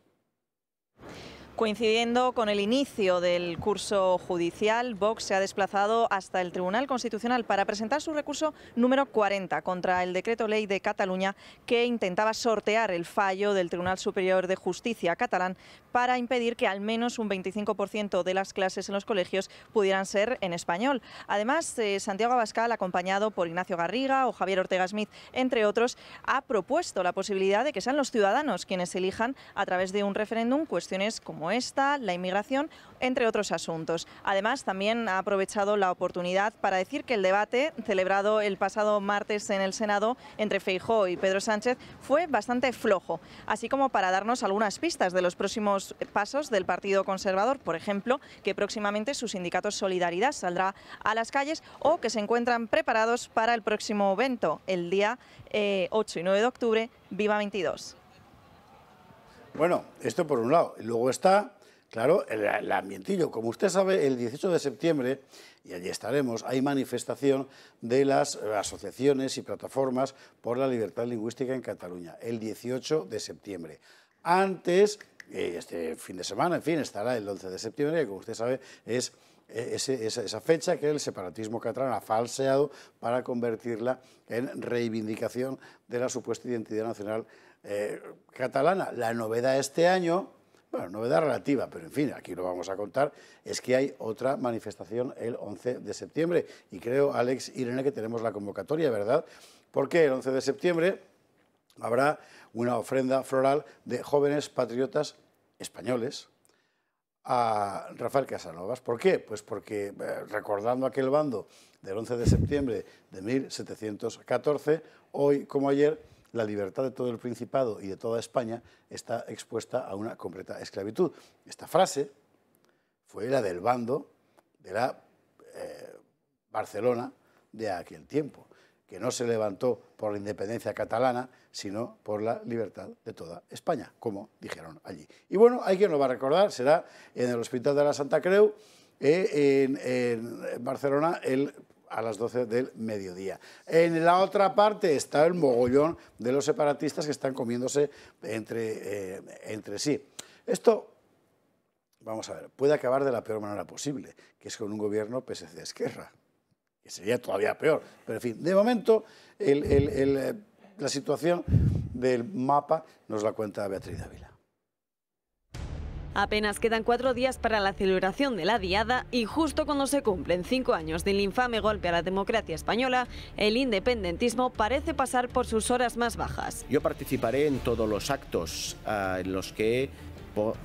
Coincidiendo con el inicio del curso judicial, Vox se ha desplazado hasta el Tribunal Constitucional para presentar su recurso número 40 contra el decreto ley de Cataluña, que intentaba sortear el fallo del Tribunal Superior de Justicia catalán para impedir que al menos un 25% de las clases en los colegios pudieran ser en español. Además, Santiago Abascal, acompañado por Ignacio Garriga o Javier Ortega Smith, entre otros, ha propuesto la posibilidad de que sean los ciudadanos quienes elijan a través de un referéndum cuestiones como esta, la inmigración, entre otros asuntos. Además, también ha aprovechado la oportunidad para decir que el debate celebrado el pasado martes en el Senado entre Feijóo y Pedro Sánchez fue bastante flojo, así como para darnos algunas pistas de los próximos pasos del Partido Conservador, por ejemplo, que próximamente su sindicato Solidaridad saldrá a las calles, o que se encuentran preparados para el próximo evento, el día 8 y 9 de octubre, Viva 22. Bueno, esto por un lado. Luego está, claro, el ambientillo. Como usted sabe, el 18 de septiembre, y allí estaremos, hay manifestación de las asociaciones y plataformas por la libertad lingüística en Cataluña, el 18 de septiembre. Antes, este fin de semana, en fin, estará el 11 de septiembre, que como usted sabe es esa fecha que el separatismo catalán ha falseado para convertirla en reivindicación de la supuesta identidad nacional catalana. La novedad este año, bueno, novedad relativa, pero en fin, aquí lo vamos a contar, es que hay otra manifestación el 11 de septiembre. Y creo, Alex, Irene, que tenemos la convocatoria, ¿verdad? Porque el 11 de septiembre habrá una ofrenda floral de jóvenes patriotas españoles a Rafael Casanovas. ¿Por qué? Pues porque, recordando aquel bando del 11 de septiembre de 1714, hoy como ayer, la libertad de todo el Principado y de toda España está expuesta a una completa esclavitud. Esta frase fue la del bando de la Barcelona de aquel tiempo, que no se levantó por la independencia catalana, sino por la libertad de toda España, como dijeron allí. Y bueno, hay quien lo va a recordar, será en el Hospital de la Santa Creu, en Barcelona, a las 12 del mediodía. En la otra parte está el mogollón de los separatistas que están comiéndose entre sí. Esto, vamos a ver, puede acabar de la peor manera posible, que es con un gobierno PSC-Esquerra, que sería todavía peor. Pero en fin, de momento la situación del mapa nos la cuenta Beatriz Dávila. Apenas quedan 4 días para la celebración de la Diada y justo cuando se cumplen 5 años del infame golpe a la democracia española, el independentismo parece pasar por sus horas más bajas. Yo participaré en todos los actos en los que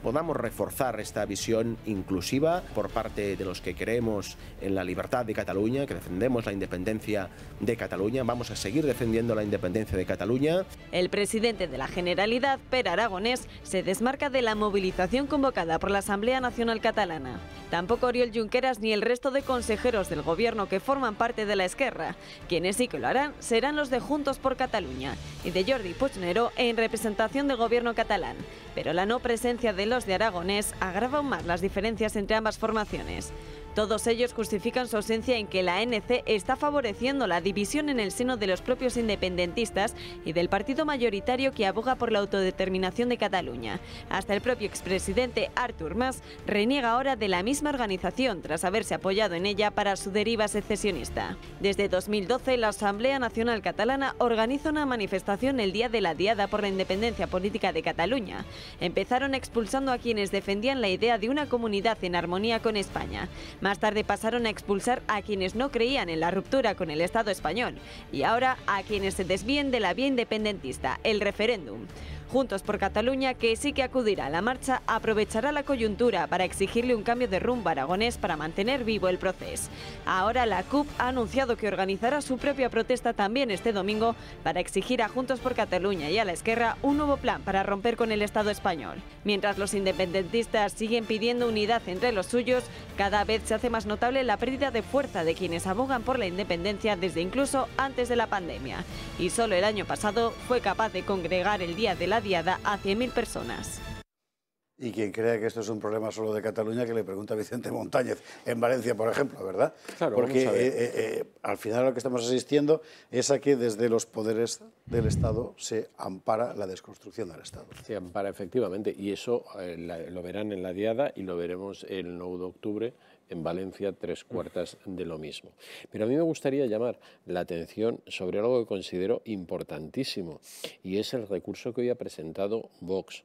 podamos reforzar esta visión inclusiva por parte de los que creemos en la libertad de Cataluña, que defendemos la independencia de Cataluña. Vamos a seguir defendiendo la independencia de Cataluña. El presidente de la Generalitat, Pere Aragonès, se desmarca de la movilización convocada por la Asamblea Nacional Catalana. Tampoco Oriol Junqueras ni el resto de consejeros del gobierno que forman parte de la Esquerra. Quienes sí que lo harán serán los de Juntos por Cataluña y de Jordi Puigneró en representación del gobierno catalán. Pero la no presencia de los de Aragonès agrava aún más las diferencias entre ambas formaciones. Todos ellos justifican su ausencia en que la ANC está favoreciendo la división en el seno de los propios independentistas y del partido mayoritario que aboga por la autodeterminación de Cataluña. Hasta el propio expresidente Artur Mas reniega ahora de la misma organización tras haberse apoyado en ella para su deriva secesionista. Desde 2012, la Asamblea Nacional Catalana organiza una manifestación el día de la Diada por la independencia política de Cataluña. Empezaron expulsando a quienes defendían la idea de una comunidad en armonía con España. Más tarde pasaron a expulsar a quienes no creían en la ruptura con el Estado español y ahora a quienes se desvíen de la vía independentista, el referéndum. Juntos por Cataluña, que sí que acudirá a la marcha, aprovechará la coyuntura para exigirle un cambio de rumbo a Aragonès para mantener vivo el proceso. Ahora la CUP ha anunciado que organizará su propia protesta también este domingo para exigir a Juntos por Cataluña y a la Esquerra un nuevo plan para romper con el Estado español. Mientras los independentistas siguen pidiendo unidad entre los suyos, cada vez se hace más notable la pérdida de fuerza de quienes abogan por la independencia desde incluso antes de la pandemia. Y solo el año pasado fue capaz de congregar el día de la Diada a 100.000 personas. Y quien crea que esto es un problema solo de Cataluña, que le pregunta a Vicente Montañez en Valencia, por ejemplo, ¿verdad? Claro, porque al final lo que estamos asistiendo es a que desde los poderes del Estado se ampara la desconstrucción del Estado. Se ampara, efectivamente, y eso lo verán en la Diada y lo veremos el 9 de octubre en Valencia, 3/4 de lo mismo. Pero a mí me gustaría llamar la atención sobre algo que considero importantísimo, y es el recurso que hoy ha presentado Vox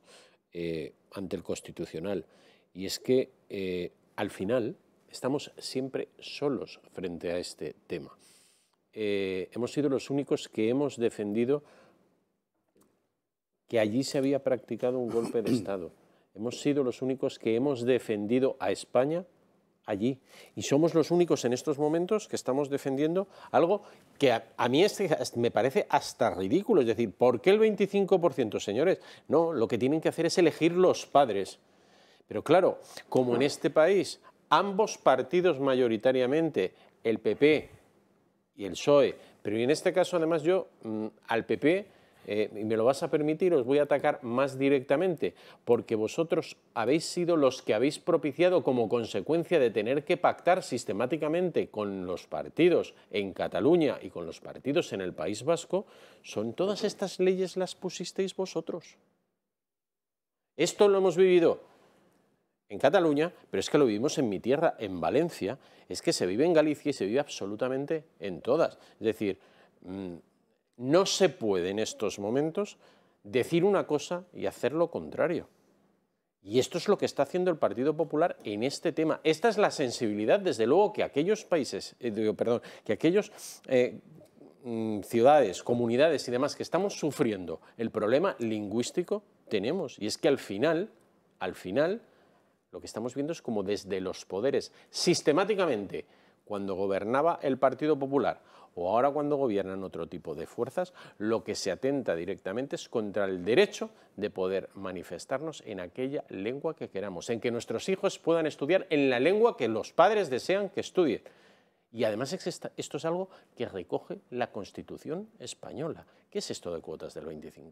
ante el Constitucional. Y es que al final estamos siempre solos frente a este tema. Hemos sido los únicos que hemos defendido que allí se había practicado un golpe de Estado. Hemos sido los únicos que hemos defendido a España allí. Y somos los únicos en estos momentos que estamos defendiendo algo que a mí me parece hasta ridículo. Es decir, ¿por qué el 25%, señores? No, lo que tienen que hacer es elegir los padres. Pero claro, como en este país ambos partidos mayoritariamente, el PP y el PSOE, pero en este caso además yo al PP, y me lo vas a permitir, os voy a atacar más directamente, porque vosotros habéis sido los que habéis propiciado, como consecuencia de tener que pactar sistemáticamente con los partidos en Cataluña y con los partidos en el País Vasco, son todas estas leyes las pusisteis vosotros. Esto lo hemos vivido en Cataluña, pero es que lo vivimos en mi tierra, en Valencia, es que se vive en Galicia y se vive absolutamente en todas. Es decir, no se puede en estos momentos decir una cosa y hacer lo contrario. Y esto es lo que está haciendo el Partido Popular en este tema. Esta es la sensibilidad, desde luego, que aquellos países, que aquellos ciudades, comunidades y demás que estamos sufriendo el problema lingüístico tenemos. Y es que al final, lo que estamos viendo es como desde los poderes, sistemáticamente, cuando gobernaba el Partido Popular o ahora cuando gobiernan otro tipo de fuerzas, lo que se atenta directamente es contra el derecho de poder manifestarnos en aquella lengua que queramos, en que nuestros hijos puedan estudiar en la lengua que los padres desean que estudien. Y además esto es algo que recoge la Constitución española. ¿Qué es esto de cuotas del 25%?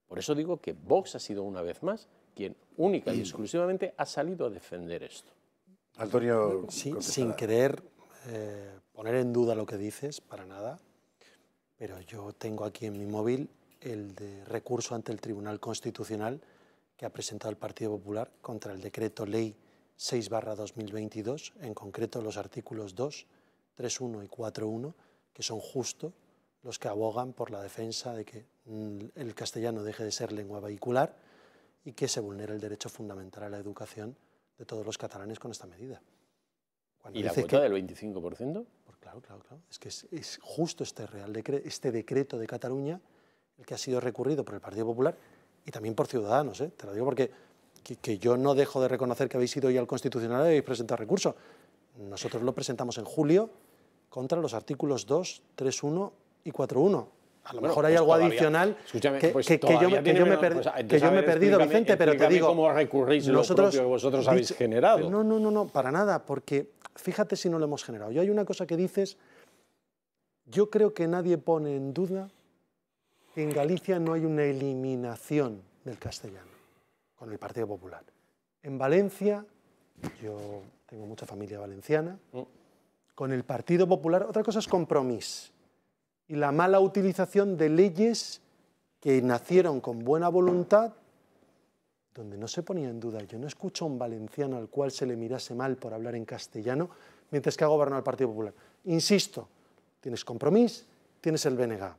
Por eso digo que Vox ha sido una vez más quien única y exclusivamente ha salido a defender esto. Antonio, sin querer poner en duda lo que dices, para nada, pero yo tengo aquí en mi móvil el de recurso ante el Tribunal Constitucional que ha presentado el Partido Popular contra el decreto ley 6/2022, en concreto los artículos 2, 3.1 y 4.1, que son justo los que abogan por la defensa de que el castellano deje de ser lengua vehicular y que se vulnere el derecho fundamental a la educación de todos los catalanes con esta medida. Cuando ¿y la cuota del 25%? Pues claro. Es que es justo este decreto de Cataluña el que ha sido recurrido por el Partido Popular y también por Ciudadanos. Te lo digo porque que yo no dejo de reconocer que habéis ido ya al Constitucional y habéis presentado recurso. Nosotros lo presentamos en julio contra los artículos 2, 3.1 y 4.1. A lo mejor hay algo adicional que yo me he perdido, Vicente, pero te digo... ¿Cómo recurrís lo propio que vosotros habéis generado? No, para nada, porque fíjate si no lo hemos generado. Yo hay una cosa que dices, yo creo que nadie pone en duda que en Galicia no hay una eliminación del castellano con el Partido Popular. En Valencia, yo tengo mucha familia valenciana, con el Partido Popular, otra cosa es Compromís. Y la mala utilización de leyes que nacieron con buena voluntad, donde no se ponía en duda. Yo no escucho a un valenciano al cual se le mirase mal por hablar en castellano, mientras que ha gobernado el Partido Popular. Insisto, tienes Compromís, tienes el BNG.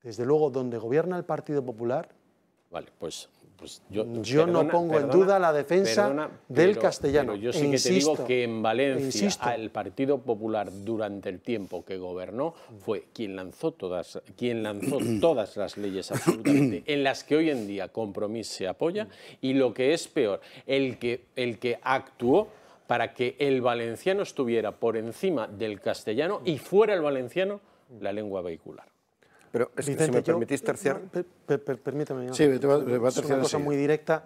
Desde luego, donde gobierna el Partido Popular, vale, pues yo no pongo en duda la defensa del castellano. Pero yo sí que te digo que en Valencia el Partido Popular durante el tiempo que gobernó fue quien lanzó todas las leyes absolutamente en las que hoy en día Compromís se apoya y lo que es peor, el que actuó para que el valenciano estuviera por encima del castellano y fuera el valenciano la lengua vehicular. Pero es Vicente, que si me permitís terciar... Permítame. Sí, te va a terciar. Es una cosa muy directa.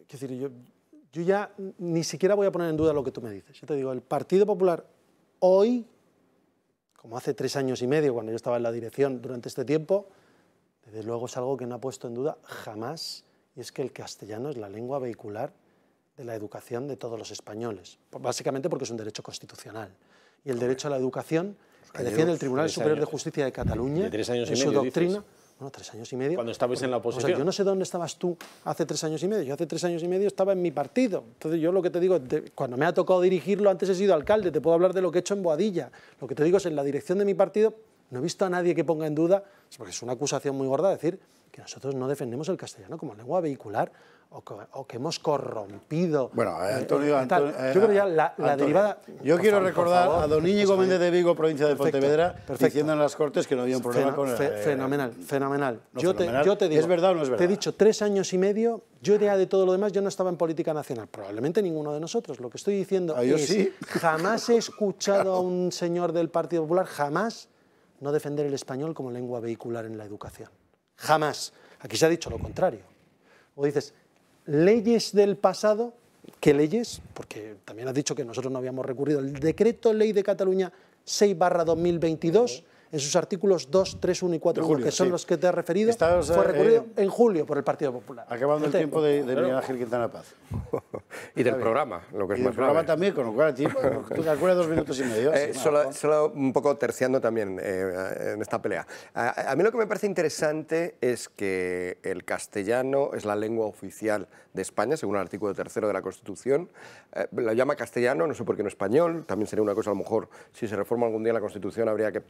Es decir, yo ya ni siquiera voy a poner en duda lo que tú me dices. Yo te digo, el Partido Popular hoy, como hace 3 años y medio, cuando yo estaba en la dirección durante este tiempo, desde luego es algo que no ha puesto en duda jamás, y es que el castellano es la lengua vehicular de la educación de todos los españoles. Básicamente porque es un derecho constitucional. Y el derecho a la educación que defiende el Tribunal Superior de Justicia de Cataluña, en su doctrina, bueno, 3 años y medio. Cuando estabais en la oposición. O sea, yo no sé dónde estabas tú hace 3 años y medio. Yo hace 3 años y medio estaba en mi partido. Entonces yo lo que te digo, cuando me ha tocado dirigirlo, antes he sido alcalde, te puedo hablar de lo que he hecho en Boadilla. Lo que te digo es, en la dirección de mi partido, no he visto a nadie que ponga en duda, porque es una acusación muy gorda decir que nosotros no defendemos el castellano como lengua vehicular o que hemos corrompido. Bueno, Antonio, yo creo que ya la derivada... Yo quiero recordar a don Íñigo Méndez de Vigo, provincia de Pontevedra, diciendo en las Cortes que no había un problema con el... Fenomenal. No, yo te digo, ¿es verdad o no es verdad? Te he dicho 3 años y medio, yo ya de todo lo demás, yo no estaba en política nacional, probablemente ninguno de nosotros. Lo que estoy diciendo es, sí. Jamás he escuchado a un señor del Partido Popular, jamás, no defender el español como lengua vehicular en la educación. Jamás. Aquí se ha dicho lo contrario. O dices, leyes del pasado, ¿qué leyes? Porque también has dicho que nosotros no habíamos recurrido. El decreto ley de Cataluña 6/2022, en sus artículos 2, 3, 1 y 4, julio, que son los que te he referido, fue recurrido en julio por el Partido Popular. Acabando el tiempo de Miguel Ángel Quintana Paz. Y del programa, lo que es y más del programa grave. también, con lo cual el tiempo, tú calculas 2 minutos y medio. Solo un poco terciando también en esta pelea. A mí lo que me parece interesante es que el castellano es la lengua oficial de España, según el artículo 3 de la Constitución. Lo llama castellano, no sé por qué no español, también sería una cosa, a lo mejor, si se reforma algún día la Constitución, habría que...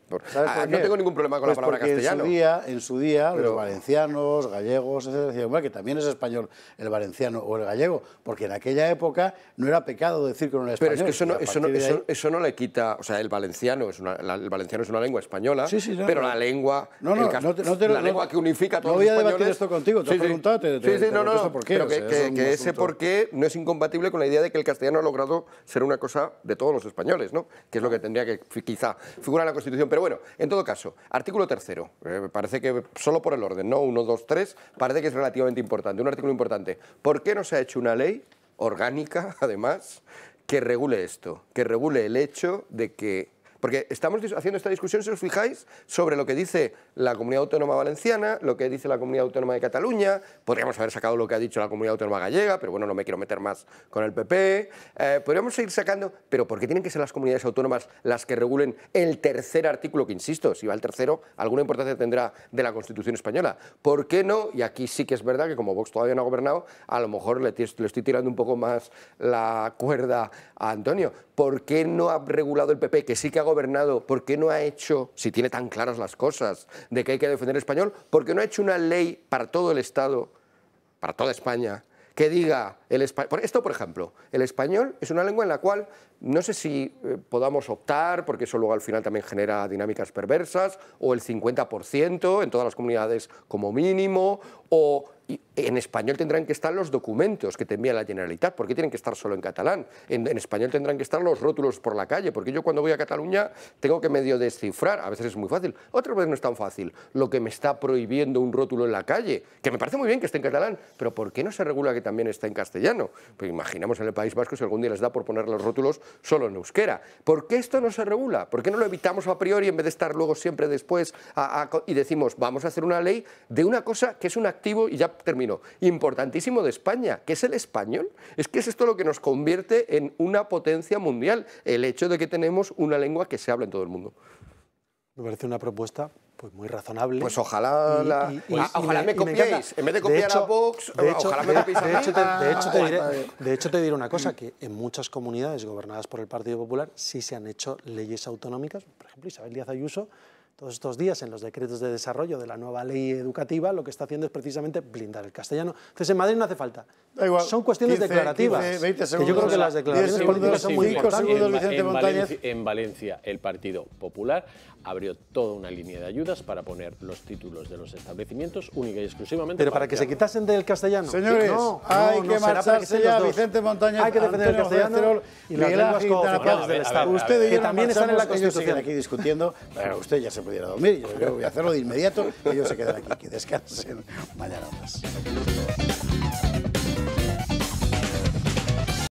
No tengo ningún problema con la palabra castellano. En su día los valencianos, gallegos, decían, bueno, que también es español el valenciano o el gallego, porque en aquella aquella época no era pecado decir que no era español. Pero es que eso no le quita, o sea, el valenciano es una lengua española, pero la lengua, la lengua que unifica a todos los españoles. No voy a debatir esto contigo, te he preguntado, te contesto por qué. Pero que ese por qué no es incompatible con la idea de que el castellano ha logrado ser una cosa de todos los españoles, ¿no? Que es lo que tendría que quizá figurar en la Constitución. Pero bueno, en todo caso, artículo 3º, me parece que solo por el orden, ¿no? 1, 2, 3, parece que es relativamente importante, un artículo importante. ¿Por qué no se ha hecho una ley orgánica, además, que regule esto? Que regule el hecho de que... Porque estamos haciendo esta discusión, si os fijáis, sobre lo que dice la Comunidad Autónoma Valenciana, lo que dice la Comunidad Autónoma de Cataluña, podríamos haber sacado lo que ha dicho la Comunidad Autónoma Gallega, pero bueno, no me quiero meter más con el PP, podríamos seguir sacando, pero ¿por qué tienen que ser las comunidades autónomas las que regulen el 3er artículo, que insisto, si va el 3º, alguna importancia tendrá de la Constitución española? ¿Por qué no? Y aquí sí que es verdad que como Vox todavía no ha gobernado, a lo mejor le estoy tirando un poco más la cuerda a Antonio. ¿Por qué no ha regulado el PP, que sí que ha gobernado? ¿Por qué no ha hecho, si tiene tan claras las cosas de que hay que defender el español, por qué no ha hecho una ley para todo el Estado, para toda España, que diga esto, por ejemplo, el español es una lengua en la cual no sé si podamos optar, porque eso luego al final también genera dinámicas perversas, o el 50% en todas las comunidades como mínimo, o en español tendrán que estar los documentos que te envía la Generalitat. ¿Por qué tienen que estar solo en catalán? En español tendrán que estar los rótulos por la calle, porque yo cuando voy a Cataluña tengo que medio descifrar, a veces es muy fácil, otras veces no es tan fácil, lo que me está prohibiendo un rótulo en la calle, que me parece muy bien que esté en catalán, pero ¿por qué no se regula que también está en castellano? Pues imaginamos en el País Vasco si algún día les da por poner los rótulos solo en euskera. ¿Por qué esto no se regula? ¿Por qué no lo evitamos a priori en vez de estar luego siempre después y decimos vamos a hacer una ley de una cosa que es un activo, y ya termino, importantísimo de España, que es el español? Es que es esto lo que nos convierte en una potencia mundial, el hecho de que tenemos una lengua que se habla en todo el mundo. Me parece una propuesta pues muy razonable. Pues ojalá ojalá me copiéis. En vez de copiar a Vox, ojalá me copiéis a mí. De hecho, te diré una cosa, que en muchas comunidades gobernadas por el Partido Popular sí se han hecho leyes autonómicas. Por ejemplo, Isabel Díaz Ayuso, todos estos días en los decretos de desarrollo de la nueva ley educativa, lo que está haciendo es precisamente blindar el castellano. Entonces, en Madrid no hace falta. Da igual, son cuestiones declarativas. 20 segundos, que yo creo que las declaraciones políticas son muy importantes. En Valencia, el Partido Popular abrió toda una línea de ayudas para poner los títulos de los establecimientos única y exclusivamente. Pero para que se quitasen del castellano. Señores, hay que marcharse ya. Vicente Montañez, hay que defender el castellano y las lenguas cooficiales del Estado. Usted y que yo también están en la Constitución. Ellos siguen aquí discutiendo, pero usted ya se pudiera dormir. Yo voy a hacerlo de inmediato y ellos se quedan aquí. Que descansen mañana más.